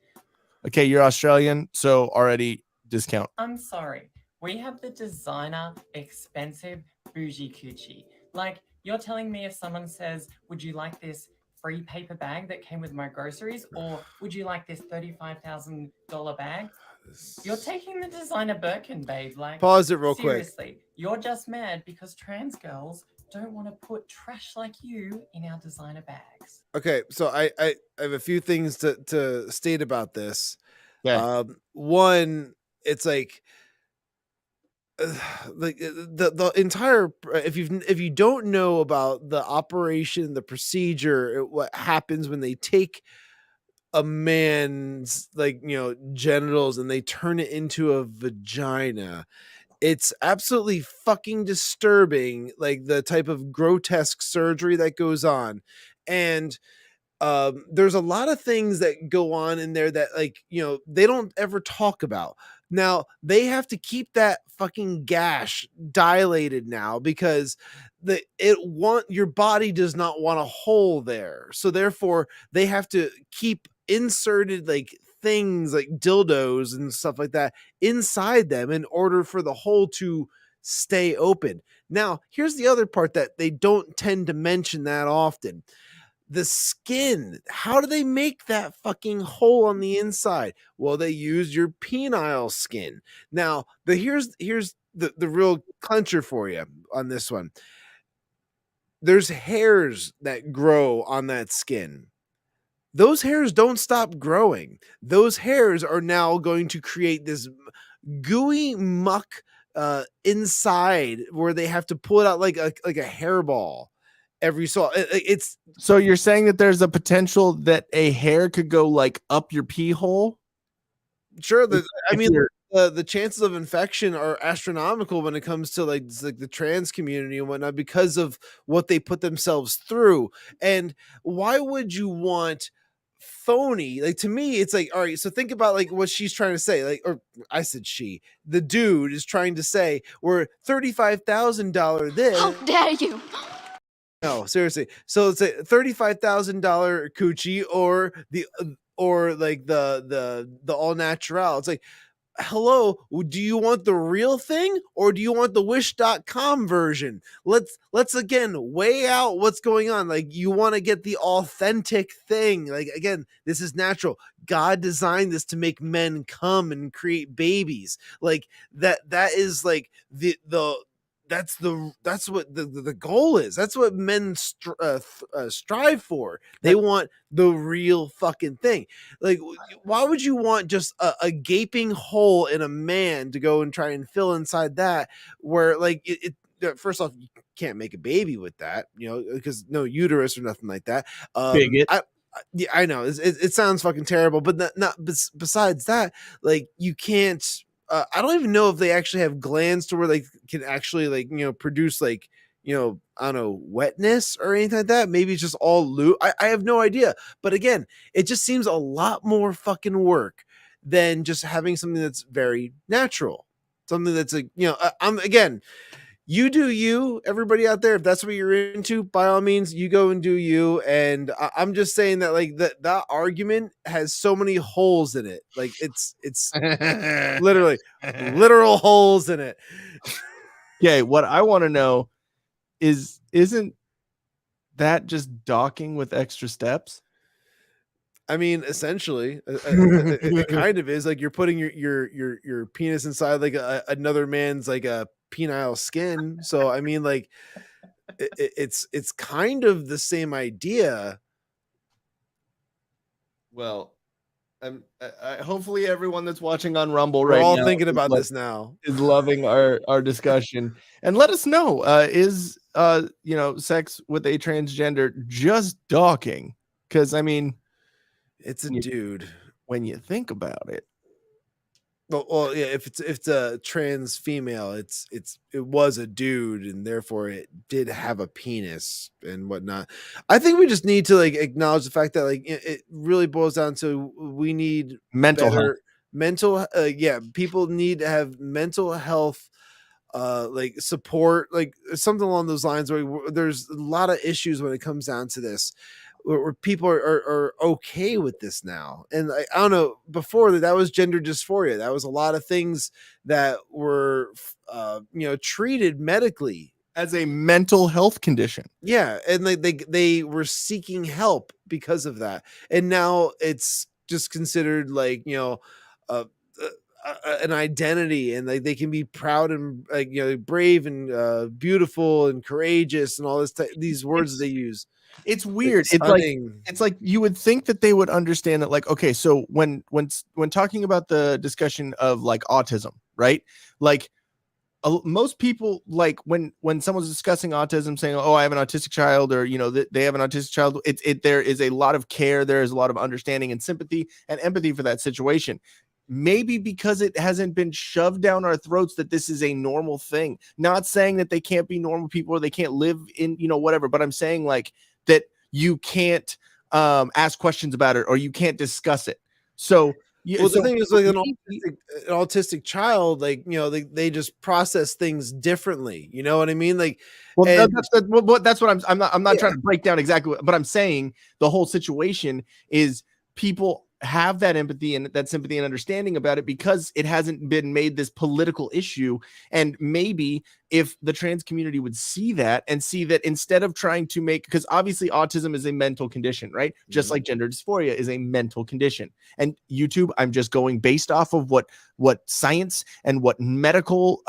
Okay, you're Australian, so already discount. I'm sorry. We have the designer, expensive, bougie coochie. Like, you're telling me if someone says, would you like this free paper bag that came with my groceries, or would you like this $35,000 bag? You're taking the designer Birkin, babe. Like, pause it real quick. Seriously, you're just mad because trans girls don't want to put trash like you in our designer bags. Okay, so I have a few things to state about this. Yeah. One, it's like the entire, if you don't know about the operation, the procedure, what happens when they take a man's genitals and they turn it into a vagina, it's absolutely fucking disturbing, like the type of grotesque surgery that goes on. And there's a lot of things that go on in there that they don't ever talk about. Now they have to keep that fucking gash dilated now because your body does not want a hole there. So therefore they have to keep inserted like things like dildos and stuff like that inside them in order for the hole to stay open. Now, here's the other part that they don't tend to mention that often. The skin. How do they make that fucking hole on the inside? Well, they use your penile skin. Now, here's the real clincher for you on this one. There's hairs that grow on that skin. Those hairs don't stop growing. Those hairs are now going to create this gooey muck inside where they have to pull it out like a hairball. So you're saying that there's a potential that a hair could go like up your pee hole? Sure. The chances of infection are astronomical when it comes to like the trans community and whatnot because of what they put themselves through. And why would you want phony? Like, to me, it's like, all right, so think about like what she's trying to say, like, or I said the dude is trying to say we're $35,000 this. How dare you? No, seriously. So it's a $35,000 coochie or the all natural. It's like, hello, do you want the real thing or do you want the wish.com version? Let's again weigh out what's going on. Like, you want to get the authentic thing. Like, again, this is natural. God designed this to make men come and create babies. Like that is like that's what the goal is. That's what men strive for. They want the real fucking thing. Like, why would you want just a gaping hole in a man to go and try and fill inside that, where like it first off, you can't make a baby with that, because no uterus or nothing like that. Bigot. Yeah, I know it sounds fucking terrible, but besides that, like, you can't. I don't even know if they actually have glands to where they can actually produce I don't know, wetness or anything like that. Maybe it's just all lube. I have no idea. But again, it just seems a lot more fucking work than just having something that's very natural. Something that's again, you do you, everybody out there. If that's what you're into, by all means, you go and do you. And I'm just saying that that argument has so many holes in it. Like, it's literally literal holes in it. Okay, what I want to know isn't that just docking with extra steps? I mean, essentially, it kind of is. Like, you're putting your penis inside like another man's like a penile skin. So I mean, like, it's kind of the same idea. Well, hopefully everyone that's watching on Rumble We're right all now thinking about this now, is loving our discussion. And let us know, is sex with a transgender just docking? Because I mean, it's a dude when you think about it. Well, yeah. If it's a trans female, it was a dude, and therefore it did have a penis and whatnot. I think we just need to acknowledge the fact that it really boils down to we need mental health. People need to have mental health like support, like something along those lines, where there's a lot of issues when it comes down to this, where people are okay with this now. And I don't know, before that was gender dysphoria. That was a lot of things that were, treated medically as a mental health condition. Yeah. And they were seeking help because of that. And now it's just considered like, an identity, and like they can be proud and brave and beautiful and courageous and all this these words they use. It's weird. It's like you would think that they would understand that, like, okay, so when talking about the discussion of like autism, right? Like most people, like when someone's discussing autism, saying, oh, I have an autistic child, or they have an autistic child, there is a lot of care, there is a lot of understanding and sympathy and empathy for that situation. Maybe because it hasn't been shoved down our throats that this is a normal thing. Not saying that they can't be normal people or they can't live in, whatever, but I'm saying like that you can't ask questions about it or you can't discuss it. So the thing is, like an autistic child, like, they just process things differently. You know what I mean? Like, that's what I'm not trying to break down exactly, but I'm saying the whole situation is people have that empathy and that sympathy and understanding about it because it hasn't been made this political issue. And maybe if the trans community would see that and see that instead of trying to make, because obviously autism is a mental condition, right? Just like gender dysphoria is a mental condition. And YouTube, I'm just going based off of what science and what medical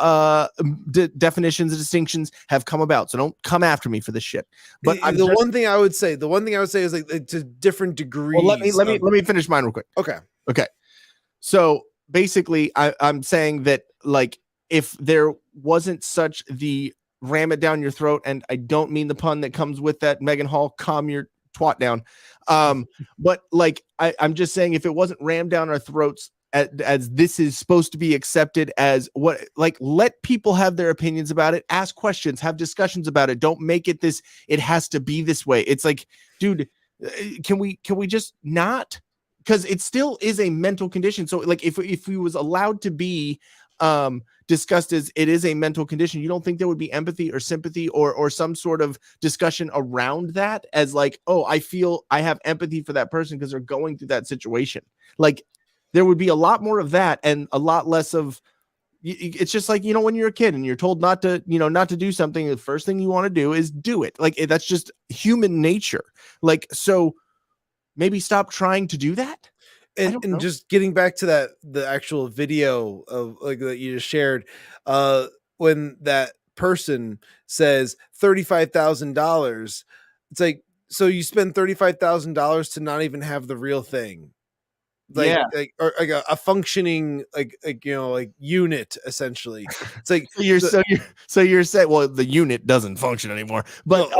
definitions and distinctions have come about. So don't come after me for this shit. But the one thing I would say is like to different degrees. Well, let me finish mine real quick. Okay. So basically, I'm saying that, like, if there wasn't such the ram it down your throat, and I don't mean the pun that comes with that, Maegan Hall, calm your twat down. But like, I'm just saying, if it wasn't rammed down our throats as this is supposed to be accepted as what, like, let people have their opinions about it, ask questions, have discussions about it. Don't make it this, it has to be this way. It's like, dude, can we just not? Because it still is a mental condition. So like, if we was allowed to be discussed as it is a mental condition, you don't think there would be empathy or sympathy or some sort of discussion around that as like, oh, I have empathy for that person because they're going through that situation. Like, there would be a lot more of that and a lot less of, it's just like, when you're a kid and you're told not to do something, the first thing you want to do is do it. Like, that's just human nature. Like, so maybe stop trying to do that. And just getting back to the actual video of like that you just shared, when that person says $35,000, it's like, so you spend $35,000 to not even have the real thing. Like a functioning like unit, essentially. It's like so you're saying, well, the unit doesn't function anymore, but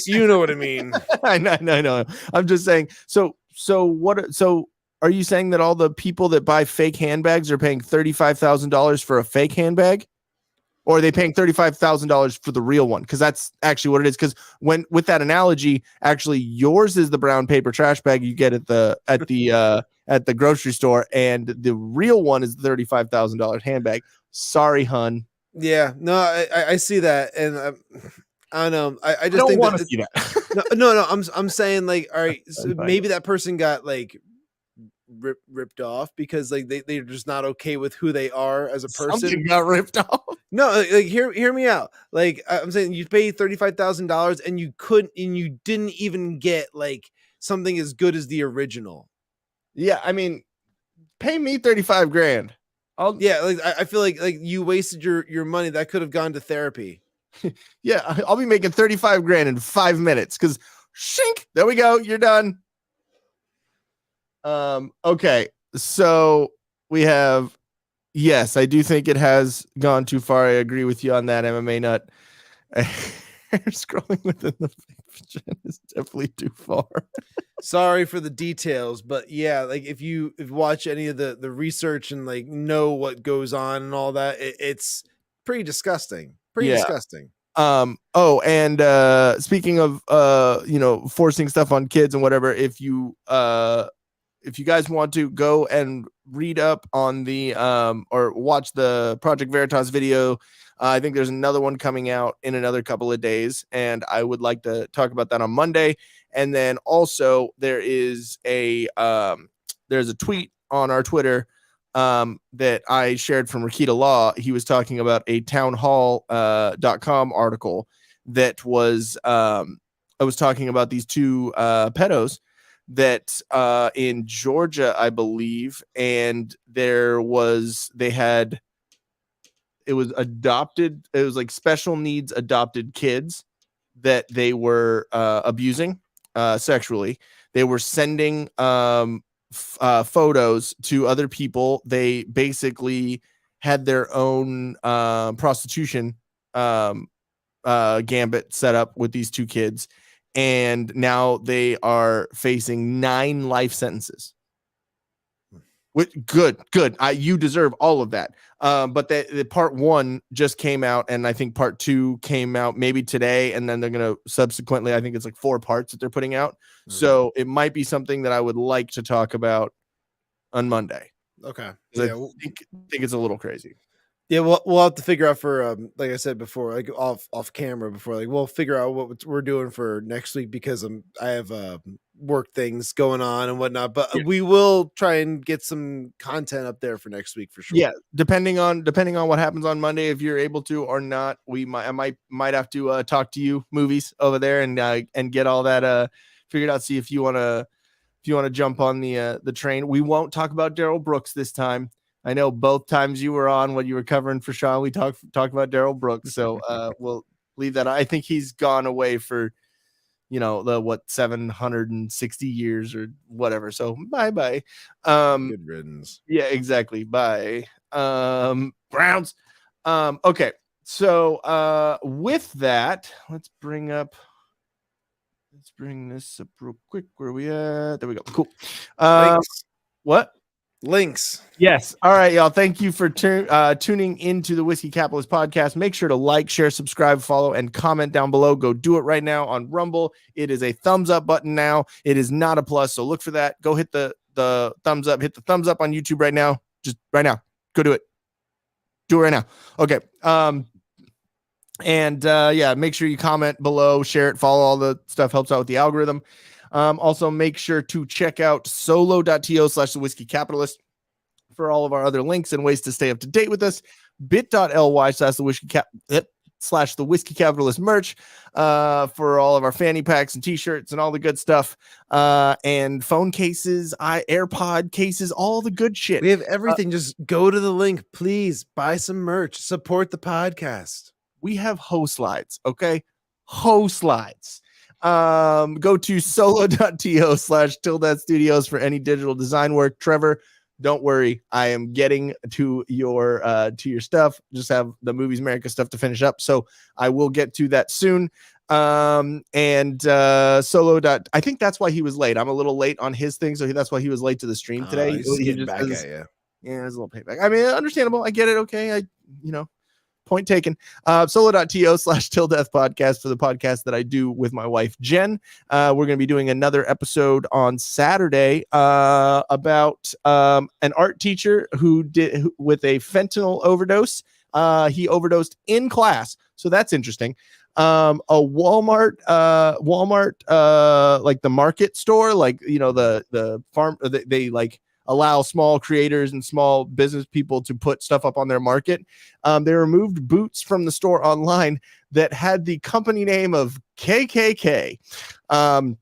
you know what I mean. I know. I'm just saying. So are you saying that all the people that buy fake handbags are paying $35,000 for a fake handbag? Or are they paying $35,000 for the real one? Because that's actually what it is. Because with that analogy, actually yours is the brown paper trash bag you get at the grocery store, and the real one is the $35,000 handbag. Sorry, hun. Yeah, no, I see that, and I don't know. I just don't want to see that. No. I'm saying, like, all right, so maybe that person got like ripped off because like they're just not okay with who they are as a person. Something got ripped off. No, like hear me out. Like, I'm saying, you paid $35,000 and you didn't even get like something as good as the original. Yeah, I mean, pay me $35,000. I feel like you wasted your money that could have gone to therapy. Yeah, I'll be making $35,000 in 5 minutes because shink, there we go, you're done. Okay, so we have, yes, I do think it has gone too far. I agree with you on that, MMA nut. Scrolling within the fiction is definitely too far. Sorry for the details, but yeah, like if you watch any of the research and like know what goes on and all that, it's pretty disgusting. Disgusting. Speaking of forcing stuff on kids and whatever, if you if you guys want to go and read up on the or watch the Project Veritas video, I think there's another one coming out in another couple of days, and I would like to talk about that on Monday. And then also there is there's a tweet on our Twitter that I shared from Rakita Law. He was talking about a townhall.com article that was I was talking about these two pedos that in Georgia, I believe, and it was like special needs adopted kids that they were abusing sexually. They were sending photos to other people. They basically had their own prostitution gambit set up with these two kids, and now they are facing 9 life sentences. Good. You deserve all of that. But the part 1 just came out, and I think part 2 came out maybe today, and then they're gonna subsequently, I think it's like 4 parts that they're putting out. So it might be something that I would like to talk about on Monday. Okay. I think it's a little crazy. Yeah, we'll have to figure out for like I said before, like off camera before, like we'll figure out what we're doing for next week, because I have work things going on and whatnot. But we will try and get some content up there for next week for sure. Yeah, depending on what happens on Monday, if you're able to or not, I might have to talk to you movies over there and get all that figured out. See if you want to jump on the train. We won't talk about Daryl Brooks this time. I know both times you were on when you were covering for Sean, we talked about Daryl Brooks. So we'll leave that. I think he's gone away for, the 760 years or whatever. So bye. Good riddance. Yeah, exactly. Bye. Browns. Okay. So with that, let's bring this up real quick. Where are we at? There we go. Cool. What? Links. Yes. All right, y'all. Thank you for tuning into the Whiskey Capitalist podcast. Make sure to like, share, subscribe, follow, and comment down below. Go do it right now on Rumble. It is a thumbs up button now. It is not a plus, so look for that. Go hit the thumbs up. Hit the thumbs up on YouTube right now. Just right now. Go do it. Do it right now. Okay. Make sure you comment below, share it, follow all the stuff. Helps out with the algorithm. Also, make sure to check out solo.to/the Whiskey Capitalist for all of our other links and ways to stay up to date with us. bit.ly/the Whiskey Capitalist merch for all of our fanny packs and t-shirts and all the good stuff. And phone cases, AirPod cases, all the good shit. We have everything. Just go to the link, please. Buy some merch. Support the podcast. We have hoe slides, okay? Hoe slides. Go to solo.to/Studios for any digital design work. Trevor, don't worry, I am getting to your stuff. Just have the Movies America stuff to finish up, so I will get to that soon. I think that's why he was late. I'm a little late on his thing, so that's why he was late to the stream today. He's getting back at you. Yeah, there's a little payback. I mean, understandable. I get it. Okay, point taken. Solo.to/Till Death podcast for the podcast that I do with my wife, Jen. We're going to be doing another episode on Saturday about an art teacher who did with a fentanyl overdose. He overdosed in class. So that's interesting. A Walmart, like the market store, like, the farm, they like allow small creators and small business people to put stuff up on their market. They removed boots from the store online that had the company name of KKK. I'm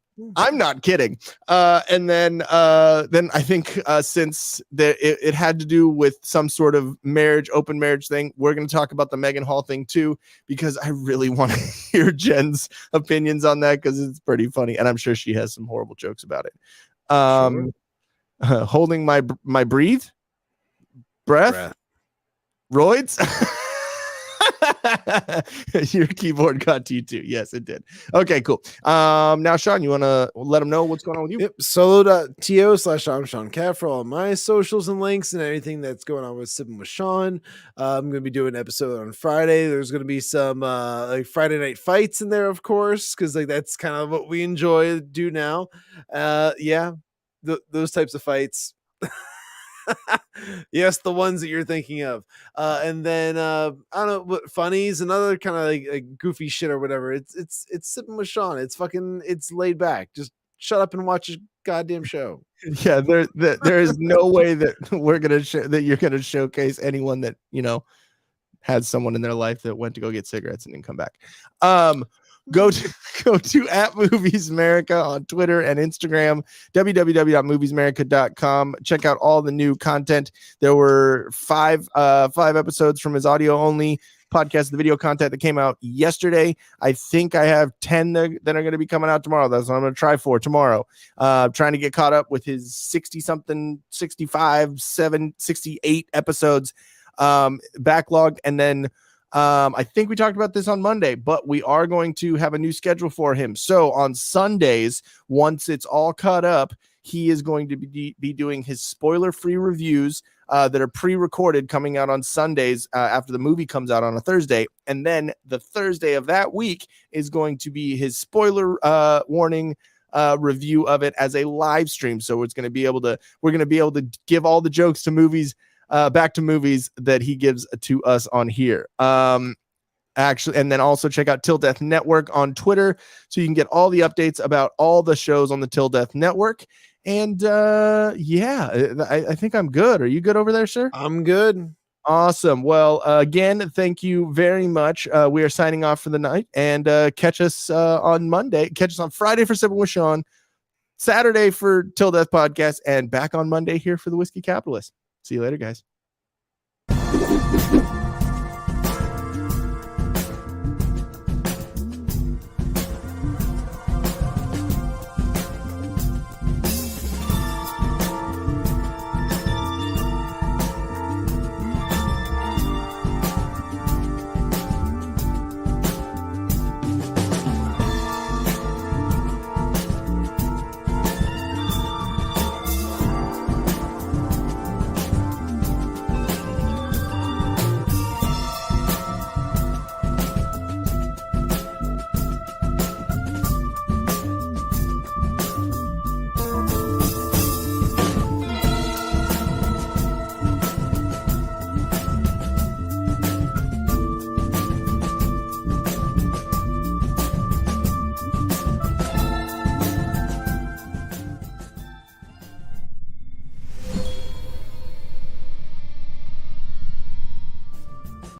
not kidding. And then I think since it had to do with some sort of open marriage thing, we're going to talk about the Maegan Hall thing too, because I really want to hear Jen's opinions on that, because it's pretty funny. And I'm sure she has some horrible jokes about it. Sure. Holding my breath, roids. Your keyboard got to you too. Yes, it did. Okay, cool. Now, Sean, you want to let them know what's going on with you? Yep. Solo.to/I'm Sean Cat for all my socials and links and anything that's going on with Sipping with Sean. I'm going to be doing an episode on Friday. There's going to be some like Friday night fights in there, of course, because like that's kind of what we enjoy to do now. Yeah. those types of fights. Yes, the ones that you're thinking of. And then I don't know what funnies and other kind of like goofy shit or whatever. It's sipping with Sean. It's laid back. Just shut up and watch a goddamn show. Yeah, there is no way that that you're gonna showcase anyone that had someone in their life that went to go get cigarettes and didn't come back. Go to at Movies America on Twitter and Instagram, www.moviesamerica.com. Check out all the new content. There were five episodes from his audio only podcast, the video content that came out yesterday. I think I have 10 that are going to be coming out tomorrow. That's what I'm going to try for tomorrow. Trying to get caught up with his 60 something, 65, 68 episodes backlogged. And then I think we talked about this on Monday, but we are going to have a new schedule for him. So on Sundays, once it's all caught up, he is going to be doing his spoiler-free reviews that are pre-recorded, coming out on Sundays after the movie comes out on a Thursday. And then the Thursday of that week is going to be his spoiler warning review of it as a live stream. So we're going to be able to give all the jokes to movies, back to movies that he gives to us on here. Actually, and then also check out Till Death Network on Twitter so you can get all the updates about all the shows on the Till Death Network. And I think I'm good. Are you good over there, sir? I'm good. Awesome. Well, again, thank you very much. We are signing off for the night, and catch us on Monday. Catch us on Friday for Sipping with Sean, Saturday for Till Death Podcast, and back on Monday here for the Whiskey Capitalist. See you later, guys.